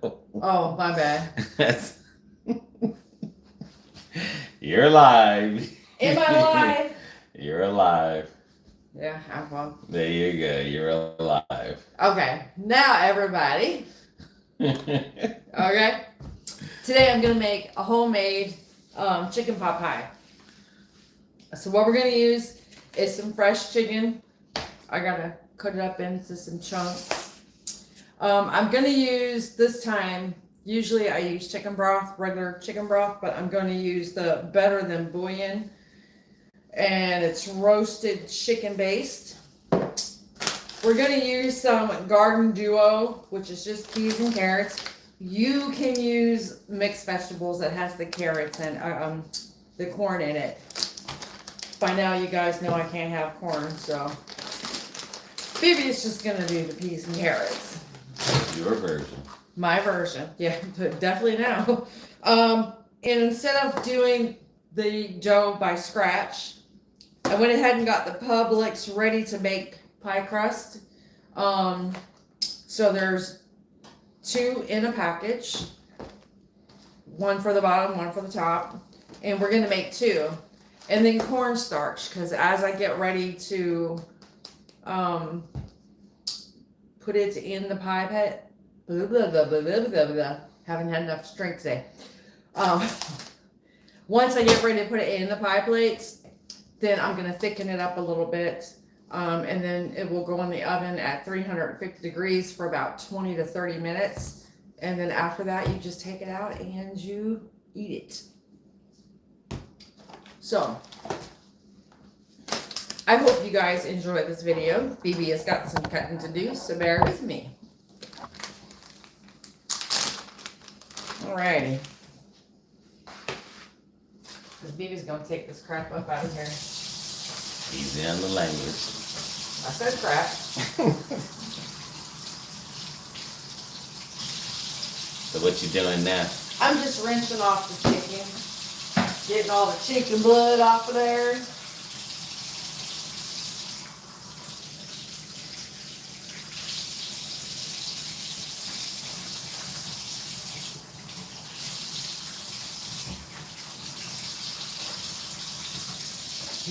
Oh, my bad. You're alive. Am I alive? You're alive. Yeah, I'm fine. There you go. You're alive. Okay, now everybody. Okay. Today I'm gonna make a homemade chicken pot pie. So what we're gonna use is some fresh chicken. I gotta cut it up into some chunks. I'm gonna use this time. Usually I use chicken broth, regular chicken broth, but I'm gonna use the Better Than Bouillon, and it's roasted chicken based. We're gonna use some Garden Duo, which is just peas and carrots. You can use mixed vegetables that has the carrots and the corn in it. By now, you guys know I can't have corn, so Phoebe is just gonna do the peas and carrots. Your version. My version, yeah, definitely now. And instead of doing the dough by scratch, I went ahead and got the Publix ready to make pie crust. So there's 2 in a package, 1 for the bottom, 1 for the top, and we're gonna make 2. And then cornstarch, because as I get ready to put it in the pie pit, haven't had enough to drink today. Once I get ready to put it in the pie plates, then I'm gonna thicken it up a little bit. And then it will go in the oven at 350 degrees for about 20 to 30 minutes. And then after that, you just take it out and you eat it. So, I hope you guys enjoy this video. Phoebe has got some cutting to do, so bear with me. Alrighty. Because Phoebe's going to take this crap up out of here. Easy on the language. I said crap. So what you doing now? I'm just rinsing off the chicken. Getting all the chicken blood off of there.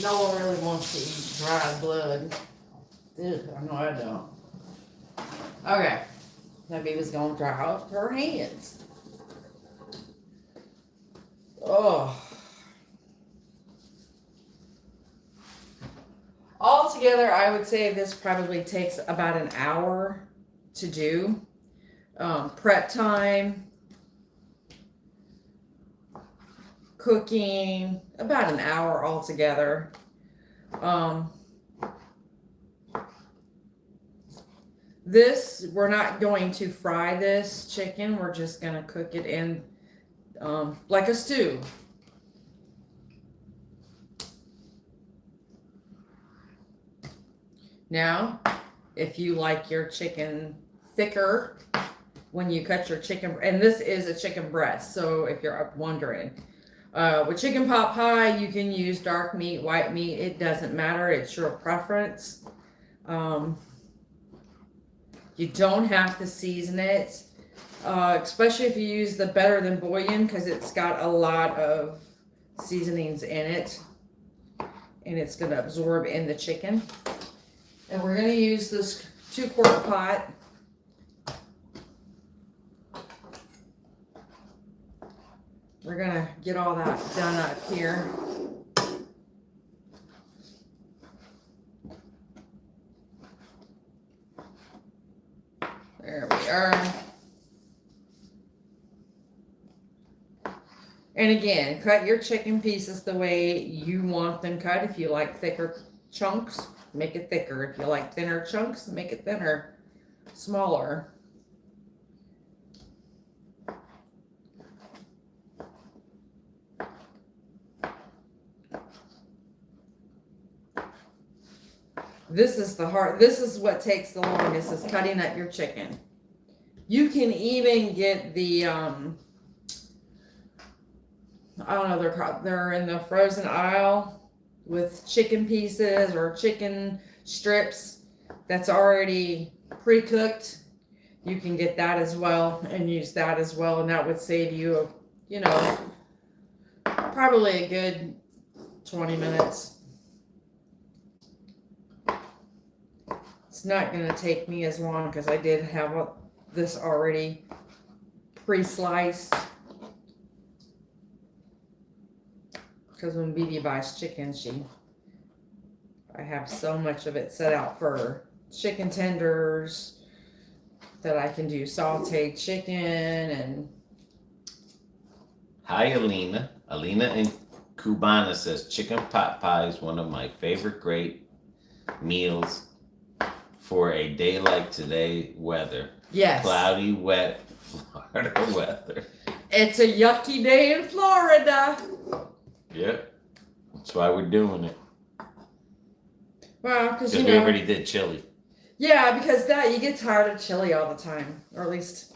No one really wants to eat dry blood. Ugh, I know I don't. Okay. Now Beavis gonna dry out her hands. Oh. Altogether, I would say this probably takes about an hour to do. Prep time, cooking, about an hour altogether. This, we're not going to fry this chicken. We're just going to cook it in like a stew. Now, if you like your chicken thicker when you cut your chicken, and this is a chicken breast, so if you're wondering. With chicken pot pie, you can use dark meat, white meat. It doesn't matter. It's your preference. You don't have to season it, especially if you use the Better Than Bouillon, because it's got a lot of seasonings in it, and it's going to absorb in the chicken. And we're going to use this 2-quart pot. We're going to get all that done up here. There we are. And again, cut your chicken pieces the way you want them cut. If you like thicker chunks, make it thicker. If you like thinner chunks, make it thinner, smaller. This is the hard, this is what takes the longest, is cutting up your chicken. You can even get the, I don't know, they're in the frozen aisle with chicken pieces or chicken strips that's already pre-cooked. you can get that as well and use that as well, and that would save you, you know, probably a good 20 minutes. It's not going to take me as long because I did have this already pre-sliced. Because when BB buys chicken, I have so much of it set out for chicken tenders that I can do sauteed chicken and. Hi, Alina. Alina in Cubana says chicken pot pie is one of my favorite great meals for a day like today weather. Yes. Cloudy, wet Florida weather. It's a yucky day in Florida. Yep. That's why we're doing it. Well, because we already did chili. Yeah, because you get tired of chili all the time. Or at least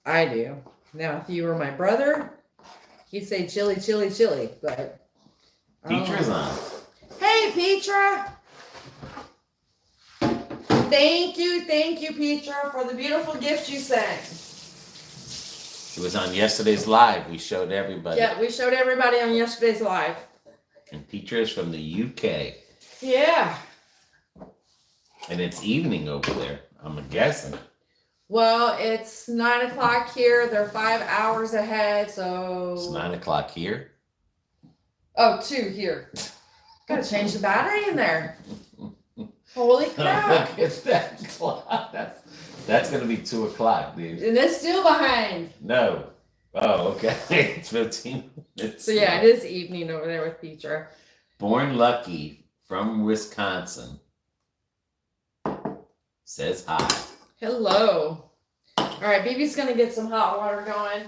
I do. Now, if you were my brother, he'd say chili, chili, chili. But Petra's on. Hey, Petra. Thank you, Petra, for the beautiful gift you sent. It was on yesterday's live. We showed everybody. Yeah, we showed everybody on yesterday's live. And Petra is from the UK. Yeah. And it's evening over there, I'm guessing. Well, it's 9 o'clock here. They're 5 hours ahead, so. It's 9 o'clock here. Oh, 2 here. Gotta change the battery in there. Holy crap. Look at that clock. That's gonna be 2 o'clock, dude. And it's still behind. No. Oh, okay. It's 15 minutes. So yeah, it is evening over there with Petra. Born Lucky from Wisconsin says hi. Hello. All right, BB's gonna get some hot water going.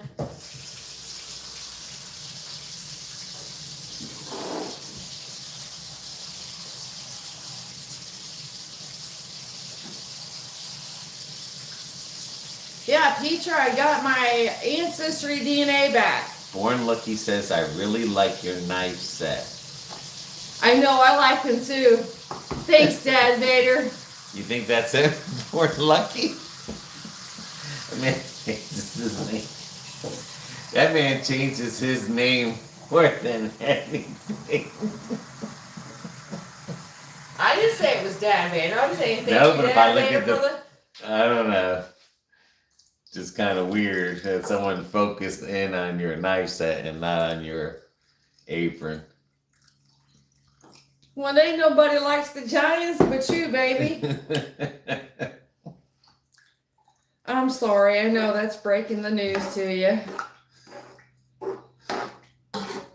Yeah, Petra, I got my ancestry DNA back. Born Lucky says, I really like your knife set. I know, I like them too. Thanks, Dad Vader. You think that's it? Born Lucky? That man changes his name. That man changes his name more than anything. I didn't say it was Dad Vader. I'm saying thank No, you, but if Dad I look Vader, at the, I don't know. Just kind of weird that someone focused in on your knife set and not on your apron. Well, ain't nobody likes the Giants but you, baby. I'm sorry. I know that's breaking the news to you.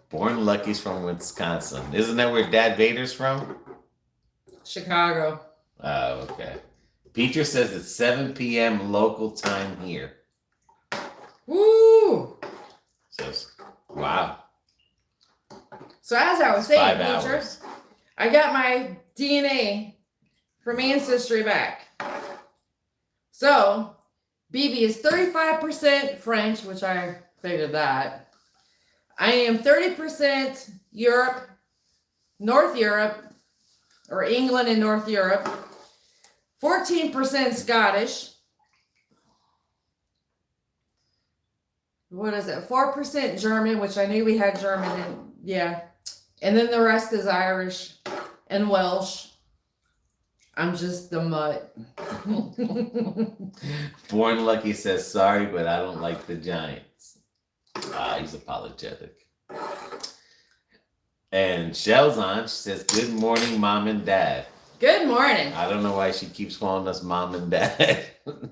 Born Lucky's from Wisconsin. Isn't that where Dad Vader's from? Chicago. Oh, okay. Peter says it's 7 p.m. local time here. Woo! So, wow. So as I was saying, 5 Peter, hours. I got my DNA from Ancestry back. So, BB is 35% French, which I figured that. I am 30% Europe, North Europe, or England and North Europe. 14% Scottish. What is it? 4% German, which I knew we had German in, yeah. And then the rest is Irish and Welsh. I'm just the mutt. Born Lucky says, sorry, but I don't like the Giants. He's apologetic. And Shell's on. She says, good morning, Mom and Dad. Good morning. I don't know why she keeps calling us Mom and Dad.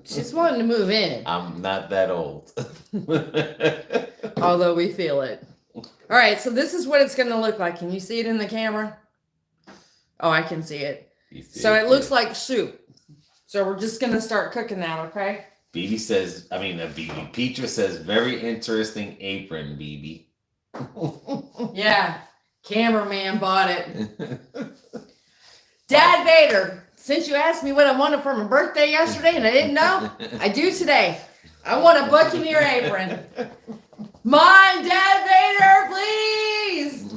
She's wanting to move in. I'm not that old. Although we feel it. All right, so this is what it's going to look like. Can you see it in the camera? Oh, I can see it. So it looks like soup. So we're just going to start cooking that, okay? BB says, BB. Petra says, very interesting apron, BB. Yeah, cameraman bought it. Dad Vader, since you asked me what I wanted for my birthday yesterday and I didn't know, I do today. I want a Buccaneer apron. Mine, Dad Vader, please.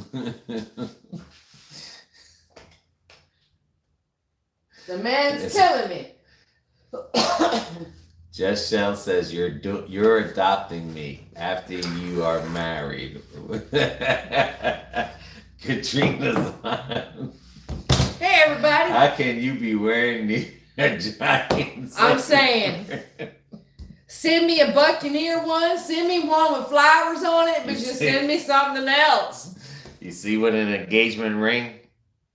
The man's killing me. Just Shell says you're adopting me after you are married. Katrina's on. Hey, everybody. How can you be wearing the Giants? I'm saying, send me a Buccaneer one. Send me one with flowers on it, but just send me something else. You see what an engagement ring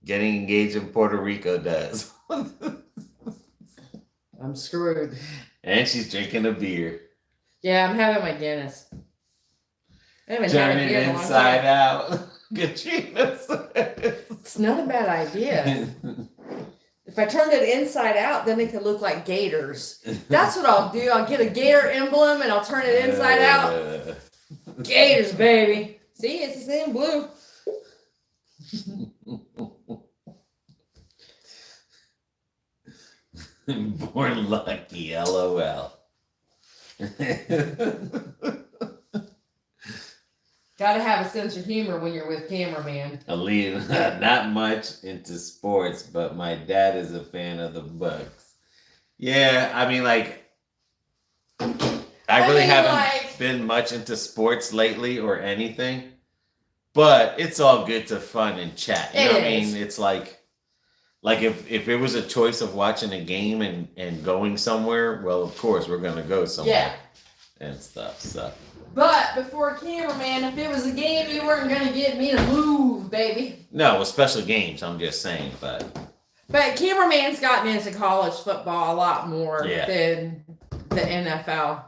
getting engaged in Puerto Rico does. I'm screwed. And she's drinking a beer. Yeah, I'm having my Guinness. I haven't Turn had a it beer in a long inside time. out. Katrina says. It's not a bad idea. If I turned it inside out, then it could look like gators. That's what I'll do. I'll get a gator emblem and I'll turn it inside out. Gators, baby. See, it's the same blue. Born lucky, LOL. Gotta have a sense of humor when you're with cameraman. Aaliyah, not much into sports, but my dad is a fan of the Bucks. Yeah, I mean, like, I really haven't been much into sports lately or anything, but it's all good to fun and chat. You know what I mean? It's like if it was a choice of watching a game and going somewhere, well, of course we're gonna go somewhere and stuff. So. But before cameraman, if it was a game, you weren't gonna get me to move, baby. No, with special games, I'm just saying, but cameraman's gotten into college football a lot more than the NFL.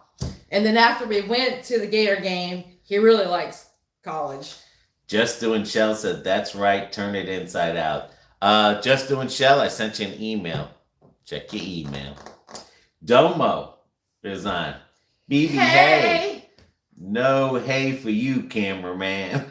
And then after we went to the Gator game, he really likes college. Just Doing Shell said, that's right, turn it inside out. Just Doing Shell, I sent you an email. Check your email. Domo is on. BB, hey. No hey for you, cameraman.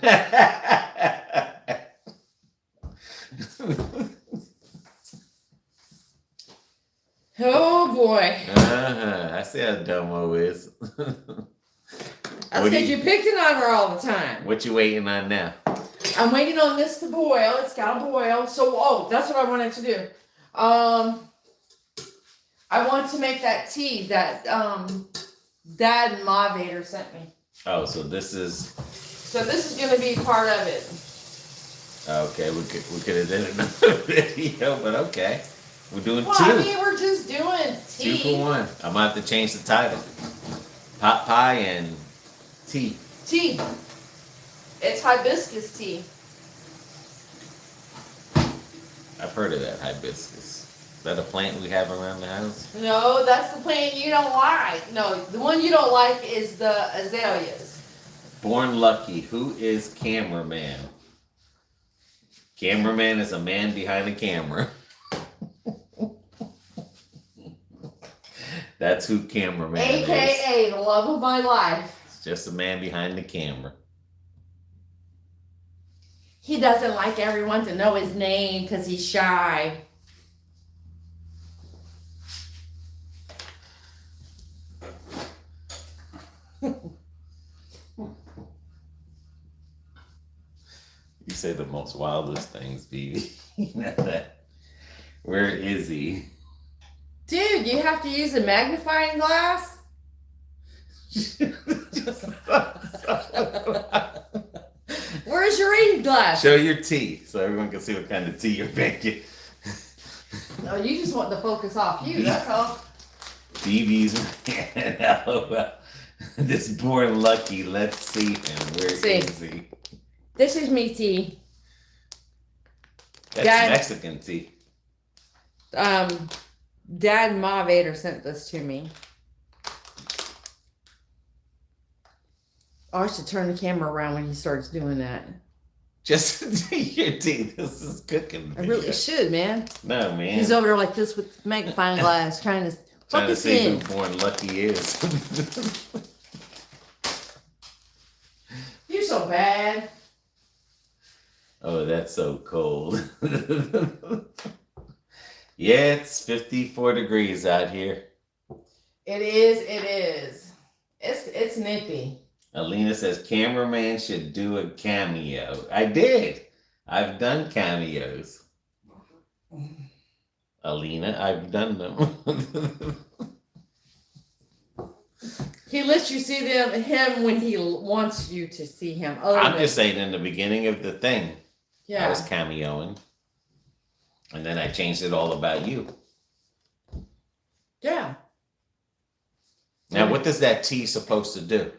Oh boy. I see how Domo is. That's because you're picking on her all the time. What you waiting on now? I'm waiting on this to boil. It's got to boil. So, that's what I wanted to do. I want to make that tea that Dad and Ma Vader sent me. Oh, so this is going to be part of it. Okay, we could have done another video, but okay. We're doing two. I mean, we're just doing tea. 2 for 1. I'm gonna have to change the title. Pot pie and tea. Tea. It's hibiscus tea. I've heard of that hibiscus. Is that a plant we have around the house? No, that's the plant you don't like. No, the one you don't like is the azaleas. Born lucky. Who is cameraman? Cameraman is a man behind the camera. That's who cameraman is. AKA the love of my life. It's just a man behind the camera. He doesn't like everyone to know his name because he's shy. You say the most wildest things, BB. Where is he? Dude, you have to use a magnifying glass? Where's your reading glass? Show your tea so everyone can see what kind of tea you're making. No, you just want to focus off you, that's all. BB's man. LOL. This born lucky. Let's see him. Where is he? This is me tea. That's Dad, Mexican tea. Dad and Ma Vader sent this to me. Oh, I should turn the camera around when he starts doing that. Just your tea. This is cooking. I really should, man. No, man. He's over there like this with magnifying glass, trying to see who born lucky is. You're so bad. Oh, that's so cold. Yeah, it's 54 degrees out here. It is. It's nippy. Alina says cameraman should do a cameo. I did. I've done cameos. Alina, I've done them. He lets you see him when he wants you to see him. I'm just saying, in the beginning of the thing, yeah. I was cameoing. And then I changed it all about you. Yeah. Now, what does that tea supposed to do?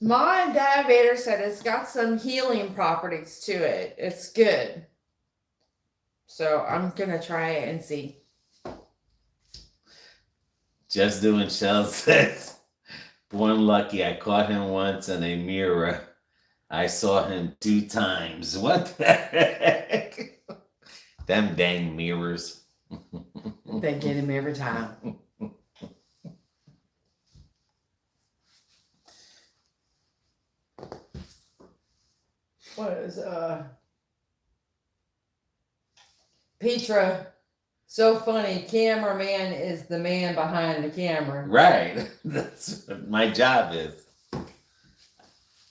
My dad Vader said it's got some healing properties to it. It's good. So I'm going to try it and see. Just doing Shell says, born lucky, I caught him once in a mirror. I saw him 2 times. What the heck? Them dang mirrors. They get him every time. What is Petra? So funny. Cameraman is the man behind the camera. Right. That's what my job is.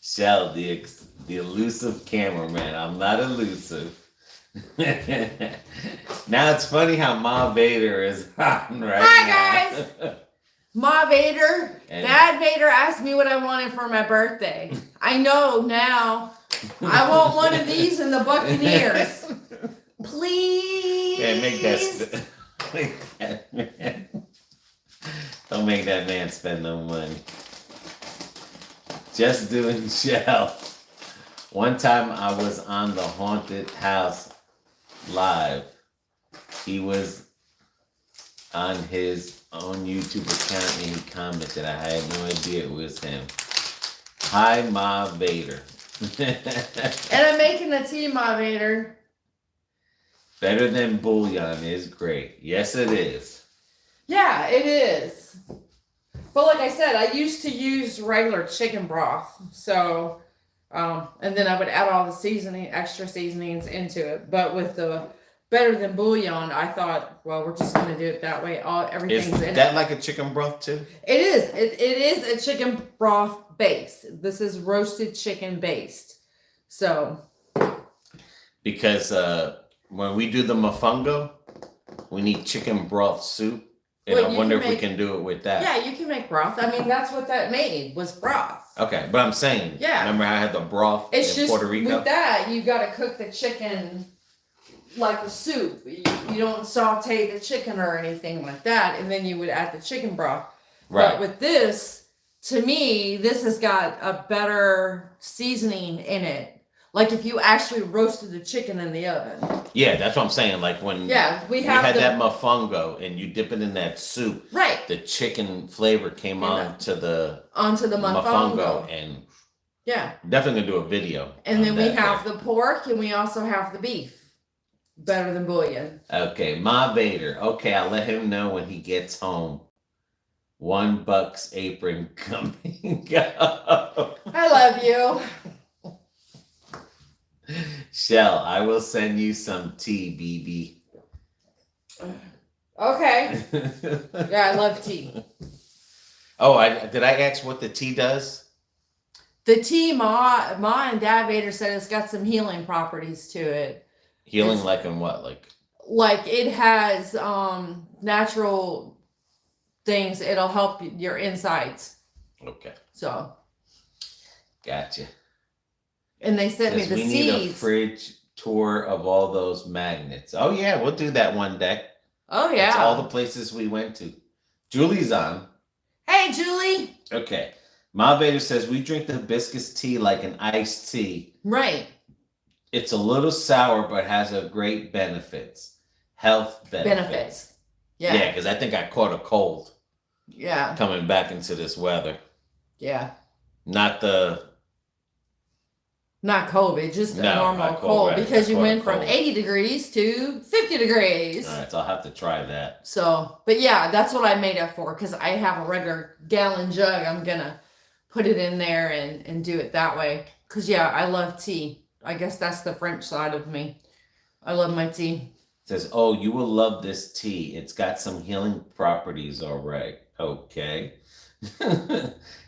Shell, the elusive cameraman. I'm not elusive. Now it's funny how Ma Vader is on right Hi, now. guys. Ma Vader, And Dad Vader asked me what I wanted for my birthday. I know now. I want one of these in the Buccaneers. Please. yeah, make that man. Don't make that man spend no money. Just doing Shell. One time I was on the haunted house live. He was on his own YouTube account and he commented. I had no idea it was him. Hi, Ma Vader. And I'm making a tea, Ma Vader. Better than bouillon is great. Yes, it is. Yeah, it is. But like I said, I used to use regular chicken broth. So, and then I would add all the extra seasonings into it. But with the better than bouillon, I thought, well, we're just going to do it that way. Everything's Is in that it. like a chicken broth too? It is. It is a chicken broth base. This is roasted chicken based. So. Because when we do the mofongo, we need chicken broth soup. And Well, I wonder if we can do it with that. Yeah, you can make broth. I mean, that's what that made, was broth. Okay, but I'm saying, Yeah. remember how I had the broth It's in just Puerto Rico? with that, you got to cook the chicken like a soup. You don't saute the chicken or anything like that, and then you would add the chicken broth. Right. But with this, to me, this has got a better seasoning in it. Like if you actually roasted the chicken in the oven. Yeah, that's what I'm saying. Like when we we had that mofongo and you dip it in that soup, right? The chicken flavor came onto the mofongo, and yeah, definitely gonna do a video. And then we have the pork and we also have the beef. Better than bouillon. Okay, Ma Vader. Okay, I'll let him know when he gets home. $1 apron coming up. I love you. Shell, I will send you some tea, BB. Okay. Yeah, I love tea. Oh, did I ask what the tea does? The tea, Ma and Dad Vader said it's got some healing properties to it. Healing like in what? Like it has natural things. It'll help your insides. Okay. So. Gotcha. And they sent me the seeds. We need a fridge tour of all those magnets. Oh yeah, we'll do that one day. Oh yeah. It's all the places we went to. Julie's on. Hey Julie. Okay. Ma Vader says we drink the hibiscus tea like an iced tea. Right. It's a little sour, but has a great health benefits. Yeah. Yeah, because I think I caught a cold. Yeah. Coming back into this weather. Yeah. Not COVID, just a normal cold. Right. Because you went from 80 degrees to 50 degrees. All right, so I'll have to try that. So, but yeah, that's what I made it for, because I have a regular gallon jug. I'm going to put it in there and do it that way. Because, yeah, I love tea. I guess that's the French side of me. I love my tea. It says, oh, you will love this tea. It's got some healing properties, all right. Okay.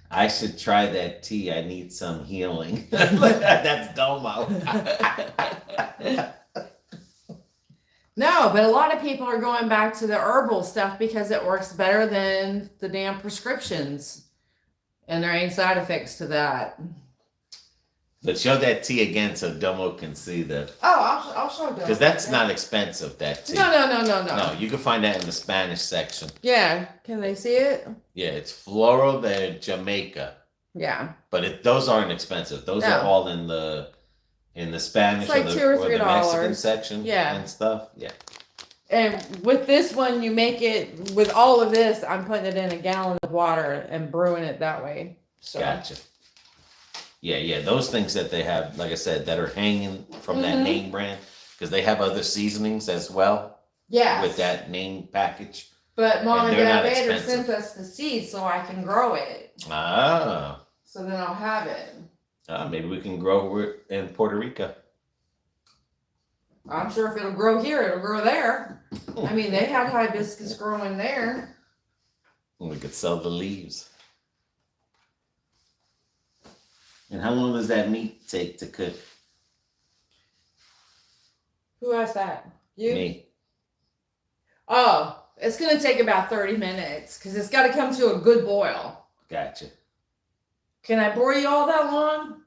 I should try that tea. I need some healing. That's Domo. No, but a lot of people are going back to the herbal stuff because it works better than the damn prescriptions. And there ain't side effects to that. But show that tea again so Domo can see the. Oh, I'll show you. Because that's not expensive, that tea. No. No, you can find that in the Spanish section. Yeah, can they see it? Yeah, it's Floro de Jamaica. Yeah. But those aren't expensive. Those are all in the Spanish It's like or $2 or the Mexican $3. section and stuff. Yeah. And with this one, you make it with all of this. I'm putting it in a gallon of water and brewing it that way. So. Gotcha. Yeah. Those things that they have, like I said, that are hanging from that name brand, because they have other seasonings as well. Yeah. With that name package. But Mom and Dad later sent us the seeds so I can grow it. Ah. So then I'll have it. Maybe we can grow it in Puerto Rico. I'm sure if it'll grow here, it'll grow there. I mean, they have hibiscus growing there. We could sell the leaves. And how long does that meat take to cook? Who asked that? You? Me. Oh, it's going to take about 30 minutes because it's got to come to a good boil. Gotcha. Can I bore you all that long?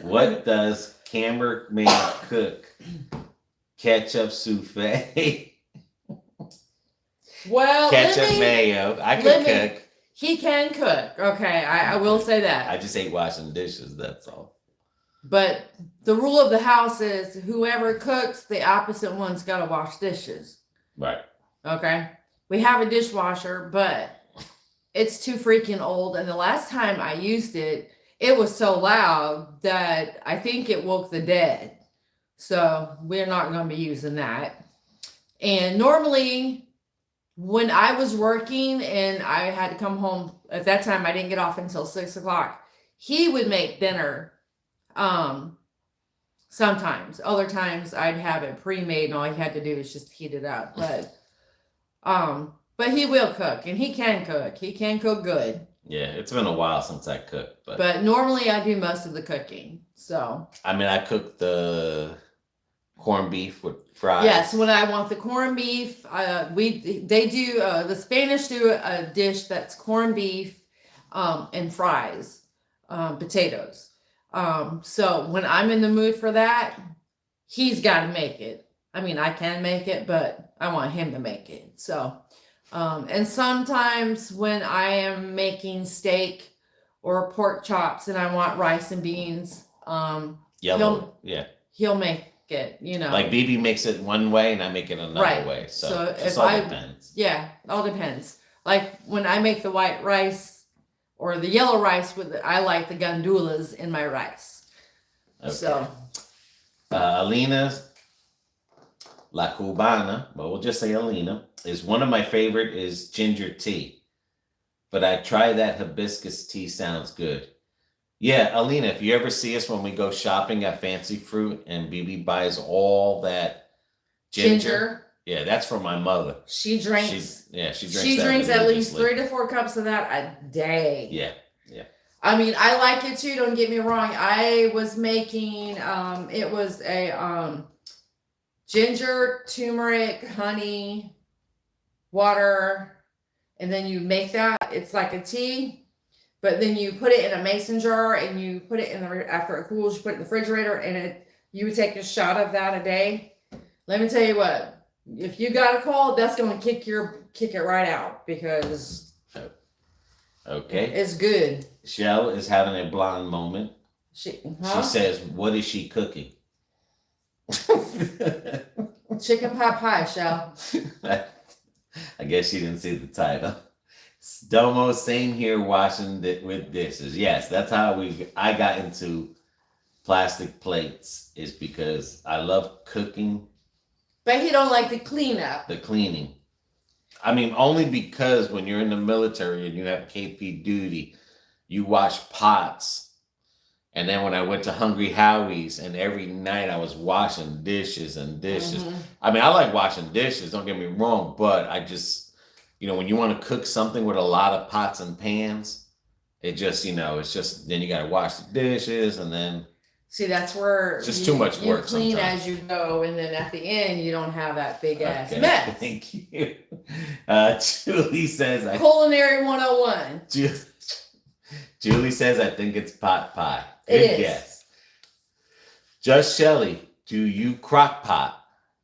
What does cameraman cook? Ketchup souffle. Well, ketchup mayo. I can cook. He can cook. Okay, I will say that. I just hate washing dishes, that's all. But the rule of the house is whoever cooks, the opposite one's got to wash dishes. Right. Okay. We have a dishwasher, but it's too freaking old. And the last time I used it, it was so loud that I think it woke the dead. So we're not going to be using that. And normally when I was working and I had to come home at that time, I didn't get off until 6 o'clock. He would make dinner. Sometimes other times I'd have it pre-made and all he had to do is just heat it up. But he will cook and he can cook. He can cook good. Yeah, it's been a while since I cooked, but normally I do most of the cooking. So I mean, I cook the corned beef with fries. Yes, when I want the corned beef, the Spanish do a dish that's corned beef and fries, potatoes. So when I'm in the mood for that, he's got to make it. I mean, I can make it, but I want him to make it. So, and sometimes when I am making steak or pork chops and I want rice and beans, Yellow, he'll make it, you know. Like BB makes it one way and I make it another way. So it all depends. Yeah, all depends. Like when I make the white rice or the yellow rice, I like the gandulas in my rice. Okay. So. Alina La Cubana, but we'll just say Alina, is one of my favorite is ginger tea. But I try that hibiscus tea, sounds good. Yeah, Alina, if you ever see us when we go shopping at Fancy Fruit and BB buys all that ginger. Yeah, that's from my mother. She drinks. She drinks at least 3 to 4 cups of that a day. Yeah. I mean, I like it too. Don't get me wrong. I was making it was a ginger, turmeric, honey, water, and then you make that. It's like a tea, but then you put it in a mason jar and you put it in after it cools. You put it in the refrigerator, and you would take a shot of that a day. Let me tell you what. If you got a cold, that's going to kick it right out because it's good. Shell is having a blonde moment. She says, "What is she cooking?" Chicken pot pie, Shell. I guess she didn't see the title. Domo, same here, washing with dishes. Yes, that's how I got into plastic plates, is because I love cooking. But he don't like the cleanup. The cleaning. I mean, only because when you're in the military and you have KP duty, you wash pots. And then when I went to Hungry Howie's, and every night I was washing dishes and dishes. Mm-hmm. I mean, I like washing dishes, don't get me wrong, but I just, when you want to cook something with a lot of pots and pans, it just, it's just, then you got to wash the dishes and then. See, that's where Just too much work You clean sometimes. as you go, and then at the end, you don't have that big ass mess. Thank you. Julie says, Culinary 101. Julie says, I think it's pot pie. It Good is. guess. Just Shelly, do you crock pot?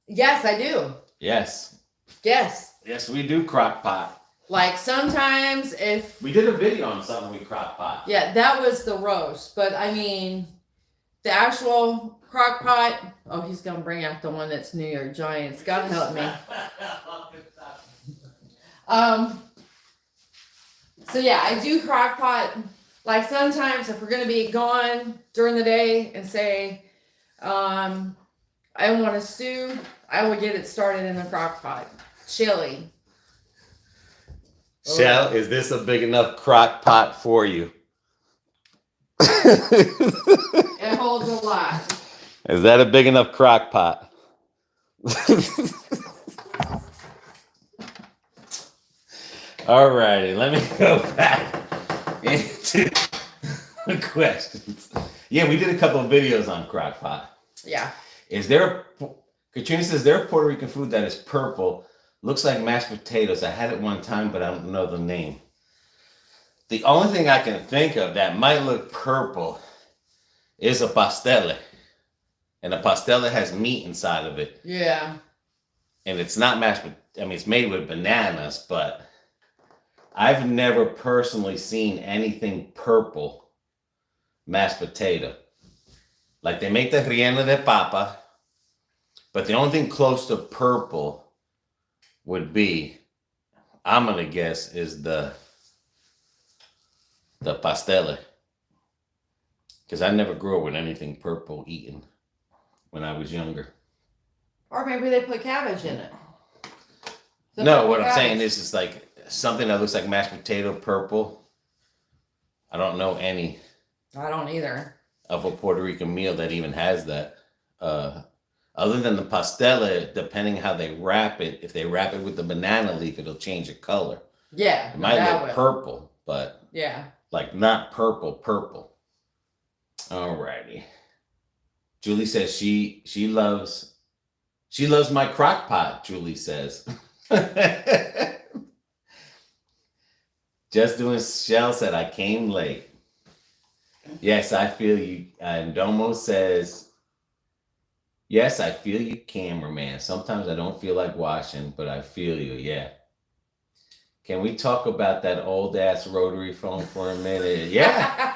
Yes, I do. Yes. Yes. Yes, we do crock pot. Like sometimes if... We did a video on something we crock pot. Yeah, that was the roast. But I mean, the actual crock pot... Oh, he's going to bring out the one that's New York Giants. God help me. So yeah, I do crock pot. Like sometimes if we're going to be gone during the day and say, I want a stew, I will get it started in the crock pot. Chili. Shell, is this a big enough crock pot for you? It holds a lot. Is that a big enough crock pot? Alrighty, let me go back into the questions. Yeah, we did a couple of videos on crock pot. Yeah. Katrina says, there a Puerto Rican food that is purple? Looks like mashed potatoes. I had it one time, but I don't know the name. The only thing I can think of that might look purple is a pastele. And a pastele has meat inside of it. Yeah. And it's not mashed, it's made with bananas, but I've never personally seen anything purple mashed potato. Like they make the relleno de papa, but the only thing close to purple would be, I'm gonna guess, is the pastele. Because I never grew up with anything purple eaten when I was younger. Or maybe they put cabbage in it. No, what I'm saying is it's like something that looks like mashed potato purple. I don't know any. I don't either. Of a Puerto Rican meal that even has that. Other than the pastele, depending how they wrap it, if they wrap it with the banana leaf, it'll change the color. Yeah. It might look purple, but yeah, like not purple. Alrighty. Julie says she loves my crock pot, Julie says. Just doing Shell said I came late. Yes, I feel you. And Domo says, yes, I feel you, cameraman. Sometimes I don't feel like washing, but I feel you, yeah. Can we talk about that old ass rotary phone for a minute? Yeah.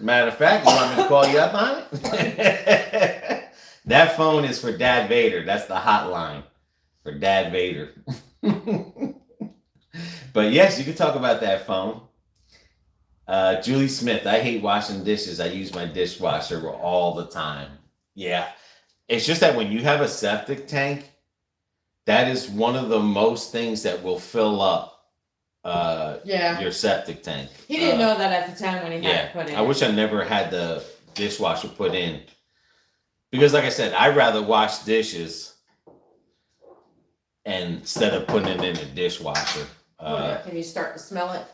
Matter of fact, you want me to call you up on it? That phone is for Dad Vader. That's the hotline for Dad Vader. But yes, you can talk about that phone. Julie Smith, I hate washing dishes. I use my dishwasher all the time. Yeah. It's just that when you have a septic tank, that is one of the most things that will fill up your septic tank. He didn't know that at the time when he had it put in. I wish I never had the dishwasher put in. Because like I said, I'd rather wash dishes instead of putting it in a dishwasher. Can you start to smell it?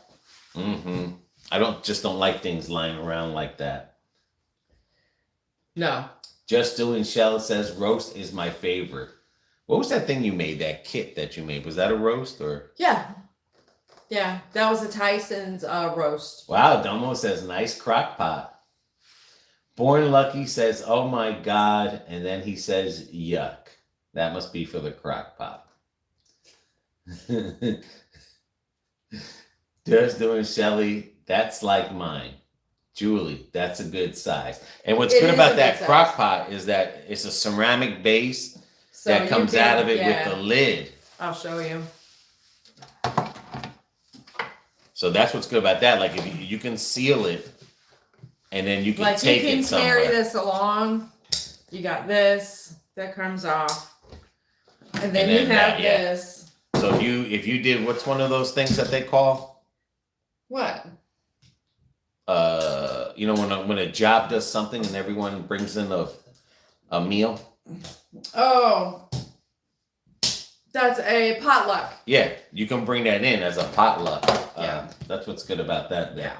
Mm-hmm. I don't like things lying around like that. No. Just Doing Shell says roast is my favorite. What was that thing you made, that kit that you made? Was that a roast or? Yeah. Yeah, that was a Tyson's roast. Wow, Domo says nice crock pot. Born Lucky says, oh my God. And then he says, yuck. That must be for the crock pot. Just Doing Shelly, that's like mine. Julie, that's a good size. And what's good about that crock pot is that it's a ceramic base that comes out of it with the lid. I'll show you. So that's what's good about that. Like if you can seal it, and then you can take it somewhere. You can carry this along. You got this that comes off, and then you have this. So if you did, what's one of those things that they call? What? When a job does something and everyone brings in a meal. Oh, that's a potluck. Yeah, you can bring that in as a potluck. Yeah, that's what's good about that. Yeah.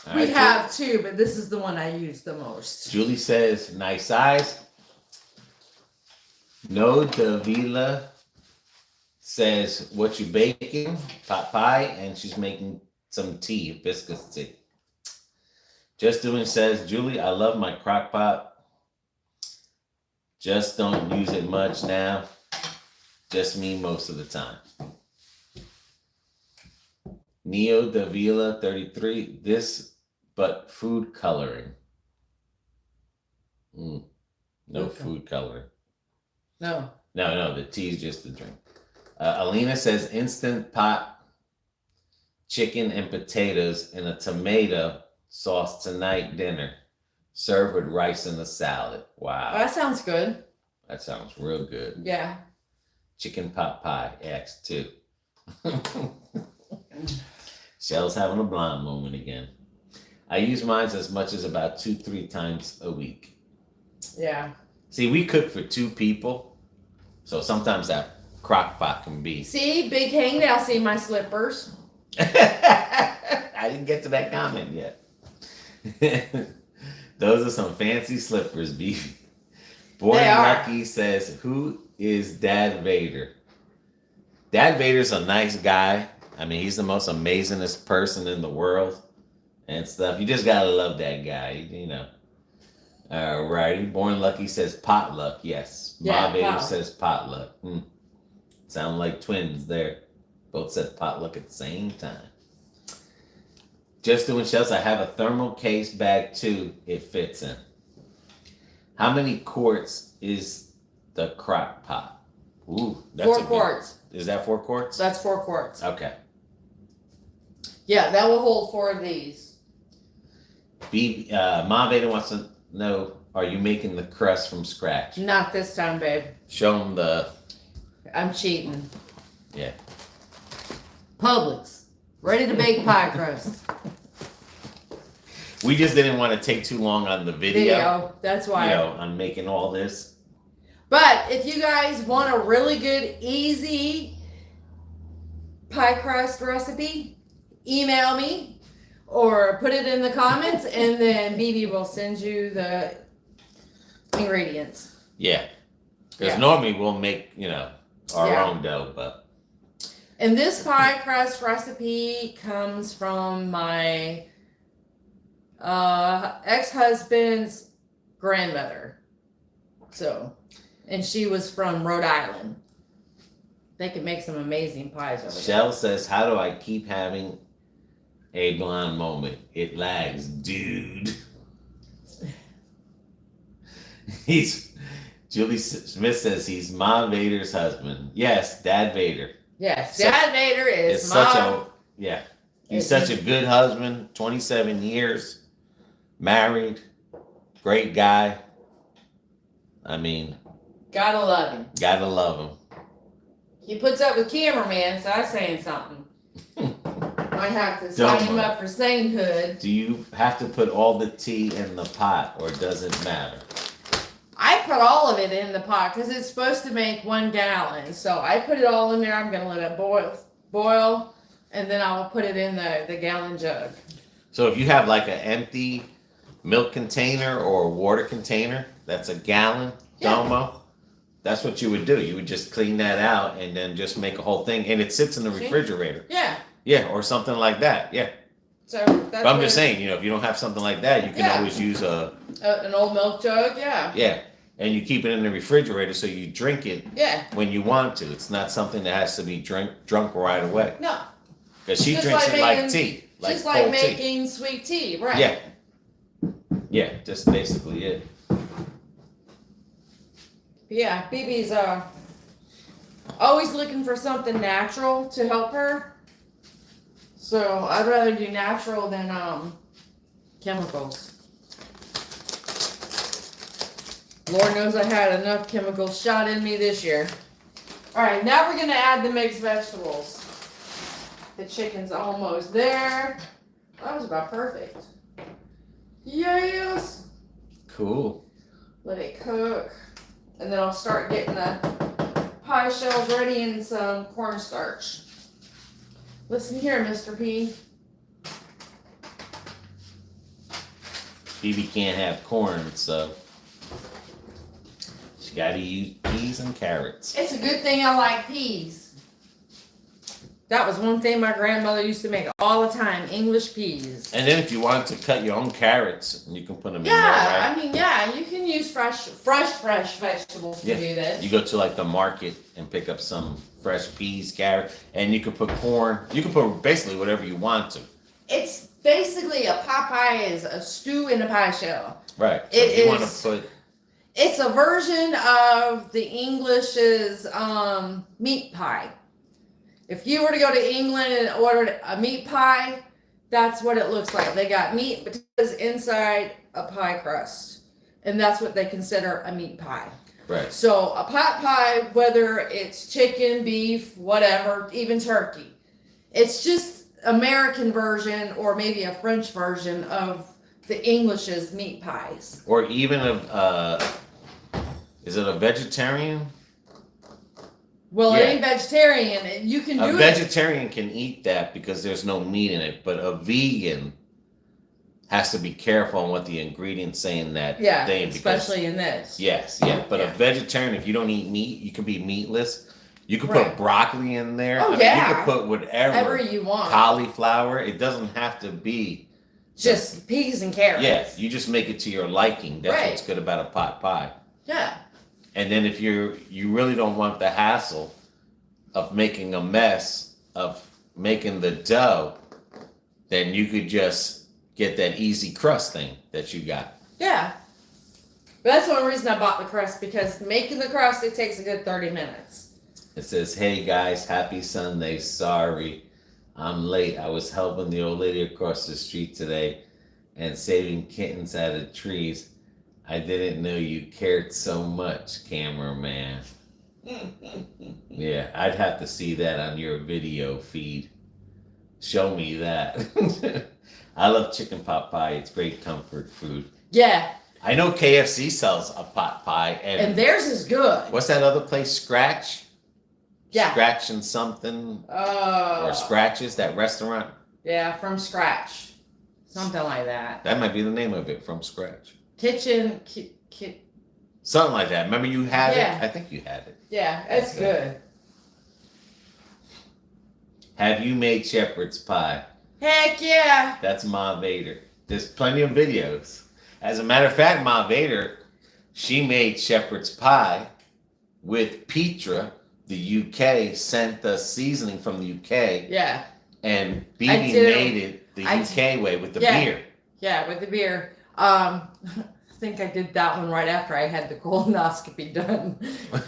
All We right, have two, but this is the one I use the most. Julie says, nice eyes. No Davila says, what you baking? Pot pie, and she's making some tea, hibiscus tea. Just Doing says, Julie, I love my crock pot. Just don't use it much now. Just me most of the time. Neo Davila 33, this but food coloring. No Okay. food coloring. No. No, the tea's just the drink. Alina says instant pot chicken and potatoes and a tomato sauce tonight dinner. Served with rice and a salad. Wow. That sounds good. That sounds real good. Yeah. Chicken pot pie, X2. Shell's having a blonde moment again. I use mine as much as about 2-3 times a week. Yeah. See, we cook for 2 people, so sometimes that crock pot can be. See, big hang now. See my slippers. I didn't get to that comment yet. Those are some fancy slippers, B. Born Lucky says, who is Dad Vader? Dad Vader's a nice guy. I mean, he's the most amazingest person in the world and stuff. You just gotta love that guy, you know. Alrighty. Born Lucky says potluck. Yes. Yeah, Ma Vader pot. says potluck. Sound like twins there. Both said potluck at the same time. Just Doing Shells, I have a thermal case bag too. It fits in. How many quarts is the crock pot? Ooh, that's 4 quarts. Is that 4 quarts? That's 4 quarts. Okay. Yeah, that will hold 4 of these. Ma Vader wants to know, are you making the crust from scratch? Not this time, babe. Show them the... I'm cheating. Yeah. Publix. Ready to bake pie crust. We just didn't want to take too long on the video. That's why. You know, on making all this. But if you guys want a really good, easy pie crust recipe, email me or put it in the comments and then BB will send you the ingredients. Yeah. Because normally we'll make, you know, our own dough, but. And this pie crust recipe comes from my ex-husband's grandmother. So, and she was from Rhode Island. They can make some amazing pies over there. Shell says, how do I keep having a blonde moment? It lags, dude. Julie Smith says he's Ma Vader's husband. Yes, Dad Vader. Yes, Dad Vader is He's such a good husband, 27 years, married, great guy. I mean, gotta love him. Gotta love him. He puts up with cameraman, so that's saying something. Might have to sign him up for sainthood. Do you have to put all the tea in the pot, or does it matter? I put all of it in the pot because it's supposed to make 1 gallon. So I put it all in there. I'm going to let it boil, and then I'll put it in the gallon jug. So if you have like an empty milk container or water container, that's a gallon, Domo, that's what you would do. You would just clean that out and then just make a whole thing. And it sits in the refrigerator. Yeah. Yeah, or something like that. Yeah. So that's but I'm just saying, you know, if you don't have something like that, you can always use an old milk jug. Yeah. Yeah. And you keep it in the refrigerator so you drink it when you want to. It's not something that has to be drunk right away. No. Because she drinks it like tea. Just like making sweet tea, right? Yeah. Yeah, just basically it. Yeah, BB's always looking for something natural to help her. So I'd rather do natural than chemicals. Lord knows I had enough chemicals shot in me this year. Alright, now we're going to add the mixed vegetables. The chicken's almost there. That was about perfect. Yes! Cool. Let it cook. And then I'll start getting the pie shells ready and some cornstarch. Listen here, Mr. P. Phoebe can't have corn, so she got to use peas and carrots. It's a good thing I like peas. That was one thing my grandmother used to make all the time, English peas. And then if you want to cut your own carrots, you can put them in there, Yeah, right? I mean, yeah, you can use fresh vegetables to do this. You go to like the market and pick up some fresh peas, carrot, and you can put corn. You can put basically whatever you want to. It's basically a pot pie is a stew in a pie shell. Right. So It if you want is- to put... It's a version of the English's meat pie. If you were to go to England and order a meat pie, that's what it looks like. They got meat potatoes inside a pie crust. And that's what they consider a meat pie. Right. So a pot pie, whether it's chicken, beef, whatever, even turkey, it's just American version or maybe a French version of the English's meat pies. Or even is it a vegetarian? Well, Yeah. any vegetarian, you can do A it. vegetarian can eat that because there's no meat in it, but a vegan has to be careful on what the ingredients say in that Yeah, thing. especially in this. Yes, yeah. But Yeah. a vegetarian, if you don't eat meat, you can be meatless. You can Right. put broccoli in there. Oh, You yeah. can put whatever. Whatever you want. Cauliflower. It doesn't have to be. Just peas and carrots. Yeah, you just make it to your liking. That's Right. what's good about a pot pie. Yeah. And then if you really don't want the hassle of making a mess of making the dough, then you could just get that easy crust thing that you got. Yeah. But that's one reason I bought the crust, because making the crust, it takes a good 30 minutes. It says, "Hey guys, happy Sunday. Sorry, I'm late. I was helping the old lady across the street today and saving kittens out of trees. I didn't know you cared so much, cameraman." Yeah, I'd have to see that on your video feed. Show me that. I love chicken pot pie. It's great comfort food. Yeah. I know KFC sells a pot pie. And theirs is good. What's that other place? Scratch? Yeah. Scratch and something? Or Scratches, that restaurant? Yeah, from scratch. Something like that. That might be the name of it, From Scratch. Kitchen. Something like that. Remember you had Yeah. it? I think you had it. Yeah, it's good. Have you made shepherd's pie? Heck yeah. That's Ma Vader. There's plenty of videos. As a matter of fact, Ma Vader, she made shepherd's pie with Petra. The UK sent the seasoning from the UK. Yeah. And I Bibi did- made it the I UK way with the Yeah. beer. Yeah, with the beer. I think I did that one right after I had the colonoscopy done.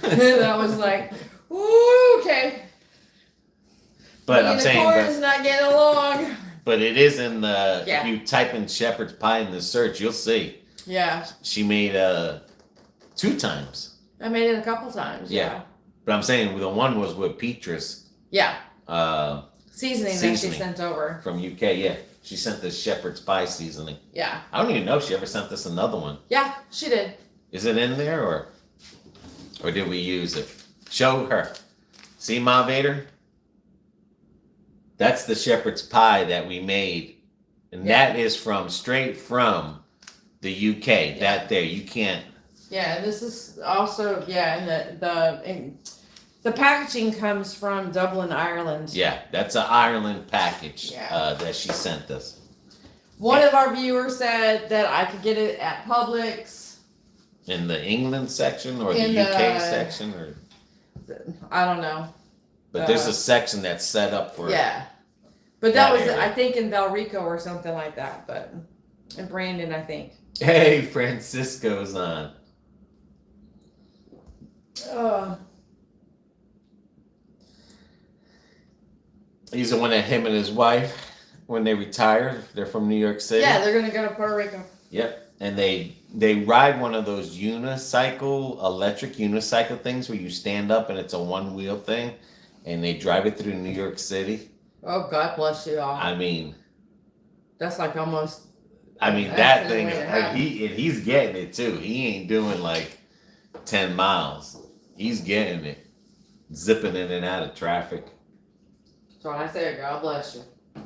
And I was like, ooh, okay. But Me I'm and the saying, corn is not getting along. but it is in the, Yeah. if you type in shepherd's pie in the search, you'll see. Yeah, She made 2 times. I made it a couple times. Yeah. But I'm saying the one was with Petrus Yeah. uh, Seasoning that Seasoning. she sent over. from UK. Yeah. She sent this shepherd's pie seasoning. Yeah. I don't even know if she ever sent us another one. Yeah, she did. Is it in there or did we use it? Show her. See, Ma Vader? That's the shepherd's pie that we made. And Yeah. that is straight from the UK. Yeah. That there. You can't. Yeah, and this is also, and the packaging comes from Dublin, Ireland. Yeah, that's an Ireland package Yeah. that she sent us. One of our viewers said that I could get it at Publix. In the England section or the In UK the- section? Or I don't know. But there's a section that's set up for Yeah. But that that was, area. I think, in Valrico or something like that. But in Brandon, I think. Hey, Francisco's on. He's the one that him and his wife, when they retire, they're from New York City. Yeah, they're gonna go to Puerto Rico. Yep. And they ride one of those electric unicycle things where you stand up and it's a one-wheel thing, and they drive it through New York City. Oh, God bless you all. I mean, That's like almost. that thing, That's the way like, he's getting it too. He ain't doing like 10 miles. He's getting it, zipping in and out of traffic. That's what I said. God bless you.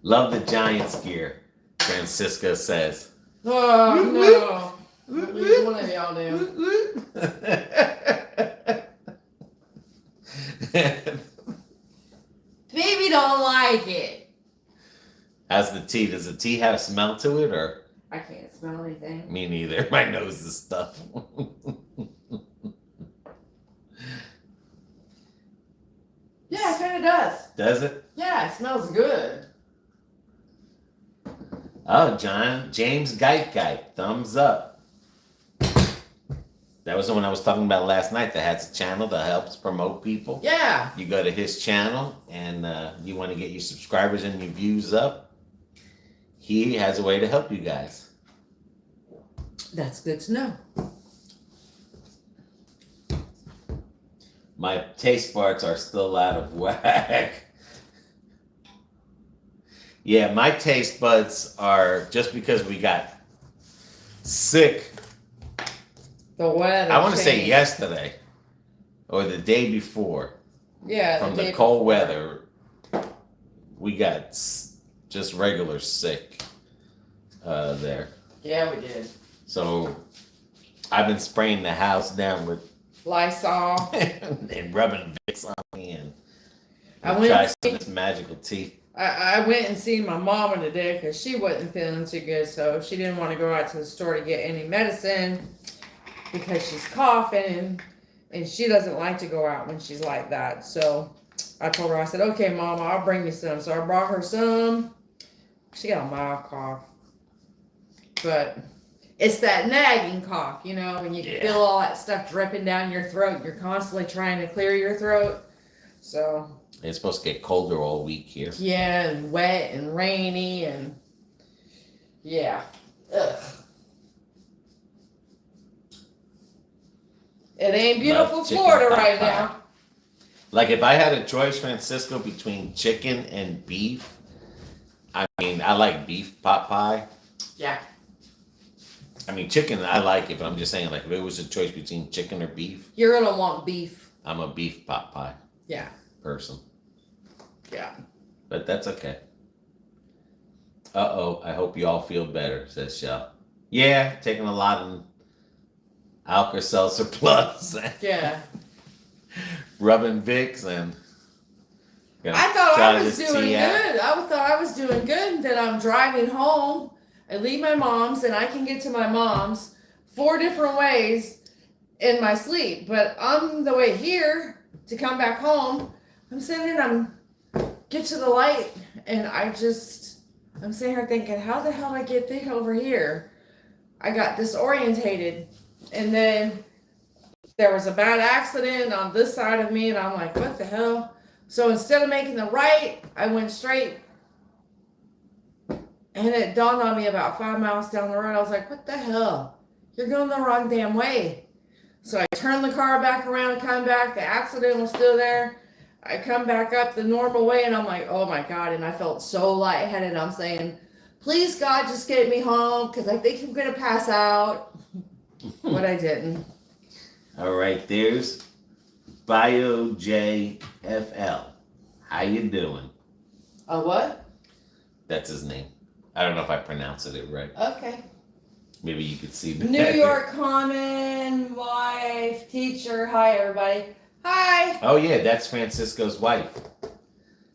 Love the Giants gear, Francisco says. Oh, no. At least one of y'all do. Baby don't like it. How's the tea? Does the tea have smell to it, or? I can't smell anything. Me neither. My nose is stuffed. Yeah, it kind of does. Does it? Yeah, it smells good. Oh, James Geit, thumbs up. That was the one I was talking about last night that has a channel that helps promote people. Yeah. You go to his channel and you want to get your subscribers and your views up. He has a way to help you guys. That's good to know. My taste buds are still out of whack. Yeah, my taste buds are, just because we got sick. The weather. I want to say changed. yesterday or the day before. Yeah. From the day cold before. weather, we got just regular sick there. Yeah, we did. So I've been spraying the house down with Lysol. and rubbing Vicks on me, and I went try and some of this magical tea. I went and seen my mama today because she wasn't feeling too good, so she didn't want to go out to the store to get any medicine because she's coughing and she doesn't like to go out when she's like that. So I told her, I said, okay, Mama, I'll bring you some. So I brought her some. She got a mild cough, but it's that nagging cough, you know, when you feel all that stuff dripping down your throat. You're constantly trying to clear your throat. So it's supposed to get colder all week here. yeah, and wet and rainy and yeah. Ugh. It ain't beautiful Florida right now. Like if I had a choice, Francisco, between chicken and beef, I mean, I like beef pot pie. Yeah. I mean, chicken, I like it, but I'm just saying, like, if it was a choice between chicken or beef, You're gonna want beef. I'm a beef pot pie Yeah. person. Yeah. But that's okay. Uh-oh, I hope you all feel better, says Shell. Yeah, taking a lot of Alka-Seltzer Plus. Yeah. Rubbing Vicks and... I thought I was doing good. I thought I was doing good, and then I'm driving home. I leave my mom's, and I can get to my mom's 4 different ways in my sleep. But on the way here to come back home, I'm sitting there, get to the light, and I'm sitting here thinking, how the hell did I get this over here? I got disorientated, and then there was a bad accident on this side of me, and I'm like, what the hell? So instead of making the right, I went straight. And it dawned on me about 5 miles down the road. I was like, what the hell? You're going the wrong damn way. So I turned the car back around and come back. The accident was still there. I come back up the normal way, and I'm like, oh my God. And I felt so lightheaded. I'm saying, please, God, just get me home because I think I'm going to pass out. But I didn't. All right, there's BioJFL. How you doing? A what? That's his name. I don't know if I pronounced it right. Okay. Maybe you could see New York Common wife, teacher. Hi, everybody. Hi. Oh, yeah, that's Francisco's wife.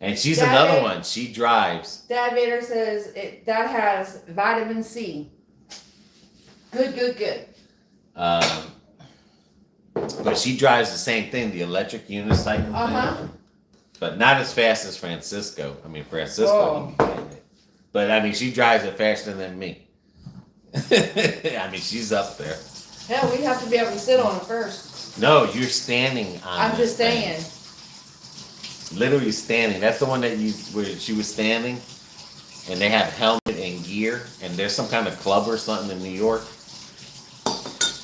And she's Dad another Vader, one. She drives. Dad Vader says that has vitamin C. Good. But she drives the same thing, the electric unicycle thing. But not as fast as Francisco. I mean, Francisco, you can get it. But, I mean, she drives it faster than me. I mean, she's up there. Hell, we'd have to be able to sit on it first. No, you're standing on I'm just saying. Literally standing. That's the one where she was standing, and they have helmet and gear, and there's some kind of club or something in New York.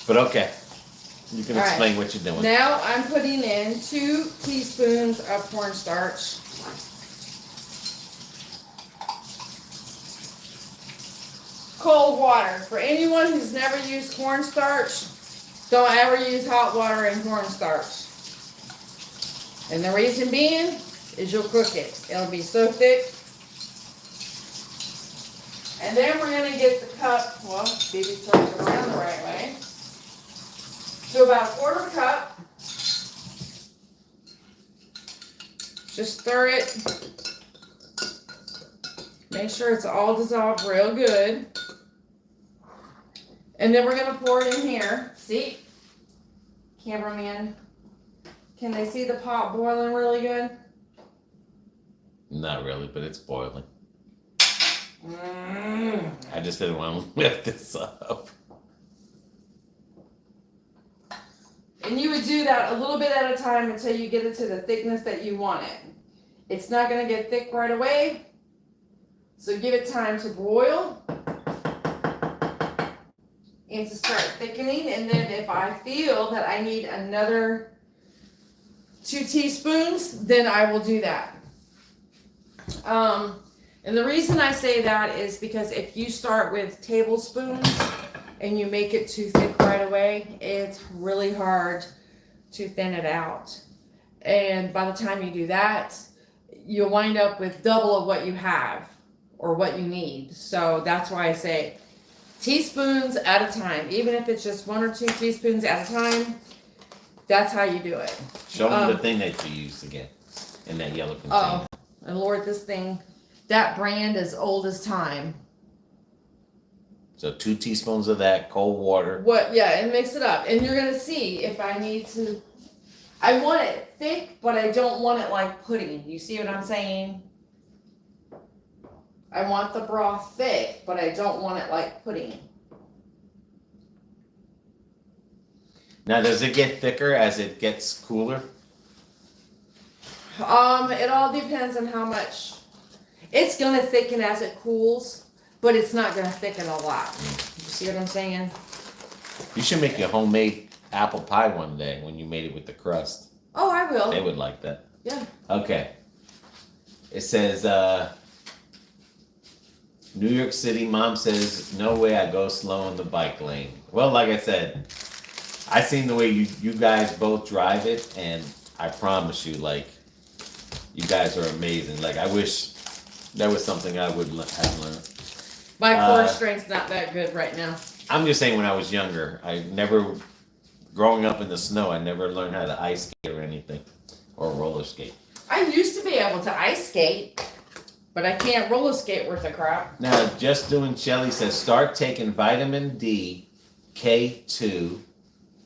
But okay, you can explain what you're doing. Now I'm putting in 2 teaspoons of cornstarch. Cold water. For anyone who's never used cornstarch, don't ever use hot water in cornstarch. And the reason being is you'll cook it. It'll be so thick. And then we're going to get the cup, well, Phoebe turned it around the right way. So about a quarter cup. Just stir it. Make sure it's all dissolved real good. And then we're going to pour it in here. See? Cameraman. Can they see the pot boiling really good? Not really, but it's boiling. Mm. I just didn't want to lift this up. And you would do that a little bit at a time until you get it to the thickness that you want it. It's not going to get thick right away. So give it time to boil and to start thickening. And then if I feel that I need another 2 teaspoons, then I will do that. And the reason I say that is because if you start with tablespoons and you make it too thick right away, it's really hard to thin it out. And by the time you do that, you'll wind up with double of what you have or what you need. So that's why I say teaspoons at a time. Even if it's just 1 or 2 teaspoons at a time, that's how you do it. Show me the thing that you used again in that yellow container. Oh, and Lord, this thing, that brand is old as time. So 2 teaspoons of that cold water. What? Yeah, and mix it up. And you're going to see if I need to. I want it thick, but I don't want it like pudding. You see what I'm saying? I want the broth thick, but I don't want it like pudding. Now, does it get thicker as it gets cooler? It all depends on how much. It's going to thicken as it cools, but it's not going to thicken a lot. You see what I'm saying? You should make your homemade apple pie one day when you made it with the crust. Oh, I will. They would like that. Yeah. Okay. It says, New York City mom says, no way I go slow in the bike lane. Well, like I said, I seen the way you guys both drive it, and I promise you, like, you guys are amazing. Like, I wish that was something I would have learned. My core strength's not that good right now. I'm just saying when I was younger, growing up in the snow, I never learned how to ice skate or anything, or roller skate. I used to be able to ice skate, but I can't roller skate worth a crap. Now, Just Doing Shelly says, start taking vitamin D, K2,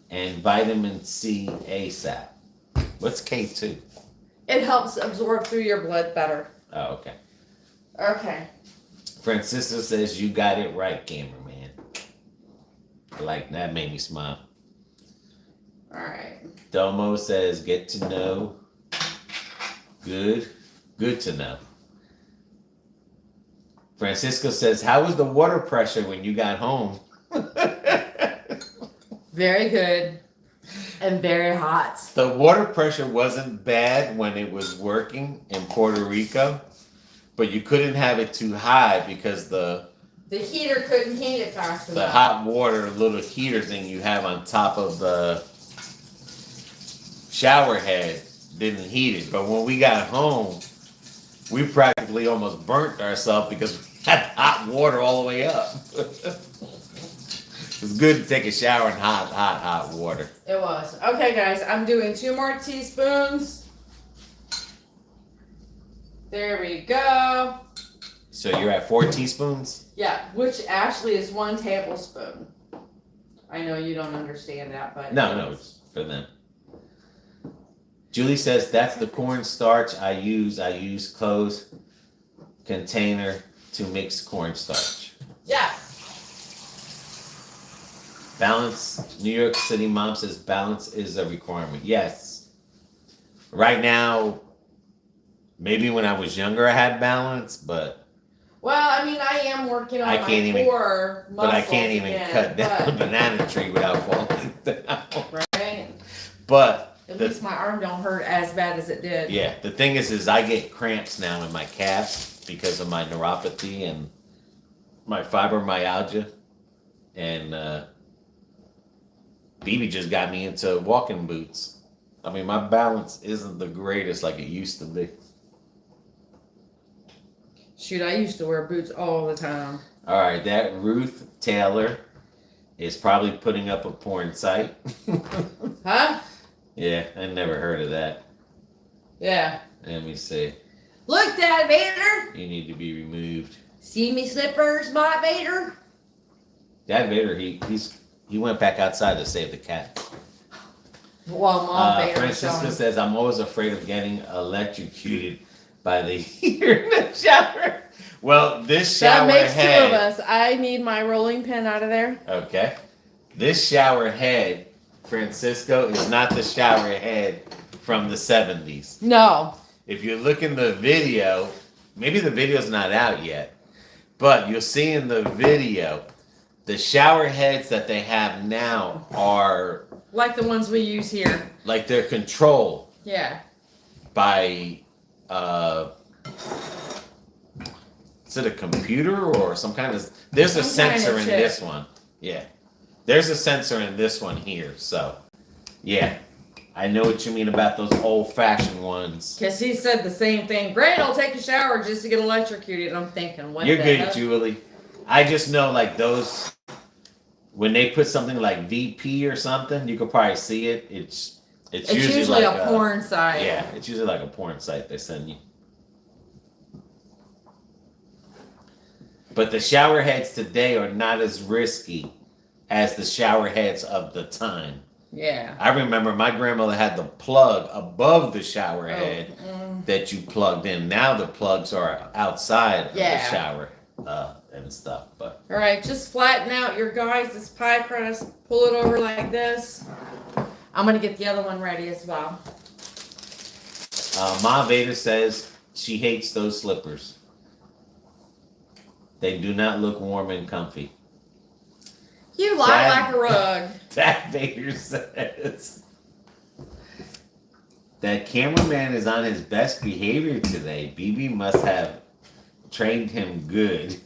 and vitamin C ASAP. What's K2? It helps absorb through your blood better. Oh, okay. Okay. Francisca says, you got it right, cameraman. Like, that made me smile. All right. Domo says, get to know. Good to know. Francisco says, how was the water pressure when you got home? Very good and very hot. The water pressure wasn't bad when it was working in Puerto Rico, but you couldn't have it too high because the heater couldn't heat it fast enough. The hot water little heater thing you have on top of the shower head didn't heat it. But when we got home, we practically almost burnt ourselves because we had hot water all the way up. It's good to take a shower in hot water. It was. Okay, guys, I'm doing 2 more teaspoons. There we go. So you're at 4 teaspoons? Yeah, which actually is 1 tablespoon. I know you don't understand that, but... No, it's for them. Julie says, that's the cornstarch I use. I use closed container to mix cornstarch. Yeah. Balance. New York City mom says balance is a requirement. Yes. Right now, maybe when I was younger I had balance, but... Well, I mean, I am working on my core muscles. But I can't even cut down a banana tree without falling down. Right. But... At least my arm don't hurt as bad as it did. Yeah, the thing is I get cramps now in my calves because of my neuropathy and my fibromyalgia. And BB just got me into walking boots. I mean, my balance isn't the greatest like it used to be. Shoot, I used to wear boots all the time. All right, that Ruth Taylor is probably putting up a porn site. Huh? Yeah, I never heard of that. Yeah. Let me see. Look, Dad Vader. You need to be removed. See me slippers, my Vader? Dad Vader, he went back outside to save the cat. Well, Mom Vader. Francisca says, I'm always afraid of getting electrocuted by the heater in the shower. Well, this shower that makes head. 2 of us. I need my rolling pin out of there. Okay. This shower head, Francisco, is not the shower head from the 70s. No. If you look in the video, maybe the video's not out yet, but you'll see in the video, the shower heads that they have now are like the ones we use here. Like they're controlled. Yeah. By is it a computer or some kind of? There's a sensor in this one. Yeah. There's a sensor in this one here. So, yeah. I know what you mean about those old-fashioned ones. Because he said the same thing. Great, I'll take a shower just to get electrocuted. I'm thinking, what You're the good, hell? Julie. I just know, like, those... When they put something like VP or something, you could probably see it. It's usually like a porn site. Yeah, it's usually like a porn site they send you. But the shower heads today are not as risky as the shower heads of the time. Yeah. I remember my grandmother had the plug above the shower head that you plugged in. Now the plugs are outside of the shower and stuff. But all right, just flatten out your guys' pie crust. Pull it over like this. I'm going to get the other one ready as well. Ma Vader says she hates those slippers. They do not look warm and comfy. You lie like a rug. Dad Vader says that cameraman is on his best behavior today. BB must have trained him good.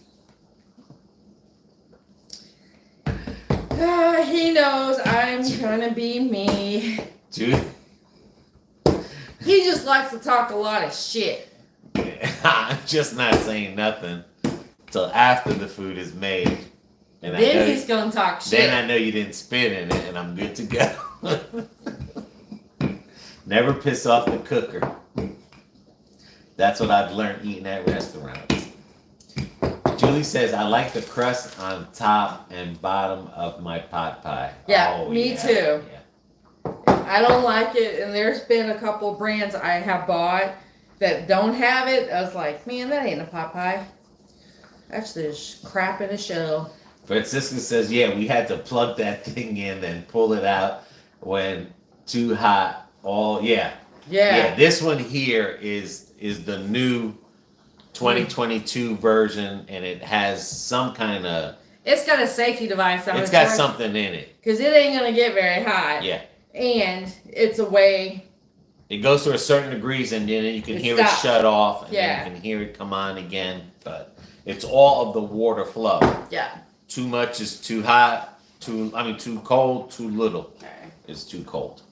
He knows I'm trying to be me. Dude. He just likes to talk a lot of shit. I'm just not saying nothing until after the food is made. And then he's going to talk shit. Then I know you didn't spit in it and I'm good to go. Never piss off the cooker. That's what I've learned eating at restaurants. Julie says, I like the crust on top and bottom of my pot pie. Yeah, me too. Yeah. I don't like it, and there's been a couple brands I have bought that don't have it. I was like, man, that ain't a pot pie. Actually, it's crap in a shell. Francisca says, yeah, we had to plug that thing in and pull it out when too hot. Yeah, this one here is the new 2022 version, and it has some kind of... It's got a safety device on it. It's got something in it. Because it ain't going to get very hot. Yeah. And it's a way... It goes to a certain degrees, and then you can hear it shut off, and then you can hear it come on again. But it's all of the water flow. Yeah. Too much is too hot. Too cold. Too little is too cold.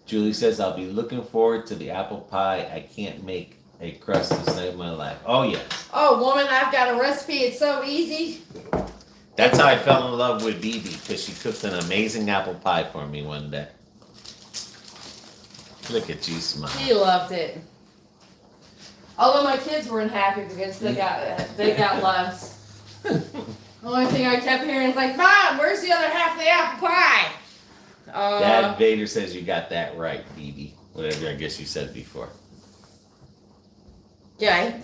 Julie says, I'll be looking forward to the apple pie. I can't make a crust to save my life. Oh, yes. Oh, woman, I've got a recipe. It's so easy. That's how I fell in love with BB, because she cooked an amazing apple pie for me one day. Look at you smile. She loved it. Although my kids weren't happy because they got less. The only thing I kept hearing is like, Mom, where's the other half of the apple pie? Dad Vader says you got that right, BB. Whatever I guess you said before. Yeah,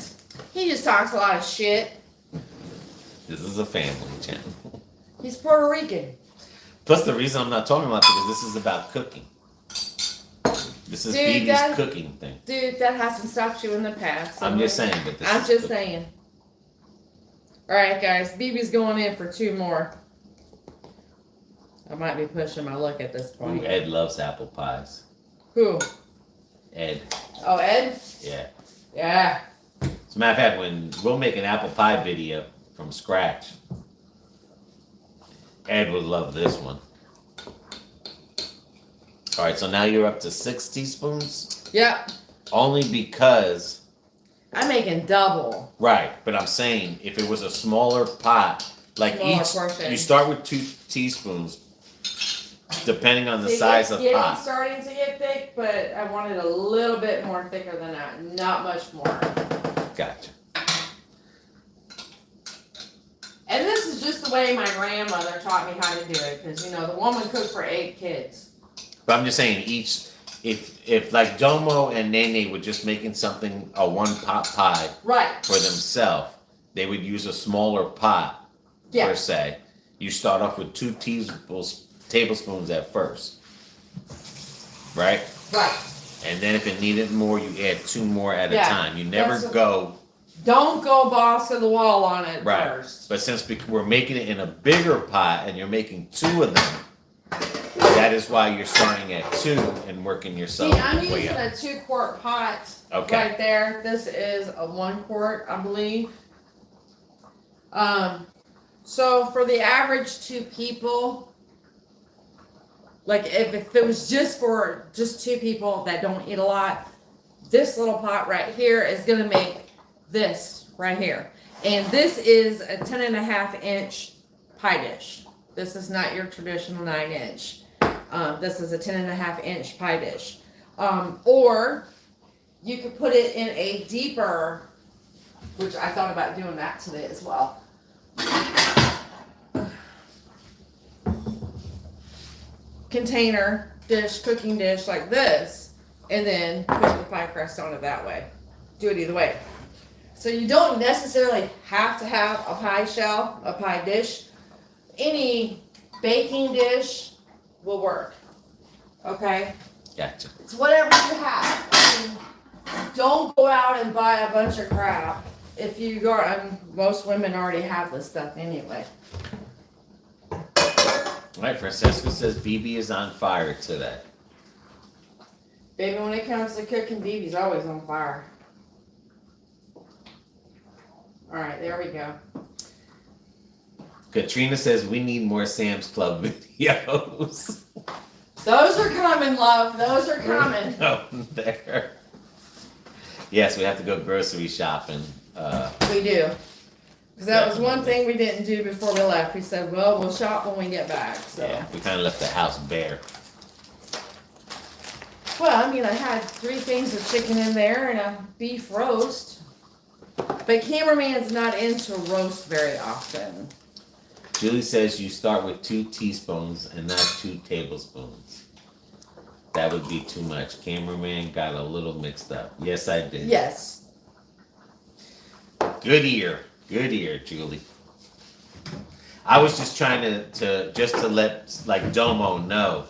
he just talks a lot of shit. This is a family channel. He's Puerto Rican. Plus, the reason I'm not talking about it because this is about cooking. This is BB's cooking thing. Dude, that hasn't stopped you in the past. I'm just saying, but I'm just saying. All right, guys, BB's going in for 2 more. I might be pushing my luck at this point. Ooh, Ed loves apple pies. Who? Ed. Oh, Ed? Yeah. Yeah. As a matter of fact, when we'll make an apple pie video from scratch, Ed would love this one. All right, so now you're up to 6 teaspoons. Yep. Only because. I'm making double. Right, but I'm saying if it was a smaller pot, like Smaller each, portion. you start with 2 teaspoons, depending on the See, size it's of pot. starting to get thick, but I want it a little bit more thicker than that. Not much more. Gotcha. And this is just the way my grandmother taught me how to do it, because you know the woman cooked for 8 kids. But I'm just saying each, if like Domo and Nene were just making something a 1 pot pie Right. for themselves, they would use a smaller pot per se. You start off with 2 tablespoons at first, right? Right. And then if it needed more, you add 2 more at a time. You never go. Don't go boss to the wall on it first. But since we're making it in a bigger pot and you're making 2 of them, that is why you're starting at 2 and working yourself See, I'm way using up. a 2-quart pot Okay. right there. This is a 1 quart, I believe. So for the average 2 people, like if it was just for just 2 people that don't eat a lot, this little pot right here is gonna make this right here. And this is a 10.5-inch pie dish. This is not your traditional 9-inch. This is a 10.5-inch pie dish. Or you could put it in a deeper, which I thought about doing that today as well. Container, dish, cooking dish like this, and then put the pie crust on it that way. Do it either way. So you don't necessarily have to have a pie shell, a pie dish. Any baking dish will work. Okay? Gotcha. It's whatever you have. I mean, don't go out and buy a bunch of crap. If you go, most women already have this stuff anyway. All right, Francesca says BB is on fire today. Baby, when it comes to cooking, BB's always on fire. All right, there we go. Katrina says we need more Sam's Club videos. Those are coming, love. Those are coming. Oh, there. Yes, we have to go grocery shopping. We do. Because that was one thing we didn't do before we left. We said, well, we'll shop when we get back. So. Yeah, we kind of left the house bare. Well, I mean, I had 3 things of chicken in there and a beef roast. But cameraman's not into roast very often. Julie says you start with 2 teaspoons and not 2 tablespoons. That would be too much. Cameraman got a little mixed up. Yes, I did. Yes. Good ear. Good ear, Julie. I was just trying to let like Domo know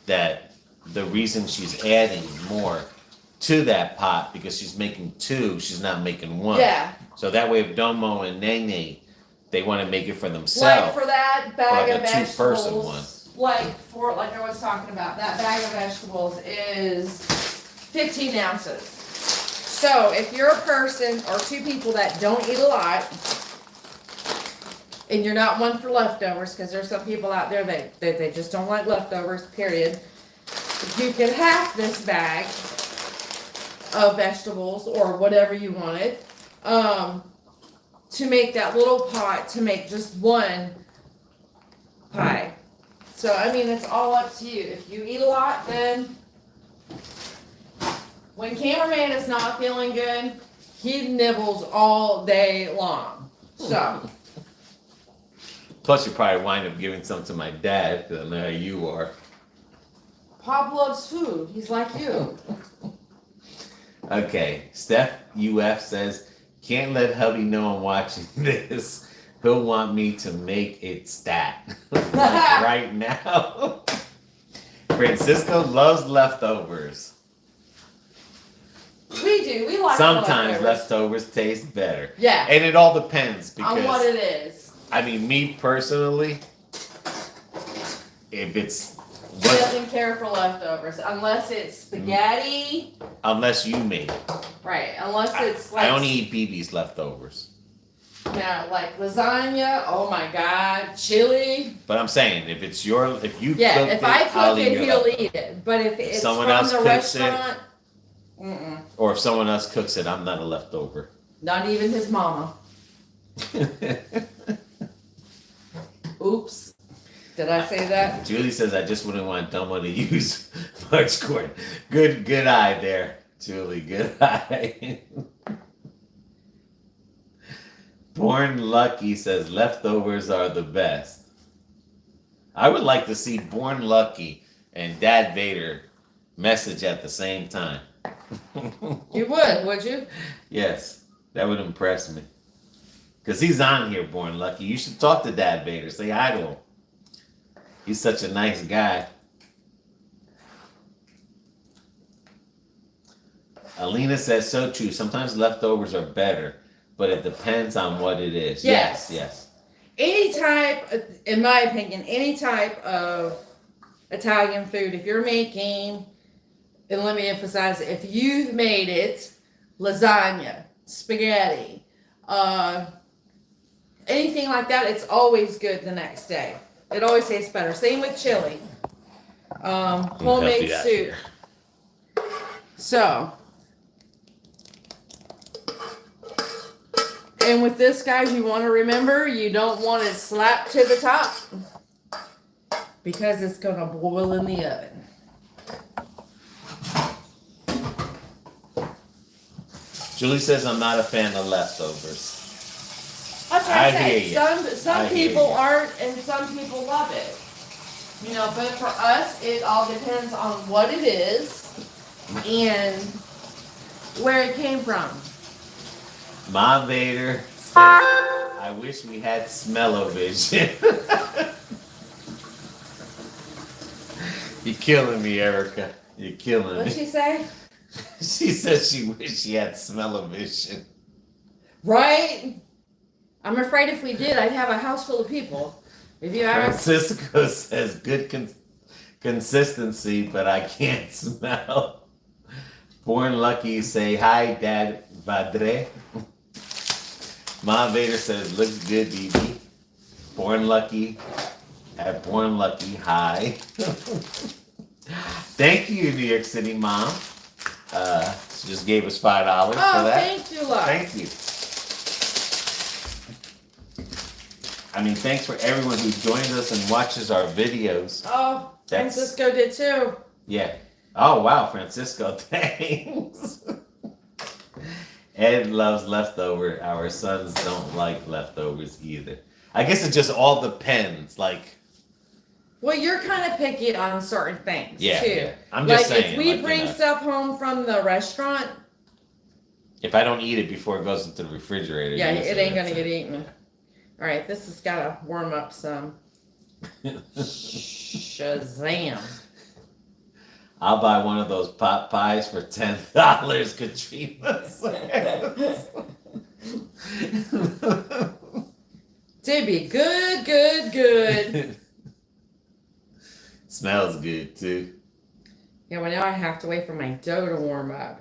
that the reason she's adding more to that pot because she's making 2, she's not making 1. Yeah. So that way if Domo and Nene, they want to make it for themselves. Like for that bag of like a 2-person one. like I was talking about, that bag of vegetables is 15 ounces. So if you're a person or 2 people that don't eat a lot, and you're not one for leftovers, because there's some people out there that they just don't like leftovers, period. You can half this bag of vegetables or whatever you wanted, to make that little pot to make just 1 pie. So I mean, it's all up to you. If you eat a lot, then when cameraman is not feeling good, he nibbles all day long. So. Plus, you probably wind up giving some to my dad, because I know how you are. Pop loves food. He's like you. Okay, Steph UF says, can't let hubby know I'm watching this. He'll want me to make it stat. Like right now. Francisco loves leftovers. We do. We like Sometimes leftovers taste better. Yeah. And it all depends because on what it is. I mean, me personally, if it's He doesn't care for leftovers unless it's spaghetti. Unless you made it. Right. Unless it's like I only eat BB's leftovers. now like lasagna. Oh my God, chili. But I'm saying if it's your if you Yeah, cook if I I'll cook eat it, your he'll leftovers. eat it. But if it's Someone from else the cooks it, restaurant, Mm-mm. Or if someone else cooks it, I'm not a leftover. Not even his mama. Oops. Did I say that? Julie says, I just wouldn't want Dumbo to use much corn. Good eye there, Julie. Good eye. Born Lucky says, leftovers are the best. I would like to see Born Lucky and Dad Vader message at the same time. You would you? Yes, that would impress me. Because he's on here, Born Lucky. You should talk to Dad Vader. Say hi to him. He's such a nice guy. Alina says, so true. Sometimes leftovers are better, but it depends on what it is. Yes. Any type, in my opinion, any type of Italian food, if you're making, and let me emphasize, if you've made it, lasagna, spaghetti, anything like that, it's always good the next day. It always tastes better. Same with chili. Homemade soup. So, and with this, guys, you want to remember, you don't want it slapped to the top because it's going to boil in the oven. Julie says, I'm not a fan of leftovers. That's what I say. Hear you. Some people aren't, and some people love it. You know, but for us, it all depends on what it is and where it came from. Ma Vader says, I wish we had smell-o-vision. You're killing me, Erica. You're killing me. What'd she say? She says she wished she had smell-o-vision. Right? I'm afraid if we did, I'd have a house full of people. If you ever... Francisco says, good consistency, but I can't smell. Born Lucky say, hi, Dad Padre. Ma Vader says, looks good, BB. Born Lucky. At Born Lucky, hi. Thank you, New York City Mom. She just gave us $5 for that. Thank you, love. Thank you. I mean, thanks for everyone who joins us and watches our videos. Oh, Francisco did too. Yeah. Oh, wow, Francisco, thanks. Ed loves leftover. Our sons don't like leftovers either. I guess it just all depends. Like, well, you're kind of picky on certain things, too. Yeah. I'm just saying. If we bring stuff home from the restaurant... If I don't eat it before it goes into the refrigerator... Yeah, it ain't going to get eaten. All right, this has got to warm up some. Shazam. I'll buy one of those pot pies for $10, Katrina says. It'd be good. Smells good, too. Yeah, well, now I have to wait for my dough to warm up.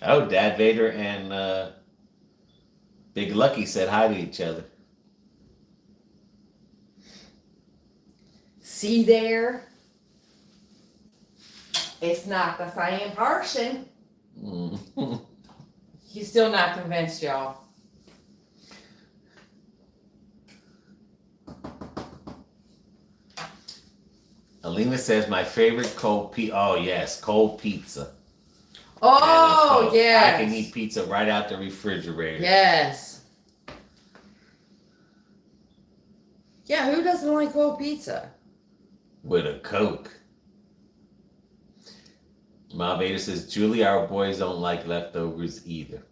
Oh, Dad Vader and Big Lucky said hi to each other. See there? It's not the same person. He's still not convinced, y'all. Alina says my favorite cold pizza. Oh yes, cold pizza. Oh yes. I can eat pizza right out the refrigerator. Yes. Yeah, who doesn't like cold pizza? With a Coke. Ma Vader says, Julie, our boys don't like leftovers either.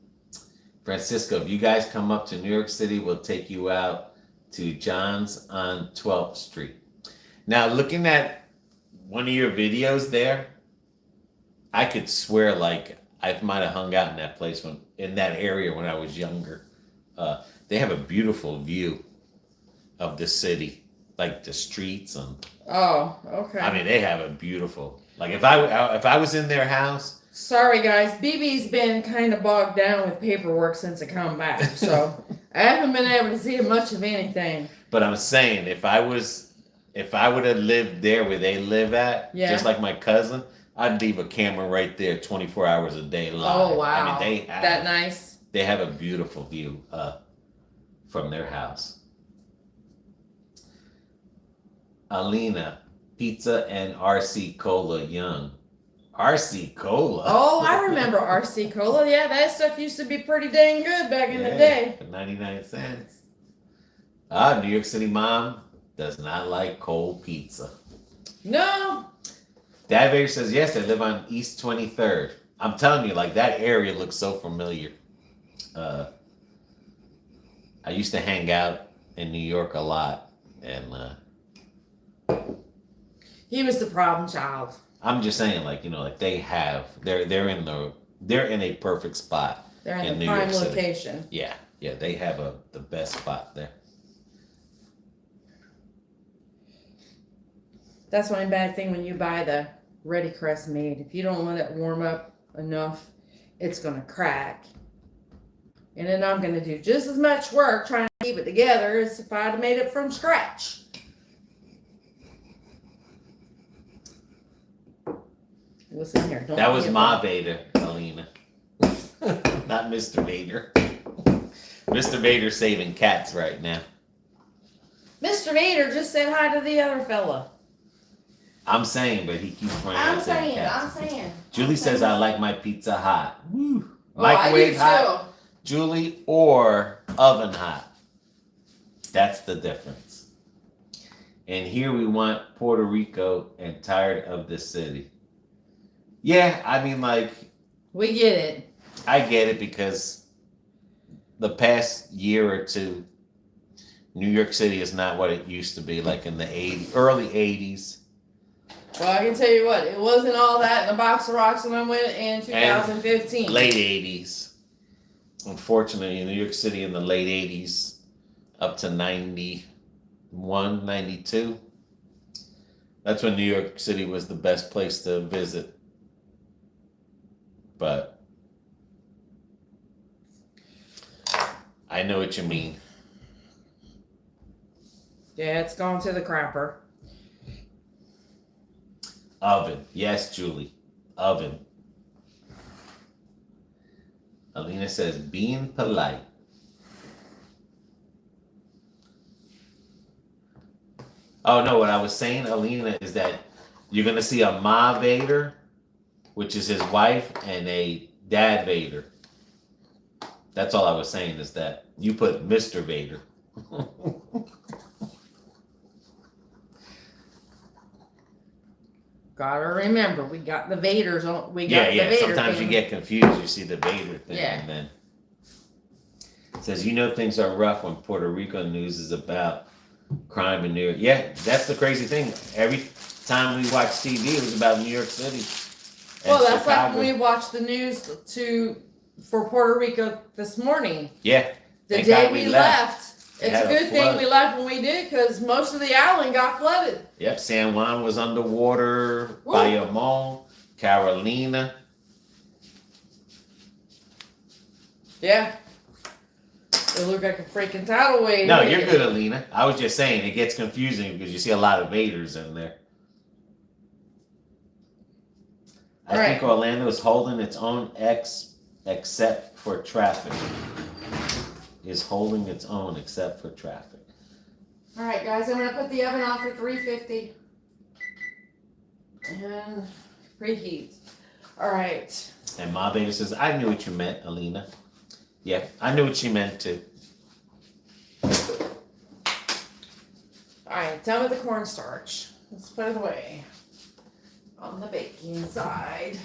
Francisco, if you guys come up to New York City, we'll take you out to John's on 12th Street. Now, looking at one of your videos there, I could swear like I might have hung out in that place in that area when I was younger. They have a beautiful view of the city, like the streets and. Oh, okay. I mean, they have a beautiful. Like if I was in their house. Sorry guys, BB's been kind of bogged down with paperwork since I come back, so I haven't been able to see much of anything. But I'm saying, if I would have lived there where they live at, just like my cousin, I'd leave a camera right there 24 hours a day live. Oh wow. I mean, they have that nice. They have a beautiful view from their house. Alina, pizza and RC Cola Young. RC Cola. Oh, I remember RC Cola. Yeah, that stuff used to be pretty dang good back in the day. For 99 cents. Ah, New York City mom does not like cold pizza. No. Dad Vader says, yes, they live on East 23rd. I'm telling you, like, that area looks so familiar. I used to hang out in New York a lot, and he was the problem child. I'm just saying, like, you know, like they're in a perfect spot. They're in the prime location. Yeah, they have the best spot there. That's one bad thing when you buy the ready crust made. If you don't let it warm up enough, it's gonna crack. And then I'm gonna do just as much work trying to keep it together as if I'd have made it from scratch. Listen here. That was Ma Vader, Alina. Not Mr. Vader. Mr. Vader's saving cats right now. Mr. Vader just said hi to the other fella. I'm saying, but he keeps running out saving cats. I'm saying. Julie says, I like my pizza hot. Woo. Oh, Microwave hot, Julie, or oven hot. That's the difference. And here we want Puerto Rico and tired of the city. Yeah, I mean, like, we get it. I get it because the past year or two, New York City is not what it used to be, like in the early 80s. Well, I can tell you what, it wasn't all that in the box of rocks when I went in 2015. And late 80s. Unfortunately, New York City in the late 80s, up to 91, 92. That's when New York City was the best place to visit. But I know what you mean. Yeah, it's gone to the crapper. Oven. Yes, Julie. Oven. Alina says, being polite. Oh, no, what I was saying, Alina, is that you're going to see a Ma Vader, which is his wife, and a Dad Vader. That's all I was saying, is that you put Mr. Vader. Gotta remember, we got the Vaders on. We got the Vader Sometimes thing. you get confused. You see the Vader thing, Yeah. and then it says, you know, things are rough when Puerto Rico news is about crime in New York. Yeah, that's the crazy thing. Every time we watch TV, it was about New York City. Well, that's like when we watched the news for Puerto Rico this morning. Yeah. The day we left. It's a good thing we left when we did, because most of the island got flooded. Yep, San Juan was underwater, Bayamon, Carolina. Yeah. It looked like a freaking tidal wave. No, you're good, Alina. I was just saying, it gets confusing because you see a lot of Vaders in there. I think Orlando is holding its own except for traffic. Is holding its own except for traffic. All right, guys, I'm going to put the oven on for 350. And preheat. All right. And Ma Baby says, I knew what you meant, Alina. Yeah, I knew what she meant too. All right, done with the cornstarch. Let's put it away on the baking side.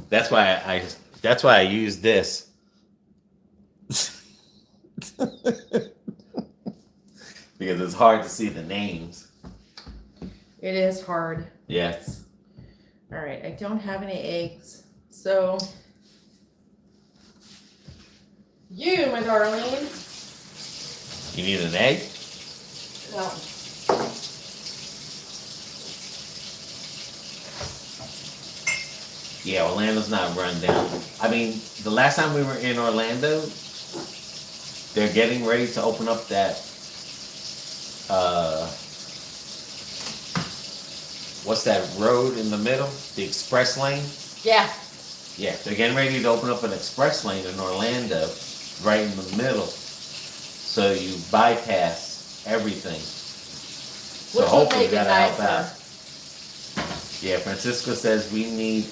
That's why I use this. Because it's hard to see the names. It is hard. Yes. All right, I don't have any eggs, so you, my darling. You need an egg? No. Yeah, Orlando's not run down. I mean, the last time we were in Orlando, they're getting ready to open up that what's that road in the middle? The express lane? Yeah. Yeah, they're getting ready to open up an express lane in Orlando, right in the middle. So you bypass everything. So Which will hopefully make it that'll help nicer. out. Yeah, Francisco says we need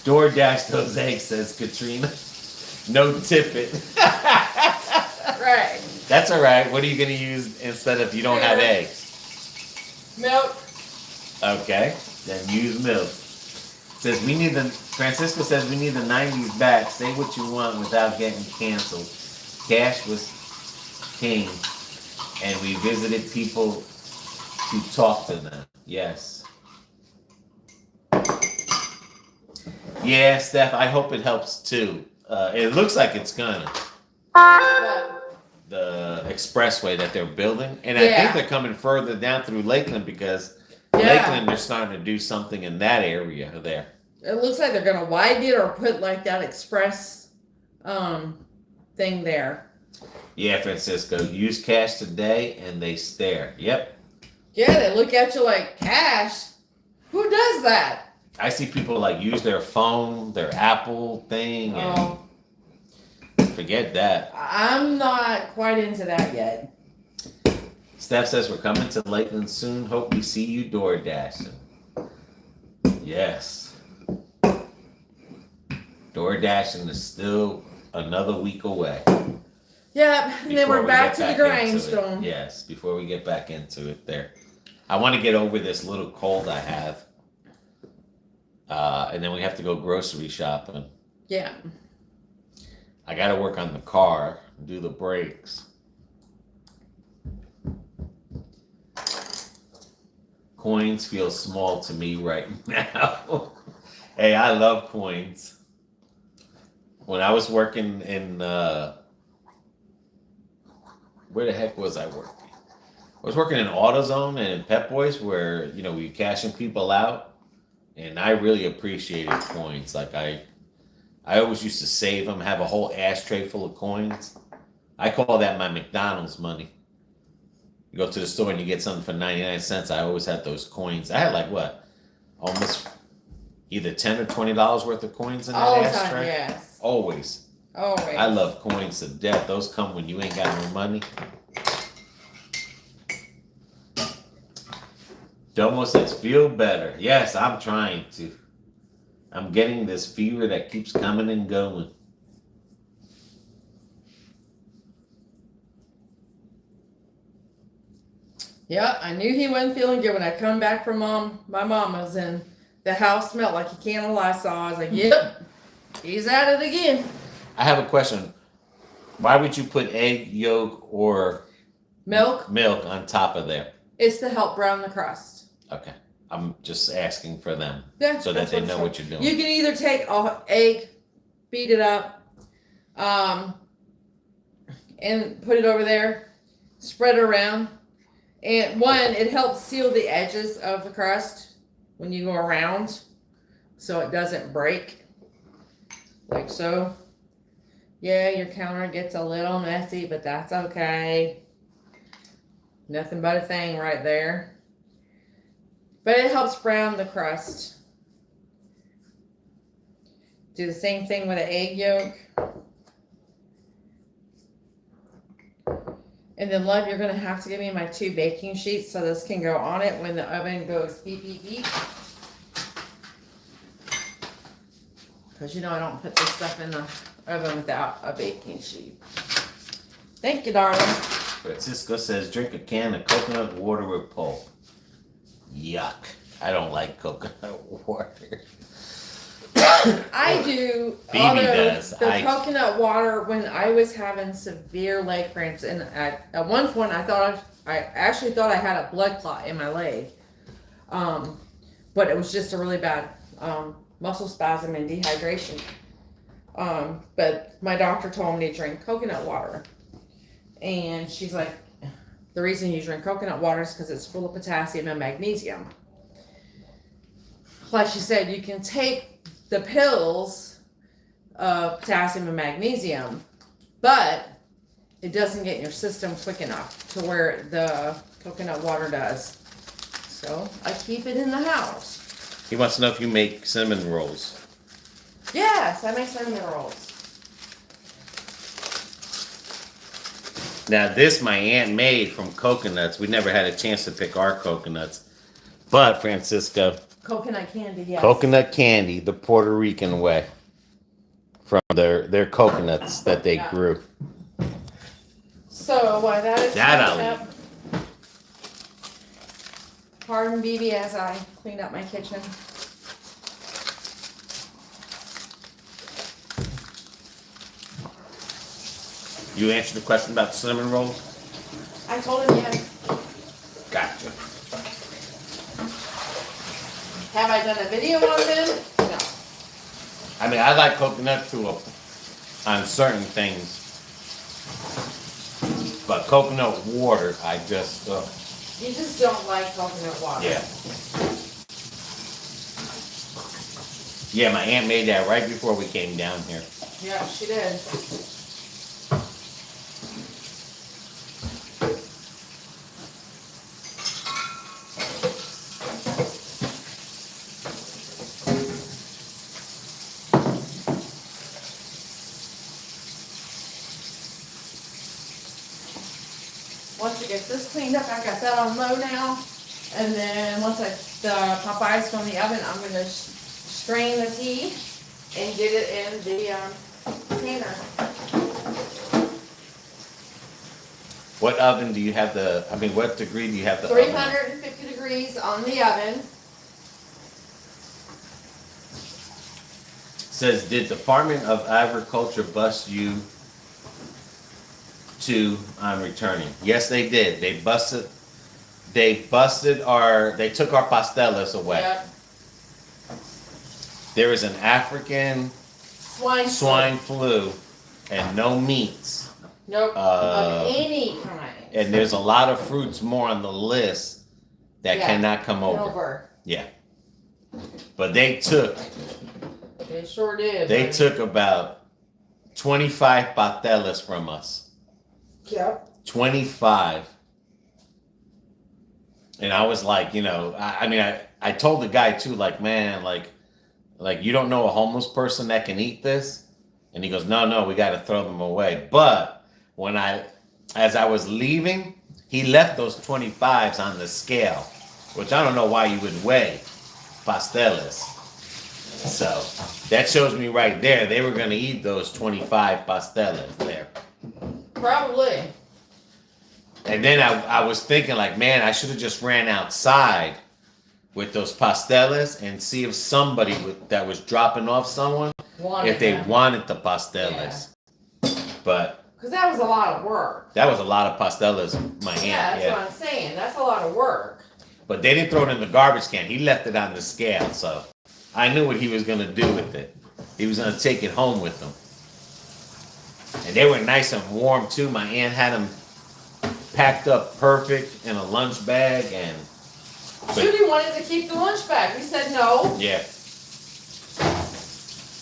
DoorDash those eggs, says Katrina. No tippet. Right. That's all right. What are you going to use instead if you don't have eggs? Milk. Okay, then use milk. Says we need the Francisco says we need the 90s back. Say what you want without getting canceled. Cash was king, and we visited people to talk to them. Yes. Yeah, Steph, I hope it helps too. It looks like it's gonna. The expressway that they're building. And I think they're coming further down through Lakeland because Lakeland, they're starting to do something in that area there. It looks like they're going to widen it or put like that express thing there. Yeah, Francisco, use cash today and they stare. Yep. Yeah, they look at you like, cash? Who does that? I see people like use their phone, their Apple thing, and forget that. I'm not quite into that yet. Steph says we're coming to Lakeland soon. Hope we see you door dashing. Yes. Door dashing is still another week away. Yep, and then we're back to the grindstone. Yes, before we get back into it there. I want to get over this little cold I have. And then we have to go grocery shopping. Yeah. I got to work on the car, do the brakes. Coins feel small to me right now. Hey, I love coins. When I was working in, where the heck was I working? I was working in AutoZone and in Pep Boys where, we were cashing people out. And I really appreciated coins. Like I always used to save them, have a whole ashtray full of coins. I call that my McDonald's money. You go to the store and you get something for 99 cents. I always had those coins. I had like what? Almost either $10 or $20 worth of coins in that ashtray. Yes. Always. Always. I love coins to death. Those come when you ain't got no money. Domo says, feel better. Yes, I'm trying to. I'm getting this fever that keeps coming and going. Yep, I knew he wasn't feeling good when I come back from my mama's and the house smelled like a can of Lysol. I was like, yep, he's at it again. I have a question. Why would you put egg yolk or milk on top of there? It's to help brown the crust. Okay. I'm just asking for them. Yeah, so that they know what you're doing. You can either take an egg, beat it up, and put it over there, spread it around. And it helps seal the edges of the crust when you go around so it doesn't break. Like so. Yeah, your counter gets a little messy, but that's okay. Nothing but a thing right there. But it helps brown the crust. Do the same thing with the egg yolk. And then, love, you're going to have to give me my 2 baking sheets so this can go on it when the oven goes beep, beep, beep. Because I don't put this stuff in the oven without a baking sheet. Thank you, darling. Francisco says, drink a can of coconut water with pulp. Yuck. I don't like coconut water. I do. Phoebe does. The coconut water, when I was having severe leg cramps, and at one point I actually thought I had a blood clot in my leg. But it was just a really bad muscle spasm and dehydration. But my doctor told me to drink coconut water. And she's like, the reason you drink coconut water is because it's full of potassium and magnesium. Like she said, you can take the pills of potassium and magnesium, but it doesn't get in your system quick enough to where the coconut water does. So Crisco. I keep it in the house. He wants to know if you make cinnamon rolls. Yes, I make cinnamon rolls. Now this my aunt made from coconuts. We never had a chance to pick our coconuts. But Francisco, Coconut candy, yes. coconut candy, the Puerto Rican way. From their coconuts that they grew. So while that is That cleaned up, pardon BB as I clean up my kitchen. You answered the question about the cinnamon rolls? I told him yes. Gotcha. Have I done a video on them? No. I mean, I like coconut too on certain things. But coconut water, I just, You just don't like coconut water. yeah. Yeah, my aunt made that right before we came down here. Yeah, she did. Once it gets this cleaned up, I got that on low now. And then once the Popeyes go in the oven, I'm gonna strain the tea and get it in the container. What oven do you have what degree do you have the oven? 350 degrees on the oven. Says, did Department of Agriculture bust you on returning? Yes, they did. They took our pastelas away. Yep. There is an African swine flu and no meats. Nope. Of any kind. And there's a lot of fruits more on the list that cannot come over. Yeah. But they sure did. They took about 25 pastelas from us. Yep. 25. And I was like, I told the guy too, like, man, like you don't know a homeless person that can eat this? And he goes, no, we got to throw them away. But as I was leaving, he left those 25s on the scale, which I don't know why you would weigh pastelas. So that shows me right there, they were going to eat those 25 pastelas there. Probably. And then I was thinking, like, man, I should have just ran outside with those pastelas and see if somebody that was dropping off someone, wanted the pastelas. Yeah. But because that was a lot of work. That was a lot of pastelas, my aunt. Yeah, that's what I'm saying. That's a lot of work. But they didn't throw it in the garbage can. He left it on the scale, so I knew what he was going to do with it. He was going to take it home with him. And they were nice and warm, too. My aunt had them packed up perfect in a lunch bag. And Judy wanted to keep the lunch bag. We said no. Yeah.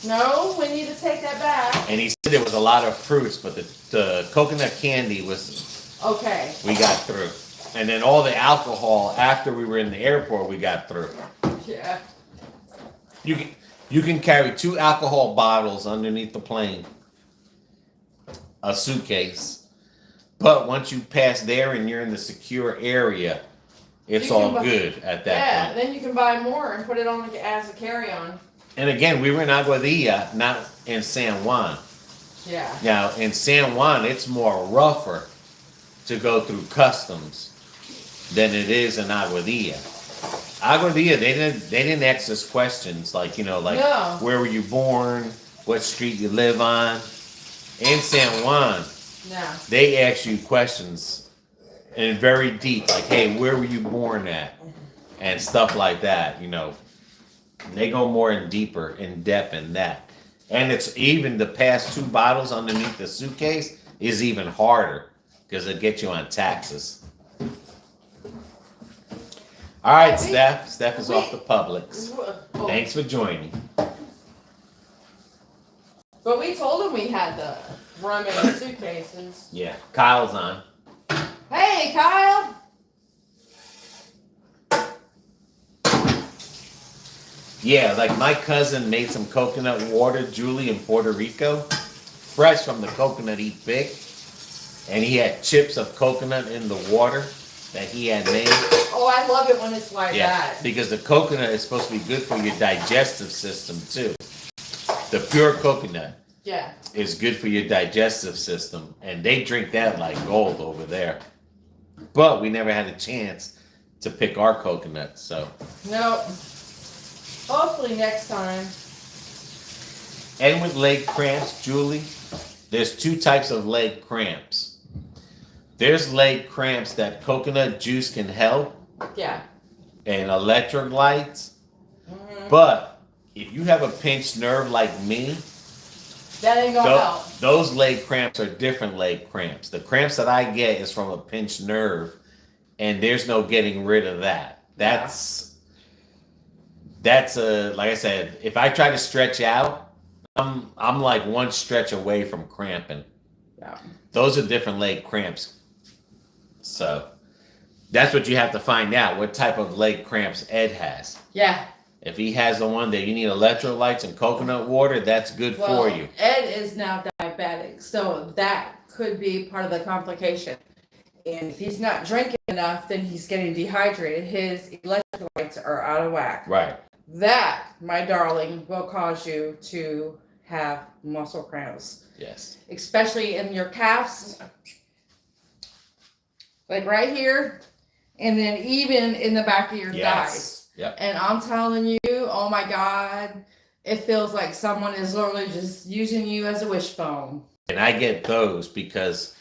No, we need to take that back. And he said there was a lot of fruits, but the coconut candy was... Okay. We got through. And then all the alcohol, after we were in the airport, we got through. Yeah. You can carry 2 alcohol bottles underneath the plane. A suitcase. But once you pass there and you're in the secure area, it's all good at that point. Yeah, then you can buy more and put it on as a carry-on. And again, we were in Aguadilla, not in San Juan. Yeah. Now, in San Juan, it's more rougher to go through customs than it is in Aguadilla. Aguadilla, they didn't ask us questions like, no. Where were you born? What street you live on? In San Juan, they ask you questions and very deep, like, hey, where were you born at? And stuff like that, They go more in depth in that. And it's even the past 2 bottles underneath the suitcase is even harder because it gets you on taxes. All right, Steph. Steph is off the Publix. Thanks for joining. But we told him we had the rum in the suitcases. Yeah, Kyle's on. Hey, Kyle. Yeah, like my cousin made some coconut water, Julie, in Puerto Rico, fresh from the coconut he picked, and he had chips of coconut in the water that he had made. Oh, I love it when it's like that. Because the coconut is supposed to be good for your digestive system too. The pure coconut is good for your digestive system, and they drink that like gold over there. But we never had a chance to pick our coconuts, so. Nope. Hopefully next time. And with leg cramps, Julie, there's 2 types of leg cramps. There's leg cramps that coconut juice can help. Yeah. And electrolytes. Mm-hmm. But if you have a pinched nerve like me, that ain't gonna help. Those leg cramps are different leg cramps. The cramps that I get is from a pinched nerve, and there's no getting rid of that. That's a, like I said, if I try to stretch out, I'm like one stretch away from cramping. Yeah. Those are different leg cramps. So that's what you have to find out, what type of leg cramps Ed has. Yeah. If he has the one that you need electrolytes and coconut water, that's good for you. Ed is now diabetic, so that could be part of the complication. And if he's not drinking enough, then he's getting dehydrated. His electrolytes are out of whack. Right. That, my darling, will cause you to have muscle cramps. Yes. Especially in your calves. Like right here. And then even in the back of your thighs. Yep. And I'm telling you, oh my God, it feels like someone is literally just using you as a wishbone. And I get those because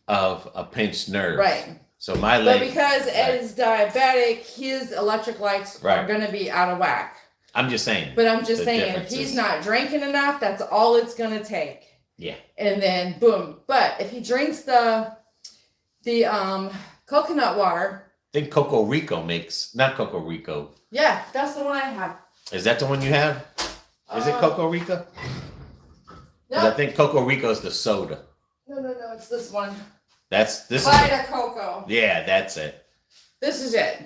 of a pinched nerve. Right. So my leg. But because Ed is diabetic, his electrolytes are going to be out of whack. I'm just saying. But I'm just saying, if he's not drinking enough, that's all it's going to take. Yeah. And then boom. But if he drinks the coconut water. I think Coco Rico makes, not Coco Rico. Yeah, that's the one I have. Is that the one you have? Is it Coco Rico? No. I think Coco Rico is the soda. No, it's this one. This Vita Coco. Yeah, that's it. This is it.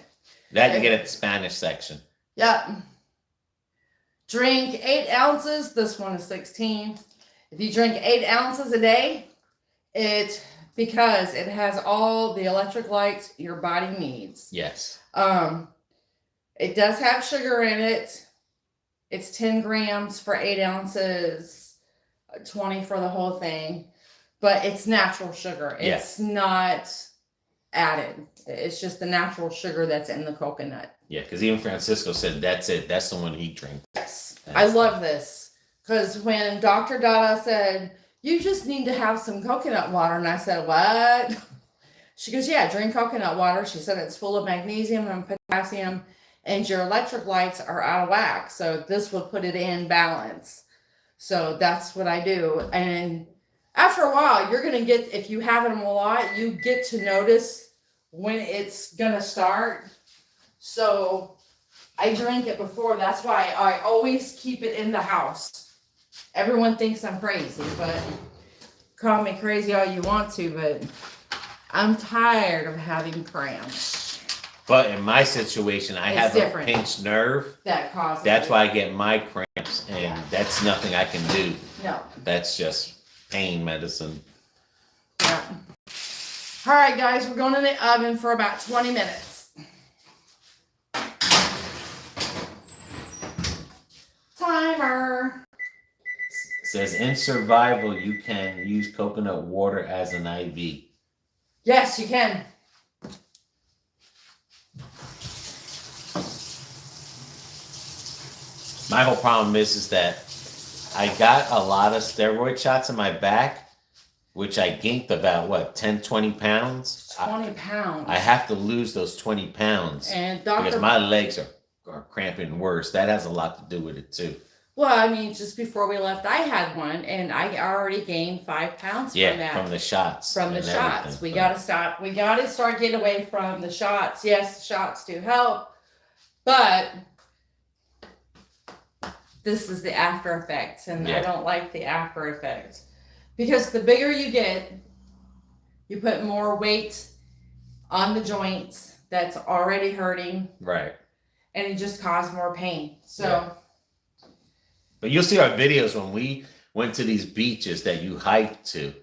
That you get at the Spanish section. Yep. Drink 8 ounces. This one is 16. If you drink 8 ounces a day, because it has all the electrolytes your body needs. Yes. It does have sugar in it. It's 10 grams for 8 ounces, 20 for the whole thing. But it's natural sugar. It's not added. It's just the natural sugar that's in the coconut. Yeah, because even Francisco said that's it. That's the one he drinks. Yes. I love this. Because when Dr. Dada said, you just need to have some coconut water. And I said, what? She goes, yeah, drink coconut water. She said it's full of magnesium and potassium, and your electrolytes are out of whack. So this will put it in balance. So that's what I do. And after a while, you're going to get, if you have them a lot, you get to notice when it's going to start. So I drink it before. That's why I always keep it in the house. Everyone thinks I'm crazy, but call me crazy all you want to, but I'm tired of having cramps. But in my situation, I have a pinched nerve. That causes That's why I get my cramps, and that's nothing I can do. No. That's just pain medicine. Yeah. All right, guys, we're going in the oven for about 20 minutes. Timer. Says in survival you can use coconut water as an IV. Yes, you can. My whole problem is that I got a lot of steroid shots in my back, which I gained about 10, 20 pounds. 20 pounds. I have to lose those 20 pounds and because my legs are cramping worse. That has a lot to do with it too. Well, I mean, just before we left, I had one, and I already gained 5 pounds from that. Yeah, from the shots. From the shots. We got to stop. We got to start getting away from the shots. Yes, the shots do help, but this is the after effects, and I don't like the after effects. Because the bigger you get, you put more weight on the joints that's already hurting. Right. and it just caused more pain. So. Yeah. But you'll see our videos when we went to these beaches that you hiked to.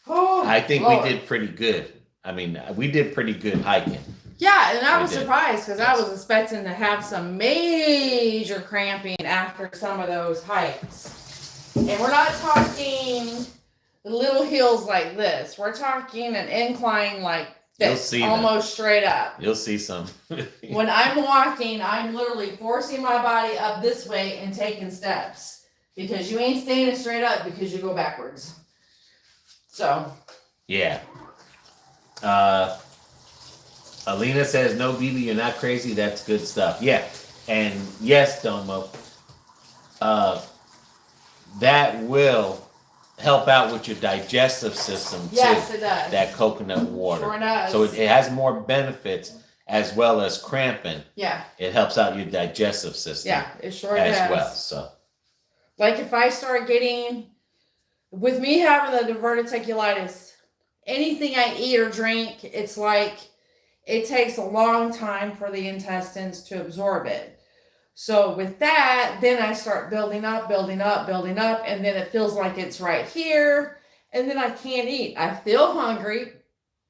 Oh, I think Lord. we did pretty good. I mean, we did pretty good hiking. Yeah, and I was surprised because I was expecting to have some major cramping after some of those hikes. And we're not talking little hills like this. We're talking an incline like this, almost straight up. You'll see some. When I'm walking, I'm literally forcing my body up this way and taking steps because you ain't standing straight up because you go backwards. So. Yeah. Alina says, no, BB, you're not crazy. That's good stuff. Yeah. And yes, Domo, that will help out with your digestive system too. Yes, it does. That coconut water. Sure does. So it has more benefits as well as cramping. Yeah. It helps out your digestive system. Yeah, it sure does. As well. So. Like if I start getting, with me having the diverticulitis, anything I eat or drink, it's like it takes a long time for the intestines to absorb it. So with that, then I start building up, and then it feels like it's right here, and then I can't eat. I feel hungry,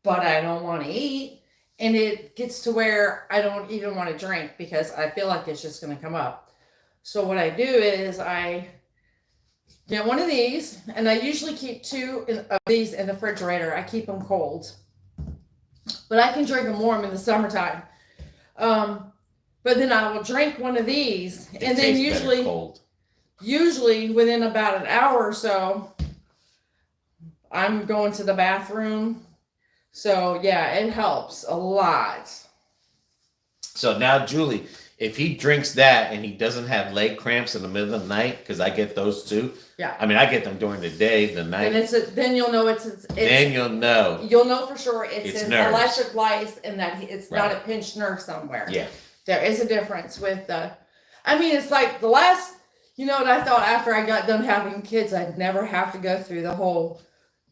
but I don't want to eat, and it gets to where I don't even want to drink because I feel like it's just going to come up. So what I do is I get one of these, and I usually keep two of these in the refrigerator. I keep them cold. But I can drink them warm in the summertime. But then I will drink one of these, and then usually within about an hour or so, I'm going to the bathroom. So yeah, it helps a lot. So now, Julie, if he drinks that and he doesn't have leg cramps in the middle of the night, because I get those too. Yeah. I mean, I get them during the day, the night. And then you'll know it's then you'll know. You'll know for sure it's an nerves. electric light and that it's not a pinched nerve somewhere. Yeah. There is a difference with I mean, it's like the last, you know what I thought after I got done having kids, I'd never have to go through the whole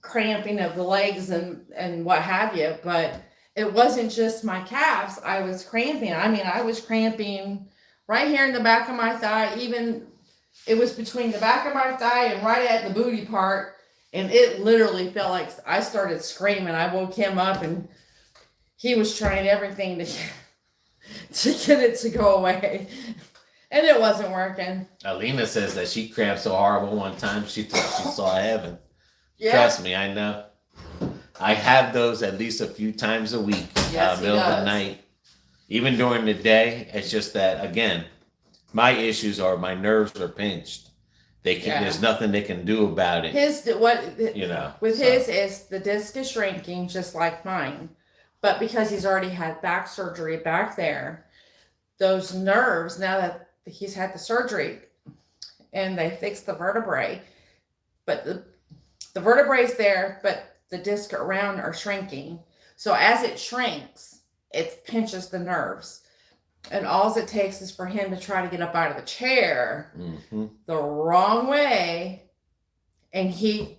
cramping of the legs and what have you. But it wasn't just my calves. I was cramping. I mean, I was cramping right here in the back of my thigh. Even it was between the back of my thigh and right at the booty part. And it literally felt like I started screaming. I woke him up and he was trying everything to get it to go away. And it wasn't working. Alina says that she cramped so horrible one time she thought she saw heaven. Yeah. Trust me, I know. I have those at least a few times a week. Yes, middle of the night. Even during the day. It's just that, again, my issues are my nerves are pinched. There's nothing they can do about it. His is the disc is shrinking just like mine. But because he's already had back surgery back there, those nerves, now that he's had the surgery and they fixed the vertebrae, but the vertebrae's there, but the disc around are shrinking. So as it shrinks, it pinches the nerves. And all it takes is for him to try to get up out of the chair the wrong way, and he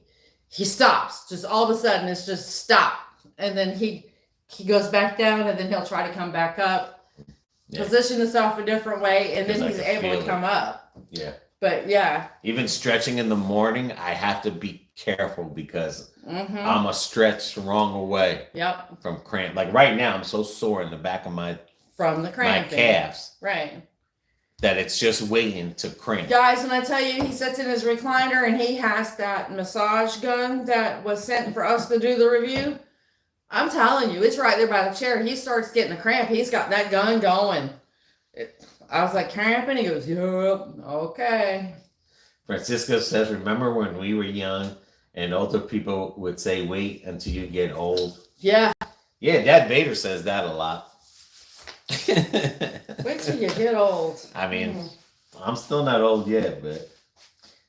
stops. Just all of a sudden, it's just stop. And then he goes back down, and then he'll try to come back up, position himself a different way, and then he's able to come up. Yeah. But yeah. Even stretching in the morning, I have to be careful because I'm a stretch the wrong way. Yep. From cramp. Like right now, I'm so sore in the back of my calves. Right. That it's just waiting to cramp. Guys, when I tell you he sits in his recliner and he has that massage gun that was sent for us to do the review, I'm telling you, it's right there by the chair. He starts getting a cramp. He's got that gun going. I was like, cramping? He goes, yep, okay. Francisco says, remember when we were young and older people would say, wait until you get old? Yeah. Yeah, Dad Vader says that a lot. Wait till you get old. I mean, I'm still not old yet, but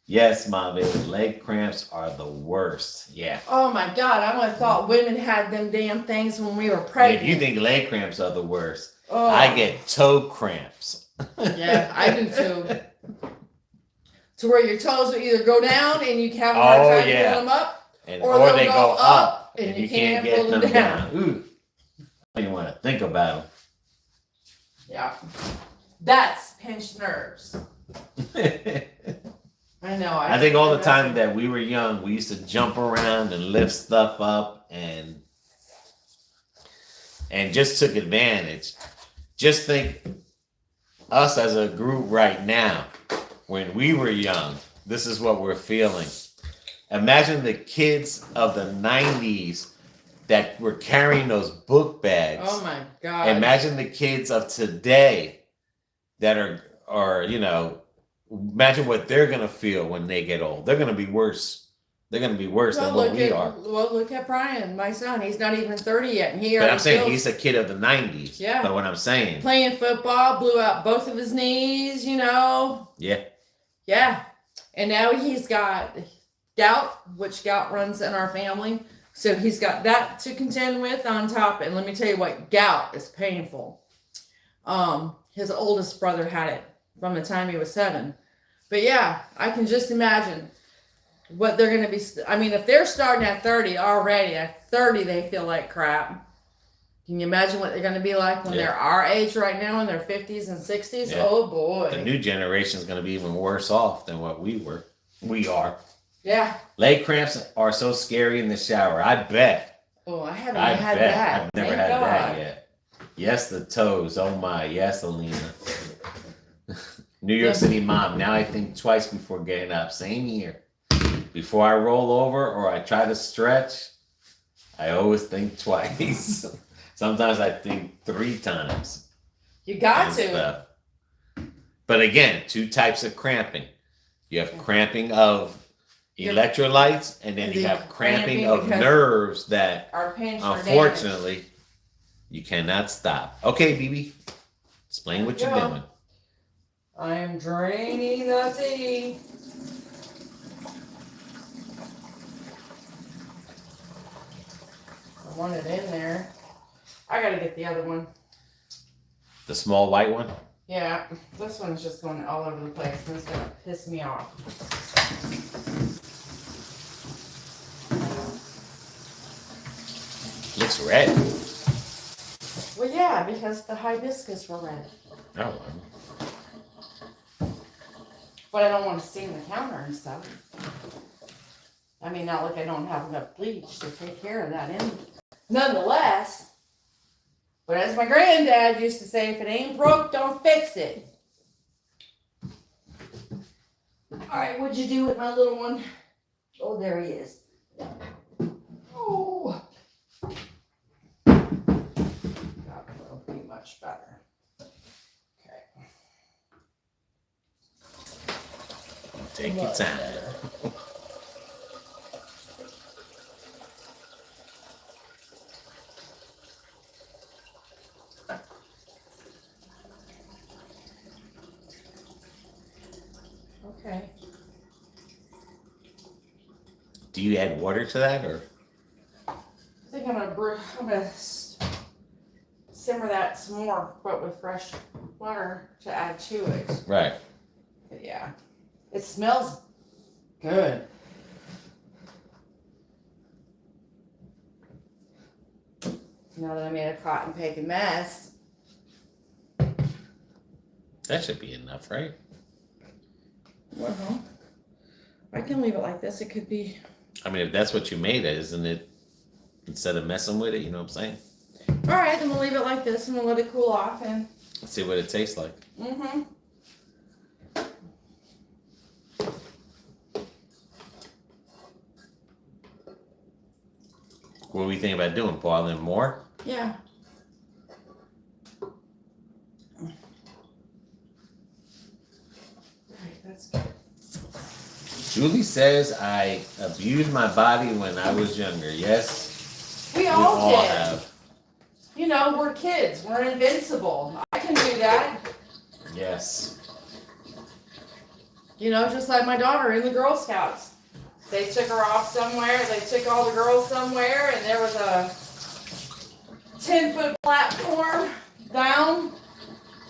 yes, Mom, leg cramps are the worst. Yeah. Oh my God, I would have thought women had them damn things when we were pregnant. If you think leg cramps are the worst, oh. I get toe cramps. Yeah, I do too. To where your toes will either go down and you have a hard time pulling them up, or they go up and you can't pull them down. Ooh, I don't even want to think about them. Yeah. That's pinched nerves. I know. I think all the time that we were young, we used to jump around and lift stuff up and just took advantage. Just think us as a group right now, when we were young, this is what we're feeling. Imagine the kids of the 90s that were carrying those book bags. Oh my God. Imagine the kids of today that are imagine what they're going to feel when they get old. They're going to be worse. They're going to be worse than what we are. Well, look at Brian, my son. He's not even 30 yet. And but I'm saying he's a kid of the 90s. Yeah. But what I'm saying. Playing football, blew out both of his knees, Yeah. Yeah. And now he's got gout, which gout runs in our family. So he's got that to contend with on top. And let me tell you what, gout is painful. His oldest brother had it from the time he was 7. But yeah, I can just imagine what they're going to be. I mean, if they're starting at 30 already, at 30 they feel like crap. Can you imagine what they're going to be like when they're our age right now in their 50s and 60s? Yeah. Oh boy. The new generation is going to be even worse off than what we are. Yeah. Leg cramps are so scary in the shower. I bet. Oh, I haven't had that. I've never had that yet. Yes, the toes. Oh my. Yes, Alina. New York City mom. Now I think twice before getting up. Same here. Before I roll over or I try to stretch, I always think twice. Sometimes I think 3 times. You got to. Stuff. But again, 2 types of cramping. You have cramping of electrolytes, and then you have cramping of nerves that are unfortunately you cannot stop. Okay, BB. Explain what you're doing. I'm draining the tea. I want it in there. I gotta get the other one. The small white one? Yeah, this one's just going all over the place and it's gonna piss me off. Looks red. Well, yeah, because the hibiscus were red. Oh. But I don't want to stain the counter and stuff. I mean, not like I don't have enough bleach to take care of that nonetheless. But as my granddad used to say, if it ain't broke, don't fix it. All right, what'd you do with my little one? Oh, there he is. Oh. That will be much better. Okay. Take your time. Okay. Do you add water to that, or? I think I'm gonna simmer that some more, but with fresh water to add to it. Right. But yeah, it smells good. Now that I made a cotton picking mess. That should be enough, right? Well, I can leave it like this. It could be. I mean, if that's what you made it, isn't it? Instead of messing with it, you know what I'm saying? All right, then we'll leave it like this and we'll let it cool off and. Let's see what it tastes like. Mm-hmm. What do we think about doing? Boiling more? Yeah. That's good. Julie says I abused my body when I was younger. Yes, We all did. have. You know, we're kids. We're invincible. I can do that. Yes. You know, just like my daughter in the Girl Scouts. They took her off somewhere. They took all the girls somewhere, and there was a 10-foot platform down,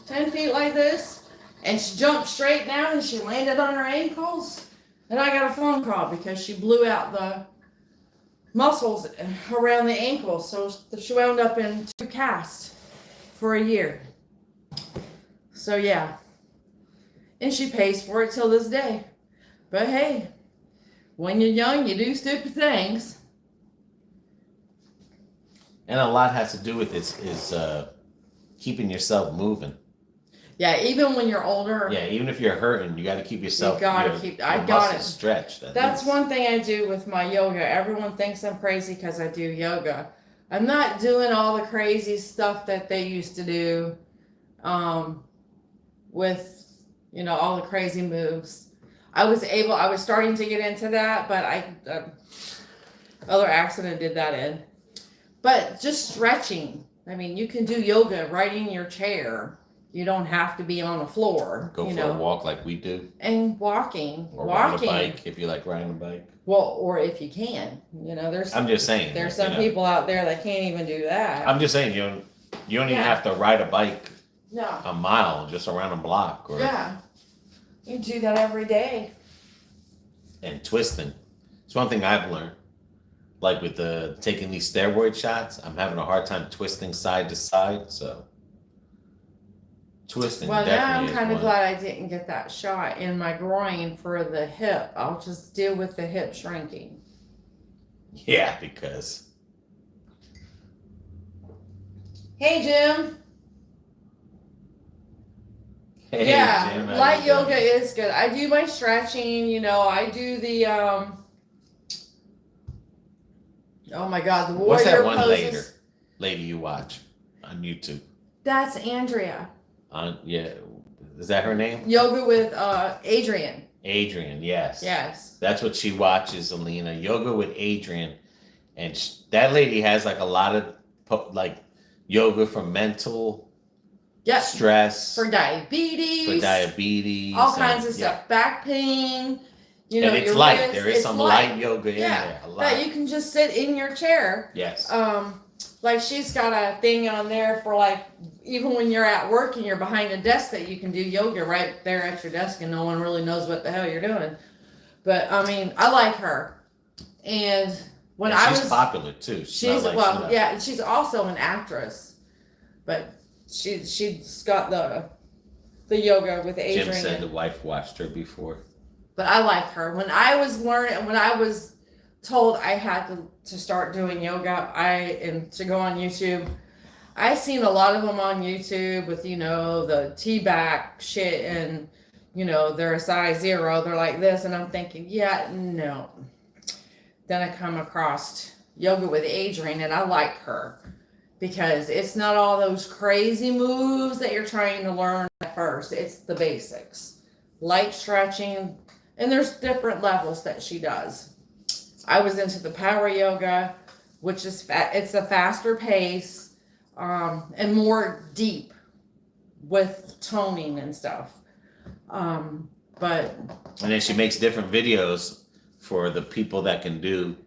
10 feet like this, and she jumped straight down and she landed on her ankles. And I got a phone call because she blew out the muscles around the ankles, so she wound up in 2 casts for a year. So yeah. And she pays for it till this day. But hey, when you're young, you do stupid things. And a lot has to do with this is keeping yourself moving. Yeah, even when you're older. Yeah, even if you're hurting, you got to keep yourself. You gotta keep. I got it stretched. That's one thing I do with my yoga. Everyone thinks I'm crazy because I do yoga. I'm not doing all the crazy stuff that they used to do, with all the crazy moves. I was starting to get into that, but other accident did that in. But just stretching. I mean, you can do yoga right in your chair. You don't have to be on the floor. Go for a walk like we do. And walking. Or ride a bike if you like riding a bike. Well, or if you can. I'm just saying. There's some people out there that can't even do that. I'm just saying, you don't even have to ride a bike a mile just around a block. Yeah. You do that every day. And twisting. It's one thing I've learned. Like with taking these steroid shots, I'm having a hard time twisting side to side, so twisting. Well, now I'm kind of glad I didn't get that shot in my groin for the hip. I'll just deal with the hip shrinking. Yeah, because. Hey, Jim. Hey, yeah, Jim, light yoga is good. I do my stretching. I do the oh my God, the warrior What's that one poses. lady you watch on YouTube? That's Andrea. Yeah, is that her name? Yoga with Adrian. Adrian, yes. Yes. That's what she watches, Alina. Yoga with Adrian, and that lady has like a lot of yoga for mental stress, for diabetes, all kinds of stuff, back pain. And it's light. There is some light yoga in there. A lot. That you can just sit in your chair. Yes. Like she's got a thing on there for even when you're at work and you're behind a desk that you can do yoga right there at your desk and no one really knows what the hell you're doing. But I mean, I like her. And she's popular too. She's also an actress. But she's got the yoga with Adrian. Jim said the wife watched her before. But I like her. When I was told I had to start doing yoga, and to go on YouTube, I seen a lot of them on YouTube with the T-back shit, and they're a size 0, they're like this, and I'm thinking, yeah, no. Then I come across yoga with Adrian, and I like her because it's not all those crazy moves that you're trying to learn at first. It's the basics, light stretching. And there's different levels that she does. I was into the power yoga, which is it's a faster pace, and more deep with toning and stuff. And then she makes different videos for the people that can do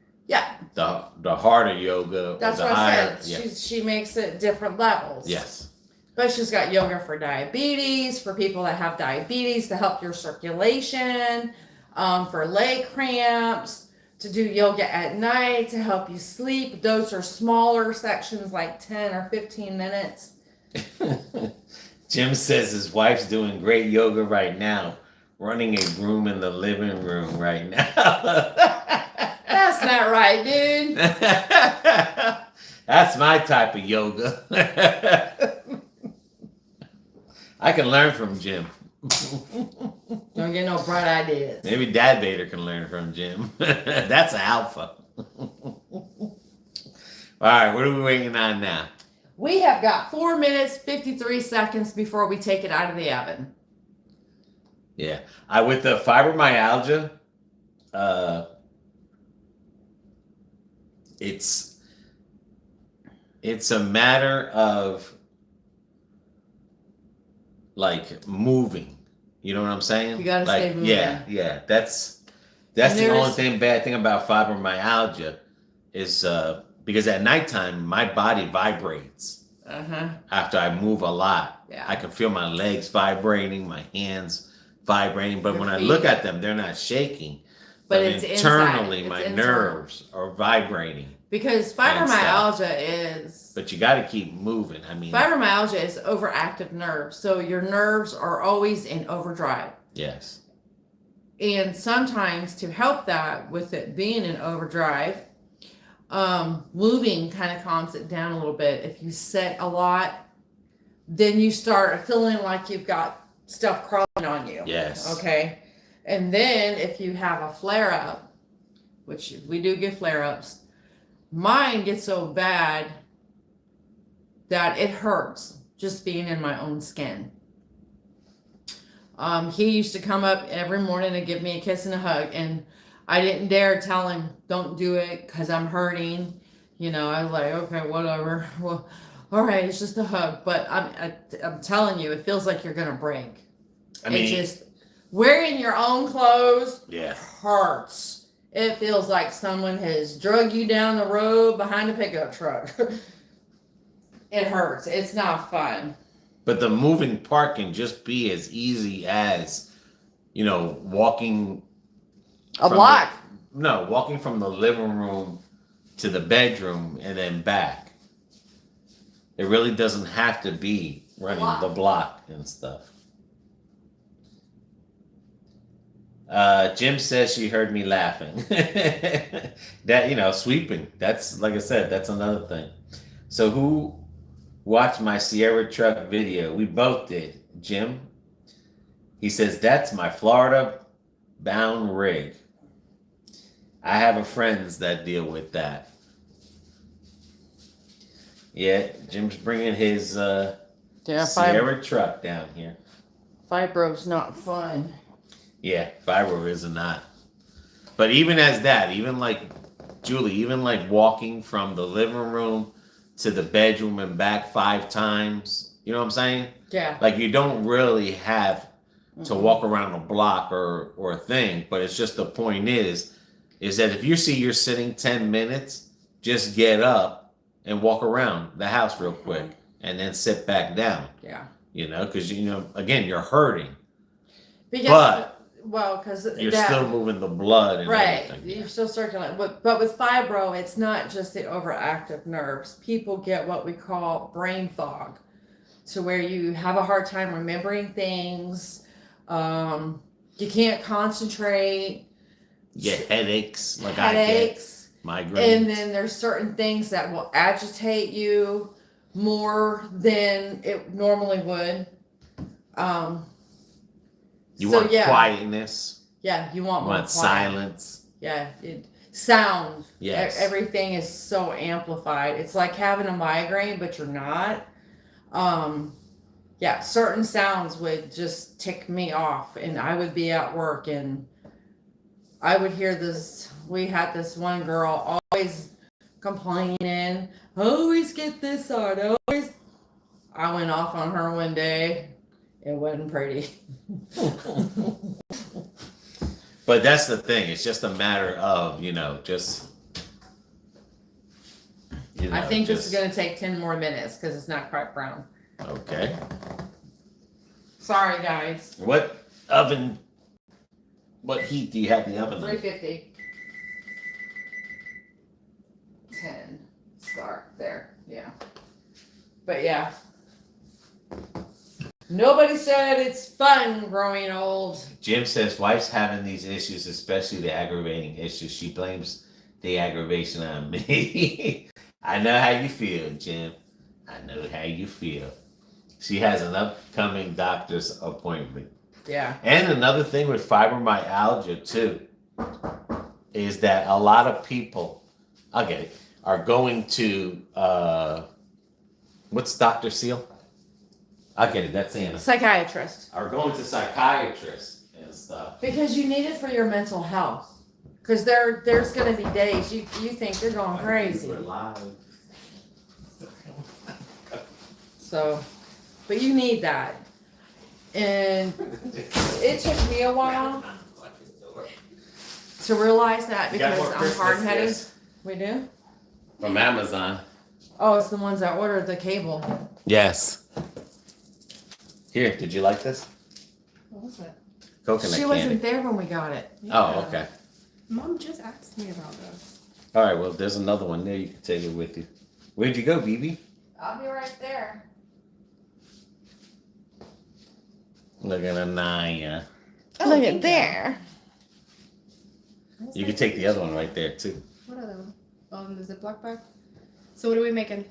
the harder yoga. That's what I said. Yeah. She makes it different levels. Yes. But she's got yoga for diabetes, for people that have diabetes to help your circulation, for leg cramps, to do yoga at night to help you sleep. Those are smaller sections, like 10 or 15 minutes. Jim says his wife's doing great yoga right now, running a broom in the living room right now. That's not right, dude. That's my type of yoga. I can learn from Jim. Don't get no bright ideas. Maybe Dad Vader can learn from Jim. That's an alpha. All right, what are we waiting on now? We have got 4 minutes, 53 seconds before we take it out of the oven. Yeah. With the fibromyalgia, it's a matter of moving. You know what I'm saying? You gotta stay moving. Yeah. That's the only bad thing about fibromyalgia is because at nighttime my body vibrates. After I move a lot. Yeah. I can feel my legs vibrating, my hands vibrating, but when I look at them, they're not shaking. but it's internally inside. my It's nerves are vibrating. Because fibromyalgia is... But you got to keep moving. I mean... Fibromyalgia is overactive nerves. So your nerves are always in overdrive. Yes. And sometimes to help that with it being in overdrive, moving kind of calms it down a little bit. If you sit a lot, then you start feeling like you've got stuff crawling on you. Yes. Okay. And then if you have a flare up, which we do get flare ups, mine gets so bad that it hurts just being in my own skin. He used to come up every morning and give me a kiss and a hug, and I didn't dare tell him, don't do it because I'm hurting. You know, I was like, okay, whatever. Well, all right, it's just a hug. But I'm telling you, it feels like you're going to break. I mean, it just, wearing your own clothes hurts. It feels like someone has drug you down the road behind a pickup truck. It hurts. It's not fun. But the moving part can just be as easy as, you know, walking a block. Walking from the living room to the bedroom and then back. It really doesn't have to be running the block and stuff. Jim says she heard me laughing. That, you know, sweeping. That's, like I said, that's another thing. So who watched my Sierra truck video? We both did. Jim, he says, that's my Florida bound rig. I have a friends that deal with that. Yeah, Jim's bringing his Sierra truck down here. Fibro's not fun. Yeah, fibro is not. But even as that, even like Julie, even like walking from the living room to the bedroom and back 5 times, you know what I'm saying? Yeah. Like you don't really have to walk around a block or a thing, but it's just the point is that if you see you're sitting 10 minutes, just get up and walk around the house real quick and then sit back down. Yeah. You know, because, you know, again, you're hurting. Because you're still moving the blood and everything. You're still circulating. But with fibro, it's not just the overactive nerves. People get what we call brain fog, to where you have a hard time remembering things. You can't concentrate. You get headaches, like headaches, I get migraines. And then there's certain things that will agitate you more than it normally would. You want quietness. Yeah, you want more silence. Yeah, sound. Yes. Everything is so amplified. It's like having a migraine, but you're not. Yeah, certain sounds would just tick me off, and I would be at work and I would hear this. We had this one girl always complaining, I always get this on. I went off on her one day. It wasn't pretty. But that's the thing. It's just a matter of, you know, just. You know, I think this is going to take 10 more minutes because it's not quite brown. Okay. Sorry, guys. What heat do you have the oven on? 350. 10. Start there. Yeah. But yeah. Nobody said it's fun growing old. Jim says wife's having these issues, especially the aggravating issues. She blames the aggravation on me. I know how you feel, Jim. I know how you feel. She has an upcoming doctor's appointment. Yeah. And another thing with fibromyalgia too is that a lot of people, are going to what's Dr. Seal? That's Anna. Psychiatrist. Are going to psychiatrists and stuff. Because you need it for your mental health. Because there's going to be days you think you're going crazy. We're live. So, but you need that. And it took me a while to realize that because I'm hard-headed. We do? From Amazon. Oh, it's the ones that ordered the cable. Yes. Here, did you like this? What was it? Coconut She candy. wasn't there when we got it. Oh, okay. Mom just asked me about this. All right, well, there's another one there. You can take it with you. Where'd you go, BB? I'll be right there. Look at Anaya. Oh, Look thank at there. You can take the other one right there, too. What other one? Oh, in the Ziploc bag? So what are we making?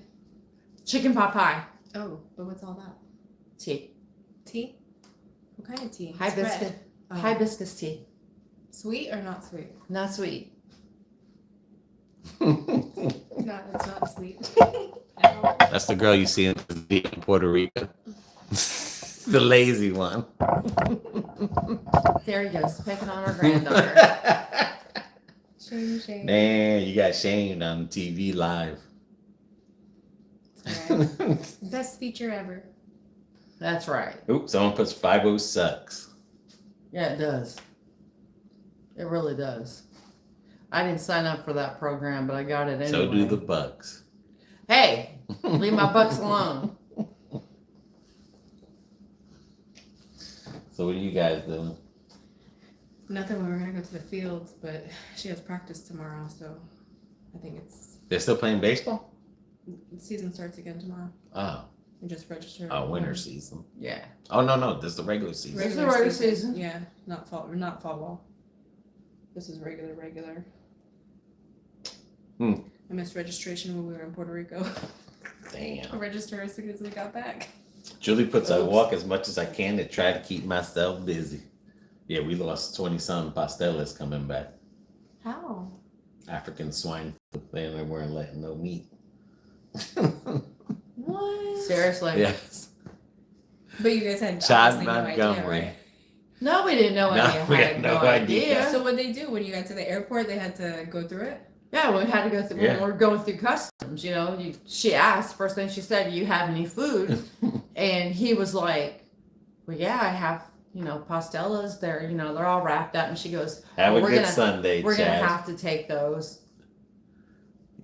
Chicken pot pie. Oh, but what's all that? Tea. Tea? What kind of tea? It's Hibiscus. red. Oh. Hibiscus tea. Sweet or not sweet? Not sweet. No, it's not sweet. That's the girl you see in Puerto Rico. The lazy one. There he goes, picking on our granddaughter. Shame, shame. Man, you got shamed on TV live. Yeah. Best feature ever. That's right. Oops, someone puts 50 sucks. Yeah, it does. It really does. I didn't sign up for that program, but I got it anyway. So do the Bucks. Hey, leave my bucks alone. So what are you guys doing? Nothing. We were gonna go to the fields, but she has practice tomorrow, so I think They're still playing baseball? the season starts again tomorrow. Oh, We just registered. winter season. Yeah. Oh, no, this is the regular season. This is the regular season. Yeah, not fall ball. This is regular. Hmm. I missed registration when we were in Puerto Rico. Damn. I registered as soon as we got back. Julie puts I Oops. walk as much as I can to try to keep myself busy. Yeah, we lost 20-some pastelas coming back. How? African swine flu. They weren't letting no meat. What? Seriously. Yes. But you guys had Chad obviously no idea, Montgomery. right? No, we didn't know No, any. we I had no idea. So what they do when you got to the airport? They had to go through it. Yeah, we had to go through. Yeah. When we were going through customs, she asked. First thing she said, "Do you have any food?" And he was like, "Well, yeah, I have. Pastelas. They're they're all wrapped up." And she goes, Have Well, a we're good gonna- Sunday, "We're Chad. gonna have to take those,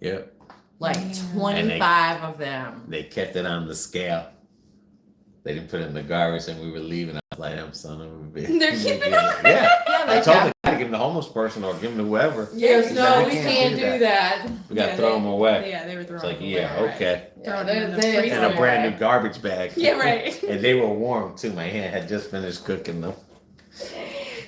Yep. like Yeah. 25 of them." They kept it on the scale. They didn't put it in the garbage, and we were leaving. I was like, "I'm son of a bitch." They're keeping Yeah. it. Yeah. Yeah, I they told got. them to give them to the homeless person or give them to whoever. He goes, Yeah, "No, we we can't can't do do that." We got to Yeah, throw them away. Yeah, they were It's throwing. like, them yeah, away, right. okay. Throw Yeah, them in the freezer. And a brand new garbage bag. Yeah, right. And they were warm too. My hand had just finished cooking them.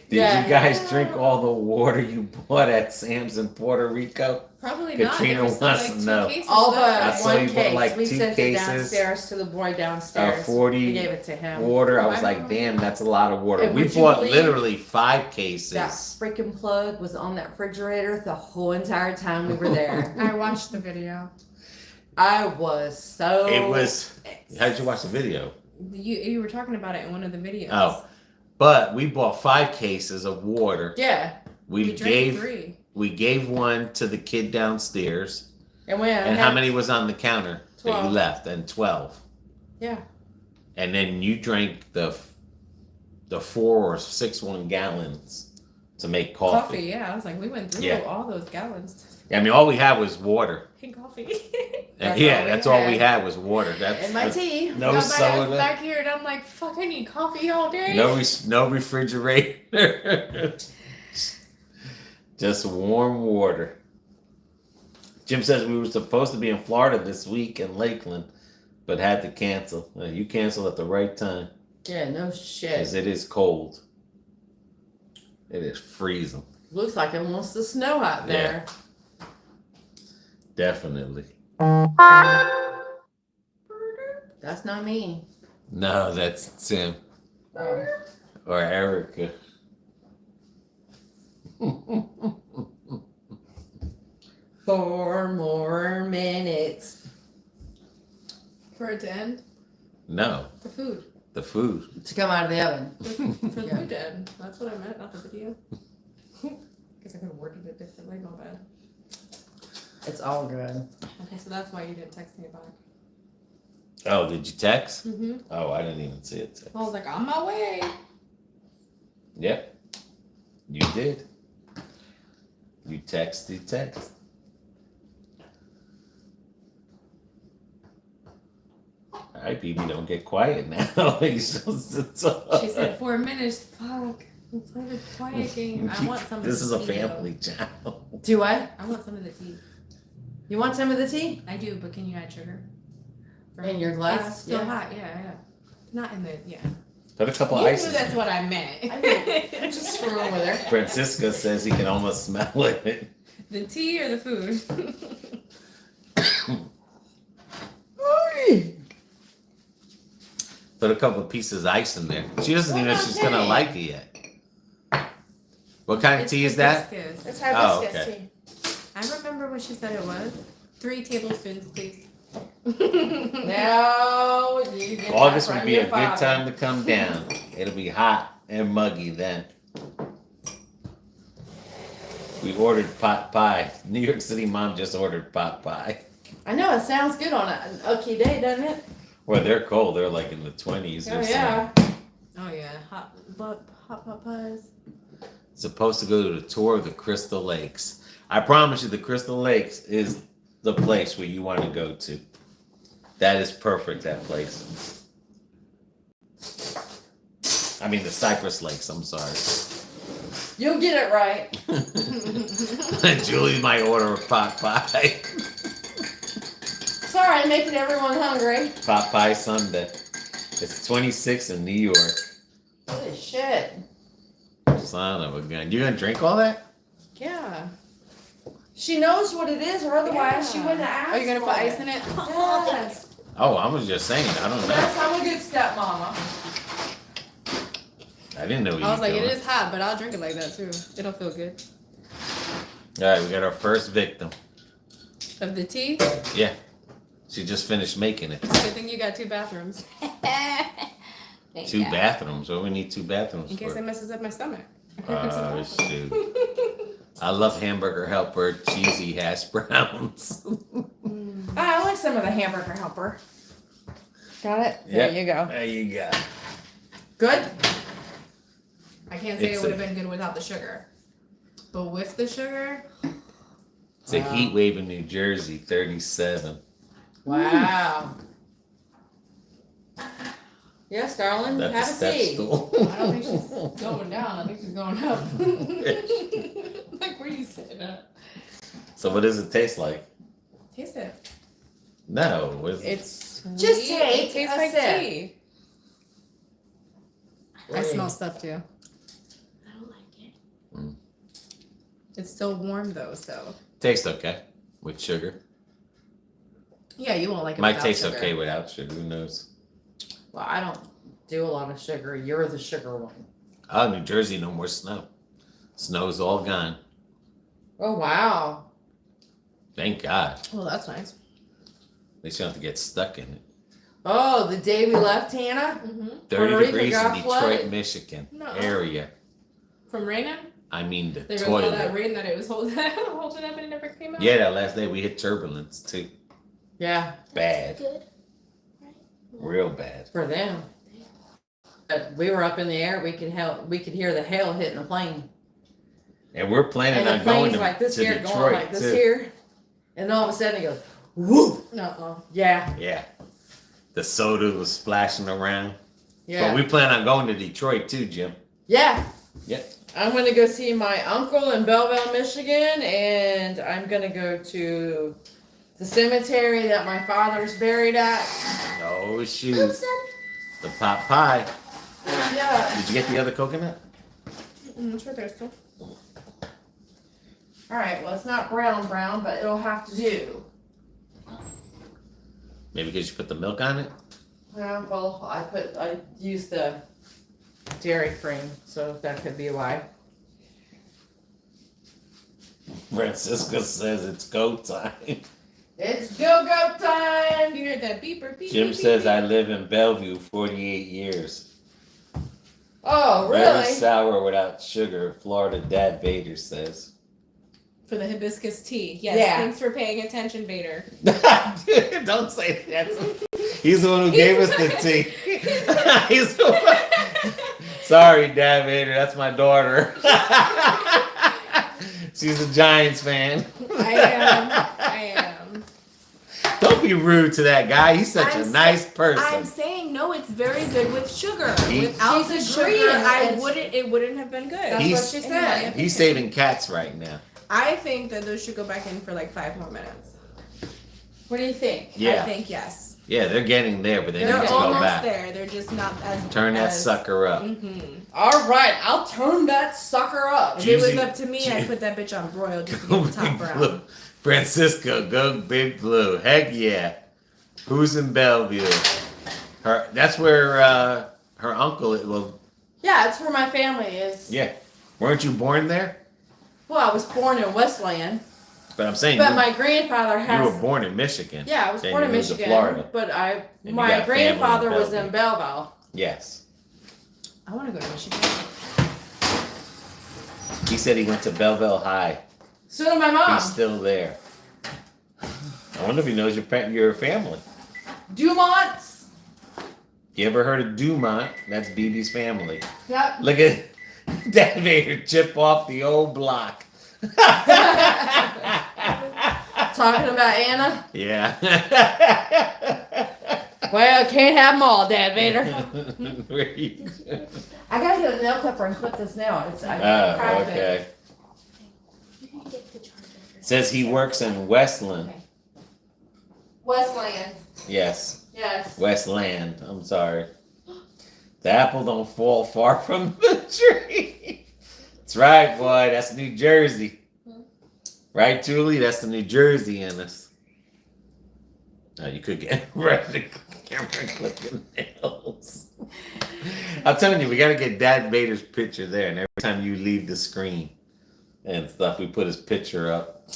Did Yeah. you guys drink all the water you bought at Sam's in Puerto Rico? Probably Katrina not. There was still wants like to 2 know. cases All left. I but saw one you bought, case. like, We 2 sent cases, it downstairs to the boy downstairs. 40 We gave it to him. Water. I Oh, was I like, don't damn, know. that's a lot of water. And We would you bought believe literally 5 cases. That freaking plug was on that refrigerator the whole entire time we were there. I watched the video. I was so. It was. How did you watch the video? You were talking about it in one of the videos. Oh, but we bought 5 cases of water. Yeah, we drank 3. We gave one to the kid downstairs. and we And how many was on the counter that you 12. left? And 12. Yeah. And then you drank the 4 or 6 1-gallons to make coffee. Yeah. I was like, we went through Yeah. all those gallons. I mean, all we had was water. And coffee. And That's all we all we had. had was water. That's And my tea. no Got my ass soda, back here, and I'm like, fuck, I need coffee all day. no refrigerator. Just warm water. Jim says we were supposed to be in Florida this week in Lakeland, but had to cancel. You canceled at the right time Yeah, no shit. because it is cold. It is freezing. Looks like it wants to snow out there. Definitely. That's not me. No, that's Tim Oh. or Erica. 4 more minutes For it to end? No, The food. the food. to come out of the oven. For the Yeah. food to end. That's what I meant, not the video. Guess I could have worded it differently. My bad. It's all good. Okay, so that's why you didn't text me back. Oh, did you text? Mm-hmm. Oh, I didn't even see it. I was like, on my way. Yep, you did. You text. All right, BB, don't get quiet now. You're supposed to talk. She said 4 minutes. Fuck. Play the quiet game. I want some of This the is a tea, family channel. Do what? I want some of the tea. You want some of the tea? I do, but can you add sugar? In your glass? It's still Yeah. hot, yeah. Not in the, yeah. Put a couple You knew ices. that's what I meant. I'm just screwing with her. Francisco says he can almost smell it. The tea or the food? Put a couple pieces of ice in there. She doesn't even know if she's gonna like it yet. What kind of It's tea is that? hibiscus. It's Oh, hibiscus okay. tea. I remember what she said it was. 3 tablespoons, please. Now you get August that would from be your a good father. time to come down. It'll be hot and muggy then. We ordered pot pie. New York City mom just ordered pot pie. I know, it sounds good on an okay day, doesn't it? Well, they're cold. They're like in the 20s Oh or yeah. something. Oh yeah, hot pot pies. Supposed to go to the tour of the Crystal Lakes. I promise you, the Crystal Lakes is the place where you want to go to. That is perfect, that place. I mean, the Cypress Lakes, I'm sorry. You'll get it right. Julie might order a pot pie. Sorry, making everyone hungry. Pot pie Sunday. It's 26 in New York. Holy shit. Son of a gun. You gonna drink all that? Yeah. She knows what it is, or otherwise she Yeah. wouldn't have asked. Are you gonna for put ice in it? Yes. Oh, I was just saying. I don't That's know. how a good stepmama. I didn't know what you I was like, doing. it is hot, but I'll drink it like that too. It'll feel good. All right, we got our first victim. Of the tea? Yeah. She just finished making it. Good thing you got 2 bathrooms. Thank 2 God. bathrooms. What do we need 2 bathrooms In case for? it messes up my stomach. Oh, shoot. I love Hamburger Helper cheesy hash browns. I like some of the hamburger helper. Got it? Yep. There you go. There you go. Good? I can't say It's it would a- have been good without the sugar. But with the sugar, It's a heat wave in New Jersey, 37. Wow. Yes, darling. That's Have a a step seat. stool. I don't think she's going down. I think she's going up. Like, where you sitting at? So what does it taste like? Taste it. No. What is it? It's sweet. Just take It tastes a like sip. tea. I smell stuff too. I don't like it. It's still warm though, so. Tastes okay with sugar. Yeah, you won't like it Might without taste sugar. okay without sugar. Who knows? Well, I don't do a lot of sugar. You're the sugar one. Oh, New Jersey, no more snow. Snow's all gone. Oh, wow. Thank God. Well, that's nice. At least you don't have to get stuck in it. Oh, the day we left, Hannah? Mm-hmm. 30 Rico degrees in got Detroit, flooded? Michigan Nuh-uh. area. From raining? I mean the There was all that toilet. rain that it was holding holding up and it never came out? Yeah, that last day we hit turbulence too. Yeah, Bad. Good. Real bad. for them. We were up in the air. We could hear the hail hitting the plane. And we're planning And the on going plane's to, like this to here, Detroit going like this too. here. And all of a sudden it goes, whoo! No. Yeah, Yeah. The soda was splashing around. yeah. But we plan on going to Detroit too, Jim. Yeah. Yep. I'm going to go see my uncle in Belleville, Michigan, and I'm going to go to the cemetery that my father's buried at. Oh shoot. The pot pie. Yeah. Did you get the other coconut? It's right there still. All right, well, it's not brown, but it'll have to do. Maybe because you put the milk on it? Yeah, well, I used the dairy cream, so that could be why. Francisco says it's go time. It's go time! You heard that beeper beep. Jim beep, says beep, I live in Bellevue 48 years. Oh, Very really? sour without sugar, Florida Dad Vader says. for the hibiscus tea. Yes, Yeah. thanks for paying attention, Vader. Dude, don't say that. He's the one who gave us the tea. He's the one. Sorry, Dad Vader, that's my daughter. She's a Giants fan. I am. Don't be rude to that guy. He's such a nice person. I'm saying no. It's very good with sugar. He- Without the She's sugar, agreeing. it wouldn't have been good. That's He's- what she In my said. He's saving cats right now. I think that those should go back in for like 5 more minutes. What do you think? I Yeah. think yes. Yeah, they're getting there, but they They're need to go almost back. there. They're just not as Turn that as, sucker up. All right, I'll turn that sucker up. If it was Juicy- up to me, I'd put that bitch on broil just to get the top Big Blue. brown. Francisco, go Big Blue. Heck yeah. Who's in Bellevue? That's where her uncle is. Well, Yeah, it's where my family is. yeah. Weren't you born there? Well, I was born in Westland, But I'm saying but my grandfather you has. were born in Michigan. Yeah, I was Then born you in moved to Michigan, Florida. but And you my got family in grandfather was Bellevue. in Belleville. Yes. I want to go to Michigan. He said he went to Belleville High. So did my mom. He's still there. I wonder if he knows your family. Dumont's. You ever heard of Dumont? That's BB's family. Yep. Look at Dad Vader chip off the old block. Talking about Anna. Yeah. Well, can't have them all, Dad Vader. Where you go? I gotta get a nail clipper and clip this nail. It's I Oh, cracked it. okay. You can get the charger first. Says he works in Westland. Westland. Yes, Yes. Westland. I'm sorry. The apple don't fall far from the tree. That's right, boy. That's New Jersey. Right, Julie? That's the New Jersey in us. Oh, you could get right to the camera and clip your nails. I'm telling you, we gotta get Dad Vader's picture there, and every time you leave the screen and stuff, we put his picture up.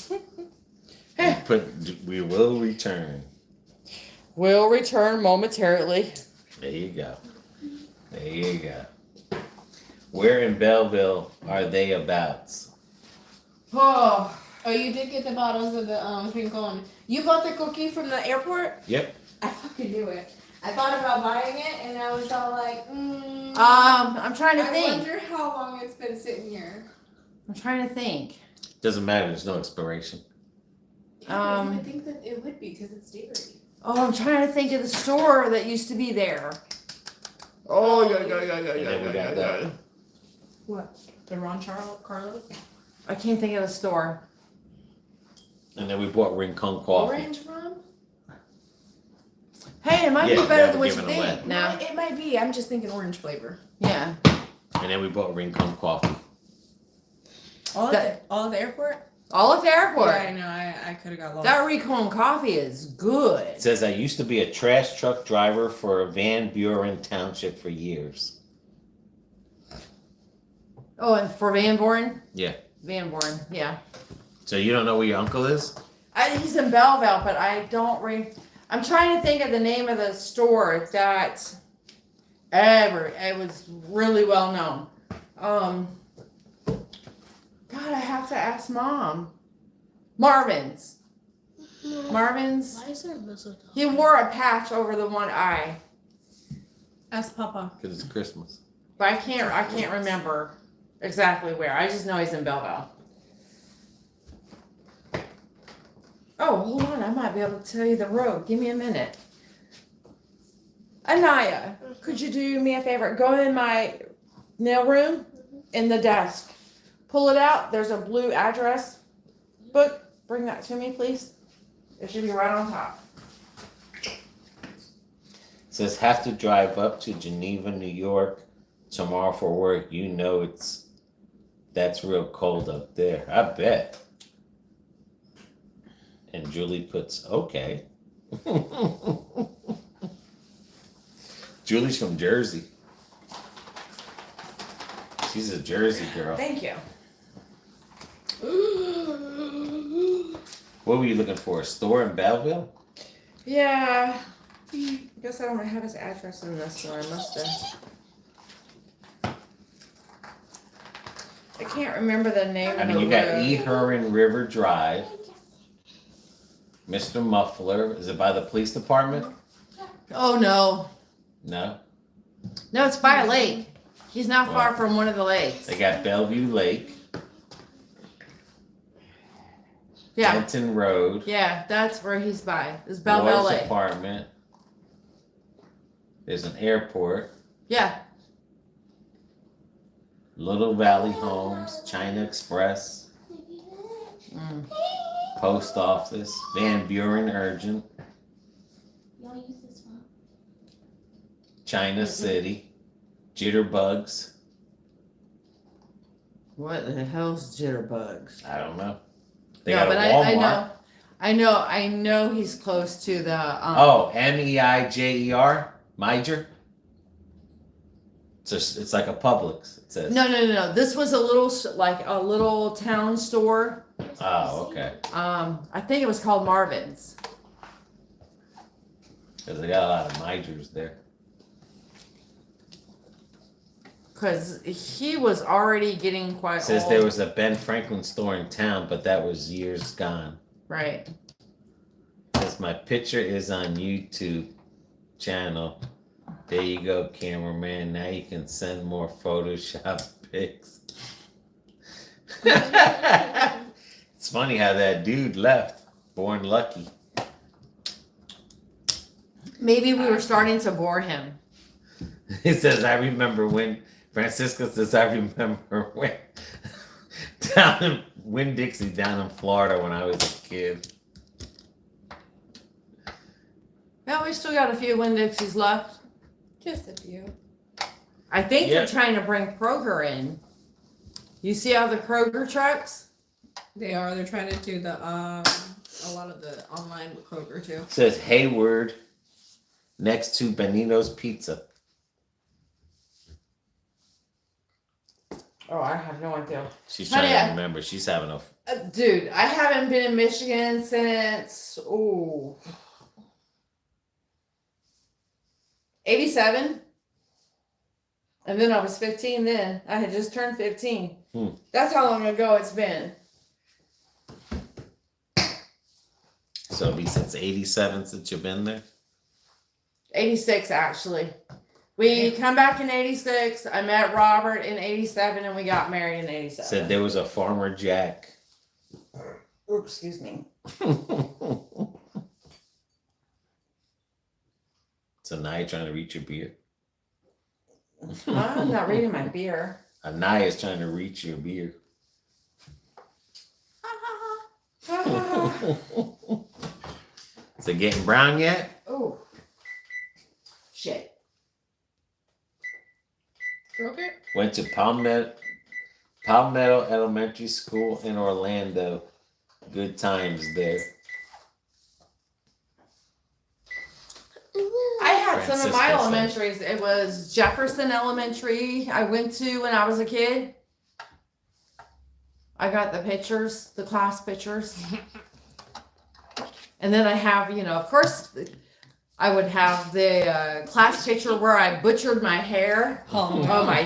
We will return. We'll return momentarily. There you go. There you go. Where in Belleville are they abouts? Oh, Oh, you did get the bottles of the rincon. You bought the cookie from the airport? Yep. I fucking knew it. I thought about buying it, and I was all like, I'm trying to I think. wonder how long it's been sitting here. I'm trying to think. Doesn't matter. There's no expiration. I think that it would be because it's dairy. Oh, I'm trying to think of the store that used to be there. Oh, yeah. What? The Ron Carlos? I can't think of the store. And then we bought Rincon coffee. Orange rum? Hey, it might Yeah, be better now than we're what you giving it away. think. No. It might be. I'm just thinking orange flavor. Yeah. And then we bought Rincon coffee. All That- at the airport? All at the airport. Yeah, I know. I could have got lost. That Recon coffee is good. It says I used to be a trash truck driver for Van Buren Township for years. Oh, and for Van Born? Yeah. Van Born, yeah. So you don't know where your uncle is? He's in Belleville, but I don't I'm trying to think of the name of the store that it was really well known. God, I have to ask Mom. Marvin's. Marvin's. Why is there mistletoe? He wore a patch over the one eye, Ask Papa. Because it's Christmas. but I can't remember exactly where. I just know he's in Belleville. Oh, hold on. I might be able to tell you the road. Give me a minute. Anaya, could you do me a favor? Go in my nail room in the desk. Pull it out. There's a blue address book. Bring that to me, please. It should be right on top. It says have to drive up to Geneva, New York tomorrow for work. You know that's real cold up there. I bet. And Julie puts okay. Julie's from Jersey. She's a Jersey girl. Thank you. What were you looking for? A store in Belleville? Yeah. I guess I don't have his address in this, so I must have. I can't remember the name I of mean, the you got road. E. Huron River Drive. Mr. Muffler. Is it by the police department? Oh no. No. No, it's by a lake. He's not far from one of the lakes. They got Bellevue Lake. Yeah. Denton Road. Yeah, that's where he's by. It's Bell Lawyer's Ballet. apartment. There's an airport. Yeah. Little Valley Homes. China Express. Mm. Post Office. Van Buren Urgent. Y'all use this one? China City. Jitterbugs. What the hell's jitterbugs? I don't know. They No, got but a Walmart. I know he's close to the. Oh, Meijer. Meijer. It's like a Publix. It says. No. This was a little town store. Oh, okay. I think it was called Marvin's. Because they got a lot of Meijers there. Because he was already getting quite It says old. there was a Ben Franklin store in town, but that was years gone. Right. Says my picture is on YouTube channel. There you go, cameraman. Now you can send more Photoshop pics. It's funny how that dude left. Born lucky. Maybe we were starting to bore him. He says, I remember when, Francisco says, I remember when, down in Winn-Dixie, down in Florida when I was a kid. Well, we still got a few Winn-Dixies left. Just a few. I think Yep. they're trying to bring Kroger in. You see all the Kroger trucks? They are. They're trying to do the a lot of the online with Kroger too. It says Hayward next to Benito's Pizza. Oh, I have no idea. She's Honey, trying to remember. She's having a. Dude, I haven't been in Michigan since 87. And then I was 15 then. I had just turned 15. That's how long ago it's been. So it'll be since 87 since you've been there? 86 actually. We come back in 86. I met Robert in 87 and we got married in 87. Said there was a Farmer Jack. Oops, excuse me. So now you're trying to reach your beer? I'm not reading my beer. Anaya's trying to reach your beer. Is it getting brown yet? Oh. Shit. Broke it? Went to Palmetto Elementary School in Orlando. Good times there. I had some of my Francisco elementaries. It was Jefferson Elementary I went to when I was a kid. I got the pictures, the class pictures. And then I have, of course, I would have the class picture where I butchered my hair. Oh, my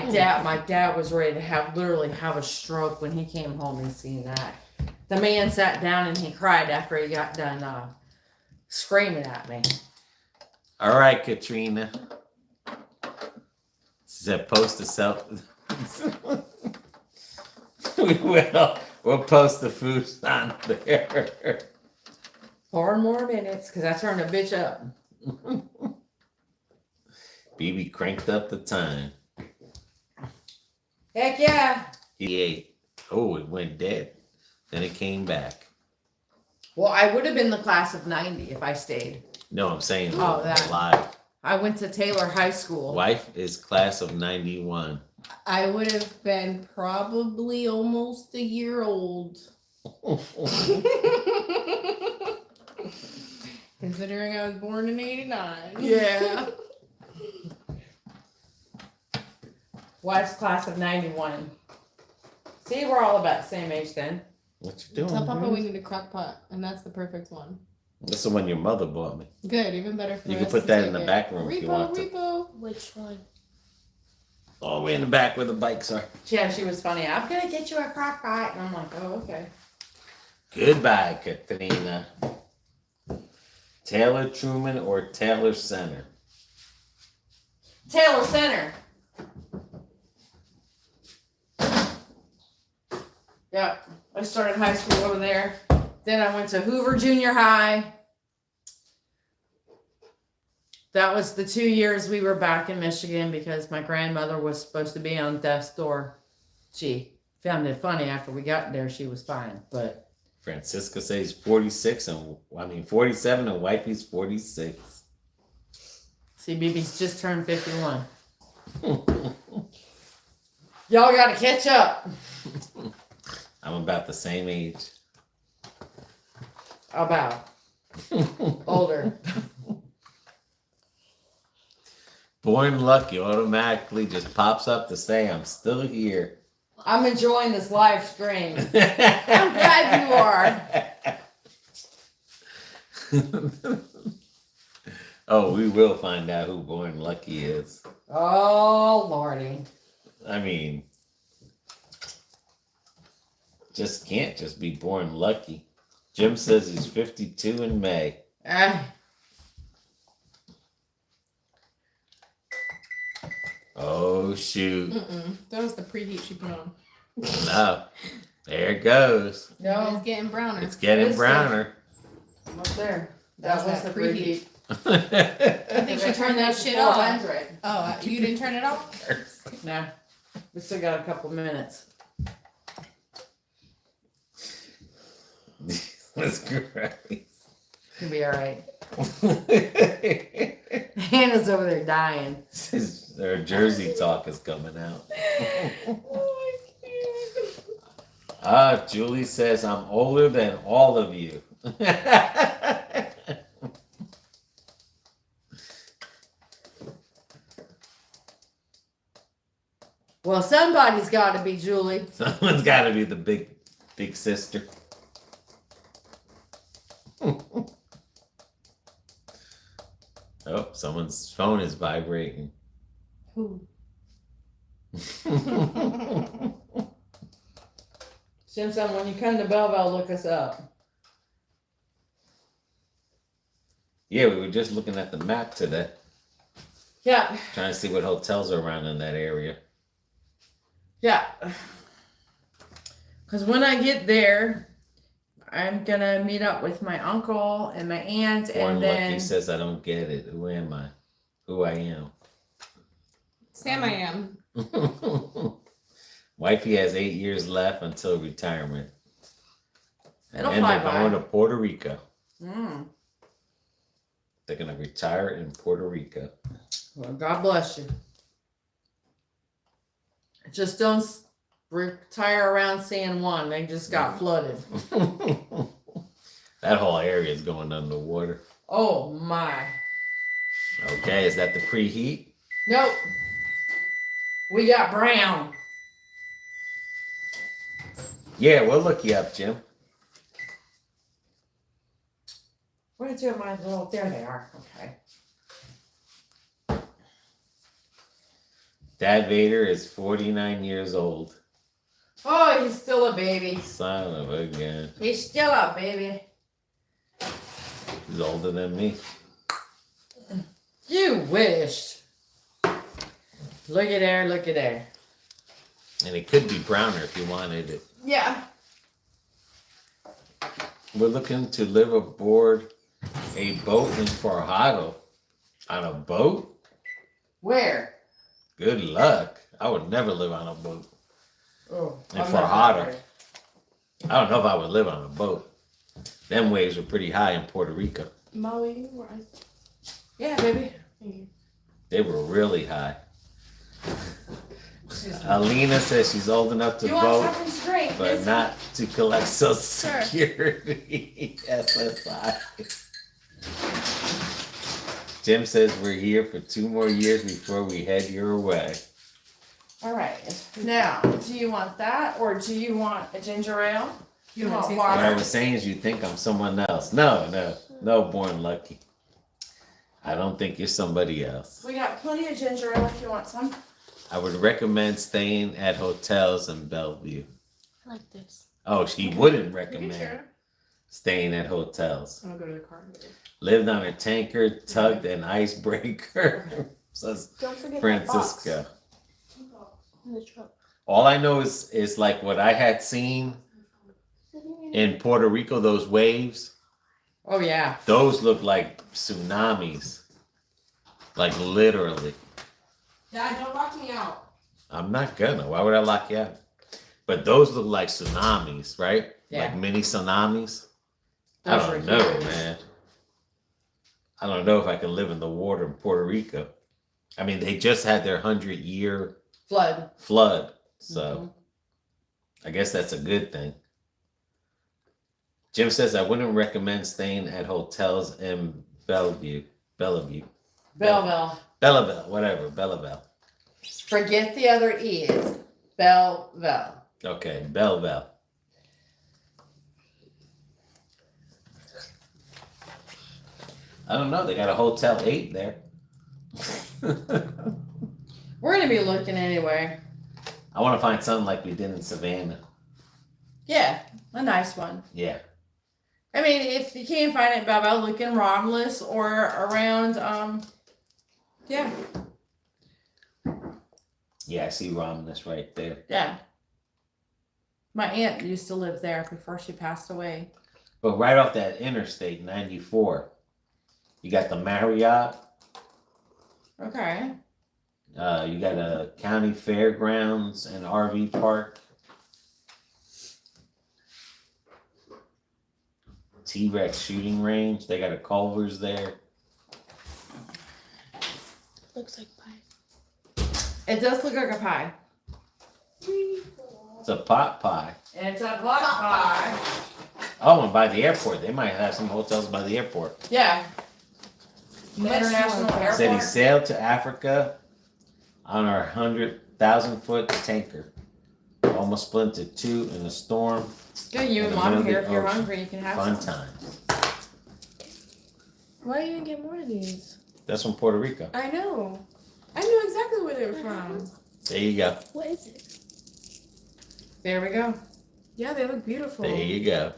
dad was ready to literally have a stroke when he came home and seen that. The man sat down and he cried after he got done screaming at me. All right, Katrina. Said post the self. We'll post the food on there. 4 more minutes because I turned a bitch up. BB cranked up the time. Heck yeah. He ate. Oh, it went dead. Then it came back. Well, I would have been the class of 90 if I stayed. No, I'm saying that. live. I went to Taylor High School. Wife is class of 91. I would have been probably almost a year old. Considering I was born in 89. Yeah. Wife's class of 91. See, we're all about the same age then. What you doing? Tell Papa we need a crock pot, and that's the perfect one. This is the one your mother bought me. Good, even better for You us can put to that take in the it. back room if you want to. Repo. Which one? All the way in the back where the bikes are. Yeah, she was funny. I'm going to get you a crock pot. And I'm like, oh, okay. Goodbye, Katrina. Taylor Truman or Taylor Center? Taylor Center. Yep. I started high school over there. Then I went to Hoover Junior High. That was the 2 years we were back in Michigan because my grandmother was supposed to be on death's door. She found it funny after we got there. She was fine, but Francisco says 46 and 47 and wifey's 46. see, BB's just turned 51. Y'all gotta catch up. I'm about the same age. About older. Born lucky automatically just pops up to say I'm still here. I'm enjoying this live stream. I'm glad you are. Oh, we will find out who Born Lucky is. Oh, Lordy. I mean, just can't just be born lucky. Jim says he's 52 in May. Oh, shoot. That was the preheat she put on. No. There it goes. No, It's getting browner. It's getting It's browner. almost there. That That was was the that preheat. I think she turned that shit off. 400. Oh, you didn't turn it off? No, we still got a couple minutes. That's great. It'll be all right. Hannah's over there dying. Their Jersey talk is coming out. Julie says I'm older than all of you. Well, somebody's got to be Julie. Someone's got to be the big sister. Oh, someone's phone is vibrating. Who? Simpson, when you come to Belleville, look us up. Yeah, we were just looking at the map today, Yeah, trying to see what hotels are around in that area. yeah. Because when I get there, I'm gonna meet up with my uncle and my aunt, Born and then Lucky says I don't get it. Who am I? Who I am. Sam I am. Wifey has 8 years left until retirement. it'll And fly they're by. going to Puerto Rico. Mm. They're going to retire in Puerto Rico. Well, God bless you. Just don't retire around San Juan. They just got flooded. That whole area is going underwater. Oh my. Okay, is that the preheat? Nope. We got brown. Yeah, we'll look you up, Jim. Where did my little? There they are. Okay. Dad Vader is 49 years old. Oh, he's still a baby. Son of a gun. He's still a baby. He's older than me. You wished. Look at there. Look at there. And it could be browner if you wanted it. Yeah. We're looking to live aboard a boat in Farhado. On a boat? Where? Good luck. I would never live on a boat. Oh, In I'm not Farhado. there. I don't know if I would live on a boat. Them waves were pretty high in Puerto Rico. Molly, where I Yeah, baby. They were really high. Alina says she's old enough to You want vote, something to drink? but Miss? not to collect Social Sure. Security. SSI. Jim says we're here for 2 more years before we head your way. All right. Now, do you want that or do you want a ginger ale? You want to taste What I water? was saying is you think I'm someone else. No, Born Lucky. I don't think you're somebody else. We got plenty of ginger ale if you want some. I would recommend staying at hotels in Bellevue. I like this. Oh, she wouldn't Are you recommend sure? staying at hotels. I'm gonna go to the car. Lived on a tanker, tugged an icebreaker. Says Don't forget Francisco. in the truck. All I know is like what I had seen In Puerto Rico, those waves, Oh yeah. those look like tsunamis. Like literally. Dad, don't lock me out. I'm not gonna. Why would I lock you out? But those look like tsunamis, right? Yeah. Like mini tsunamis. I Those don't are know, huge. man. I don't know if I can live in the water in Puerto Rico. I mean, they just had their 100-year Flood. so I guess that's a good thing. Jim says I wouldn't recommend staying at hotels in Bellevue. Belleville. Whatever, Belleville. Forget the other E's. Belleville. Okay, Belleville. I don't know. They got a Hotel 8 there. We're gonna be looking anyway. I want to find something like we did in Savannah. Yeah, a nice one. Yeah. I mean, if you can't find it, Belleville, look in Romulus or around. Yeah, Yeah, I see Romulus right there. yeah. My aunt used to live there before she passed away. But right off that Interstate 94, you got the Marriott. Okay. You got a county fairgrounds and RV park. T-Rex shooting range. They got a Culver's there. Looks like pie. It does look like a pie. It's a pot pie. It's a pot pie. Oh, and by the airport. They might have some hotels by the airport. Yeah. The International Airport. Said he sailed to Africa on our 100,000-foot tanker. Almost split into two in a storm. Good, you In and the middle Mom of here. the If you're ocean. hungry, you can have Fun some. times. Why you didn't get more of these? That's from Puerto Rico. I know. I knew exactly where they were from. There you go. What is it? There we go. Yeah, they look beautiful. There you go.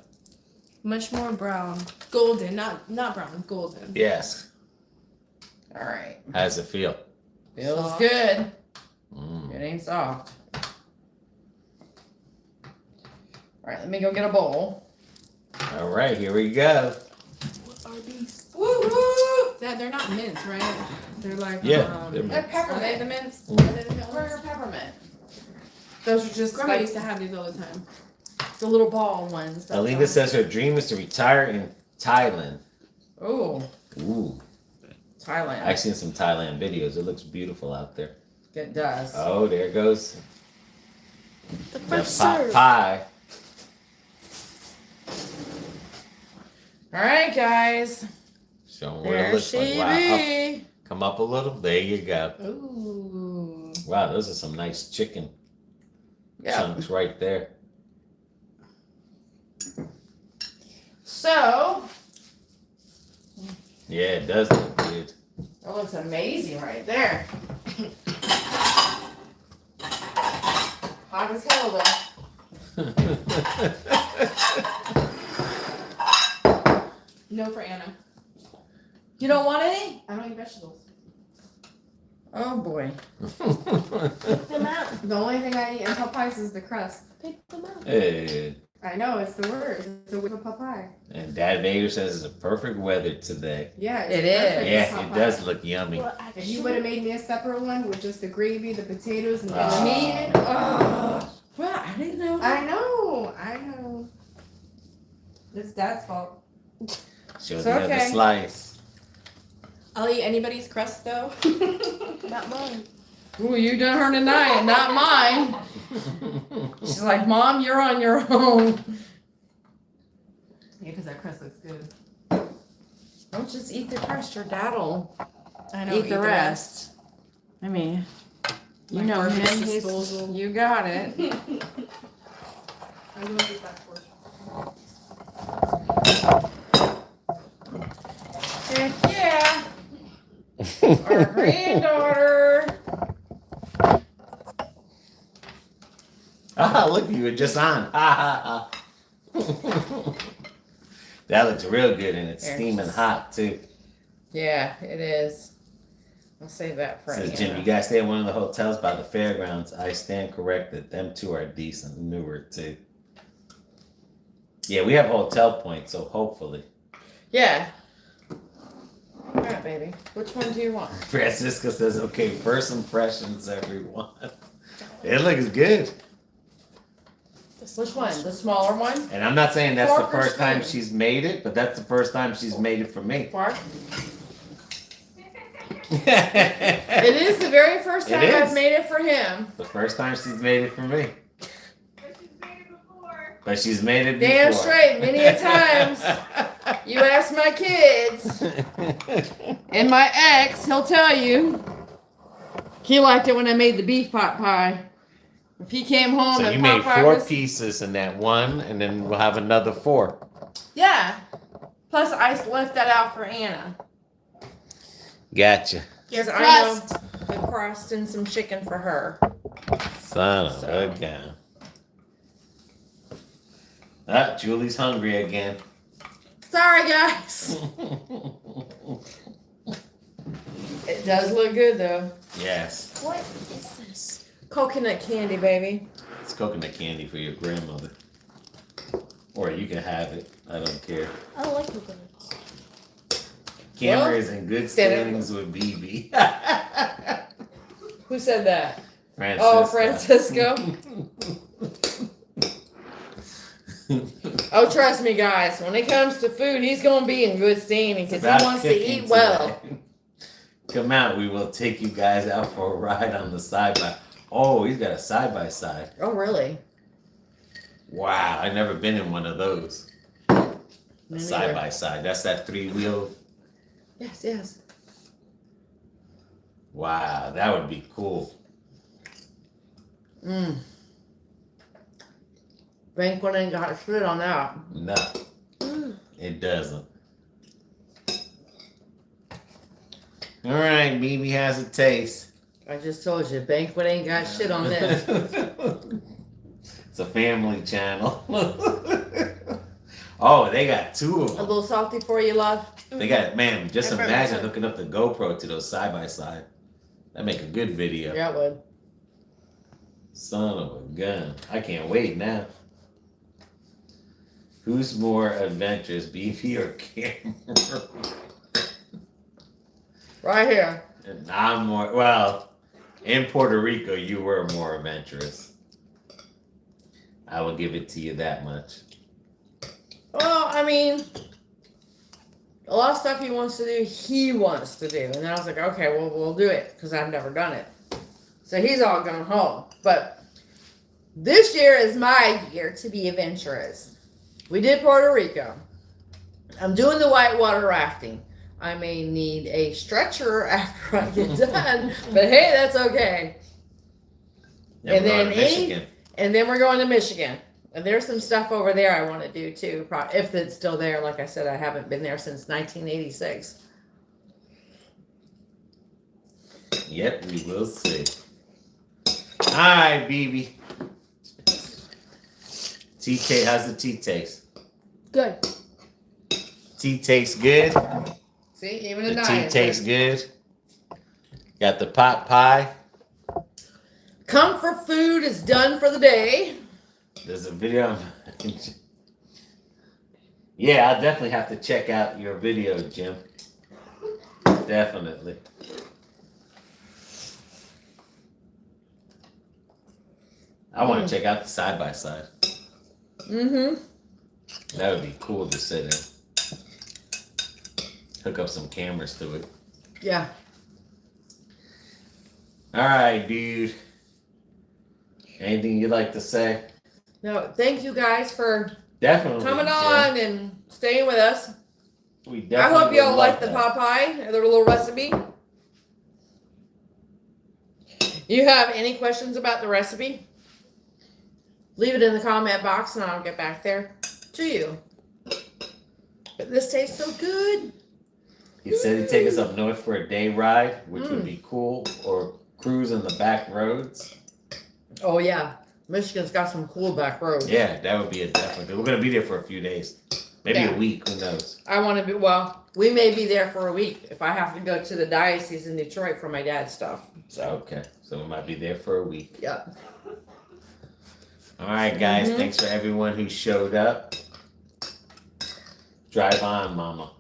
Much more brown. Golden, not brown, golden. Yes. All right. How does it feel? Feels Soft. good. Mm. It ain't soft. All right, let me go get a bowl. All right, here we go. What are these? Woo woo! They're not mints, right? They're like Yeah, they're they're They're Are they the peppermint. mints? Mm. Are they the mint Burger ones? peppermint. Those are just Grandma like used to have these all the time. the little ball ones. that's Alina all. says her dream is to retire in Thailand. Ooh, Ooh, Thailand. I've seen some Thailand videos. It looks beautiful out there. It does. Oh, there goes The the first pot serve. pie. All right, guys. Show 'em what it There looks she like. Wow. Up- be. come up a little. There you go. Ooh. Wow, those are some nice chicken Yeah. chunks right there. So Yeah, it does look good. that looks amazing right there. Hot as hell though. No for Anna. You don't want any? I don't eat vegetables. Oh boy. Pick them out. The only thing I eat in Popeyes is the crust. Pick them out. Hey, I know, it's the worst. It's a whip of Popeye. and Dad Vader says it's a perfect weather today. Yeah, it's It is. perfect Yeah, for it Popeye. does look yummy. Well, If you would have made me a separate one with just the gravy, the potatoes, and the Ah. meat, oh, Well, I didn't know. I know. It's Dad's fault. Show It's the other okay. slice. I'll eat anybody's crust though. Not mine. Ooh, you done her tonight, not mine. She's like, Mom, you're on your own. Yeah, because that crust looks good. Don't just eat the crust, your dad'll I know. eat the rest. I mean, you My know him. garbage he's- disposal. You got it. I'm gonna get that for Heck yeah. Our granddaughter. Ah, look, you were just on. Ha ha ha. That looks real good and it's There, steaming just- hot too. Yeah, it is. I'll save that for Says Anna. Jim, you guys stay at one of the hotels by the fairgrounds. I stand corrected. Them two are decent, newer too. Yeah, we have hotel points, so hopefully. Yeah. All right, baby. Which one do you want? Francisco says, okay, first impressions, everyone. It looks good. Which one? The smaller one? And I'm not saying that's Fork the or first time spoon? she's made it, but that's the first time she's made it for me. Fork? It It is the very first It time I've is. made it for him. The first time she's made it for me. But she's made it before. Damn straight, many a times. You ask my kids and my ex, he'll tell you. He liked it when I made the beef pot pie. If he came home So and you pot made pie 4 was, pieces in that one, and then we'll have another 4. yeah. Plus I left that out for Anna. Gotcha. Because I Crust. know the crust and some chicken for her. Son of So. a gun. Ah, Julie's hungry again. Sorry, guys. It does look good though. Yes. What is this? Coconut candy, baby. It's coconut candy for your grandmother. Or you can have it. I don't care. I don't like coconuts. Camera Well, is in good stand up. standings with BB. Who said that? Francisco. Oh, Francisco. Oh, trust me, guys. When it comes to food, he's gonna be in good standing because About he wants to cooking eat well. today. Come out. We will take you guys out for a ride on the side by. Oh, he's got a side by side. Oh, really? Wow, I've never been in one of those. Me Side neither. by side. That's that 3-wheel. Yes, yes. Wow, that would be cool. Mm. Banquet ain't got shit on that. No, Mm. it doesn't. All right, BB has a taste. I just told you, Banquet ain't got shit on this. It's a family channel. Oh, they got 2 of A them. little salty for you, love? They got, man, just I brought imagine my son. hooking up the GoPro to those side by side. That'd make a good video. Yeah, it would. Son of a gun. I can't wait now. Who's more adventurous, BB or Cameron? Right here. And I'm more, well, in Puerto Rico, you were more adventurous. I will give it to you that much. Well, I mean, a lot of stuff he wants to do. And then I was like, okay, well, we'll do it because I've never done it. So he's all going home. But this year is my year to be adventurous. We did Puerto Rico. I'm doing the whitewater rafting. I may need a stretcher after I get done, but hey, that's okay. Yeah, And we're going then to Michigan. And then we're going to Michigan. And there's some stuff over there I want to do too. If it's still there. Like I said, I haven't been there since 1986. Yep, we will see. All right, BB. TK, how's the tea taste? Good. Tea tastes good. See, even a The 9. tea tastes good. Got the pot pie. Comfort food is done for the day. There's a video. Yeah, I'll definitely have to check out your video, Jim. Definitely. I want to check out the side by side. Mm-hmm. That would be cool to sit in. Hook up some cameras to it. Yeah. All right, dude. Anything you'd like to say? No, thank you guys for Definitely. coming Jim. on and staying with us. We I definitely hope y'all would like the that. pot pie, their little recipe. You have any questions about the recipe? Leave it in the comment box and I'll get back there to you. But this tastes so good. He said he'd take us up north for a day ride, which would be cool, or cruise in the back roads. Oh yeah, Michigan's got some cool back roads. Yeah, that would be a definitely. We're gonna be there for a few days, maybe Yeah. a week. Who knows? I want to be, well, we may be there for a week if I have to go to the diocese in Detroit for my dad's stuff. So, Okay, so we might be there for a week. yeah. All right, guys. Mhm. Thanks for everyone who showed up. Drive on, mama.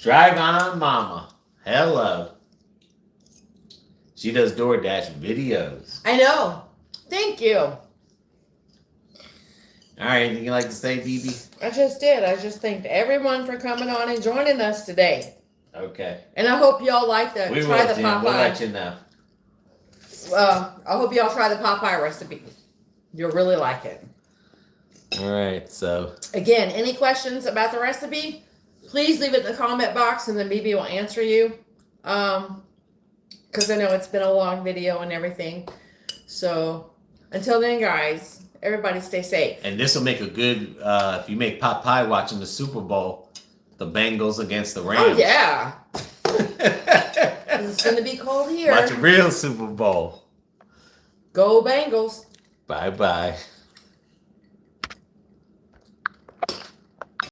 Drive on, mama. Hello. She does DoorDash videos. I know. Thank you. All right, anything you like to say, BB? I just did. I just thanked everyone for coming on and joining us today. Okay. And I hope y'all like the We try will, the Jim. Popeye. We'll let you know. I hope y'all try the Popeye recipe. You'll really like it. All right, so. Again, any questions about the recipe, please leave it in the comment box and then BB will answer you. Because I know it's been a long video and everything. So until then, guys, everybody stay safe. And this will make a good, if you make pot pie watching the Super Bowl, the Bengals against the Rams. Oh, yeah. 'Cause it's going to be cold here. Watch a real Super Bowl. Go Bengals. Bye-bye.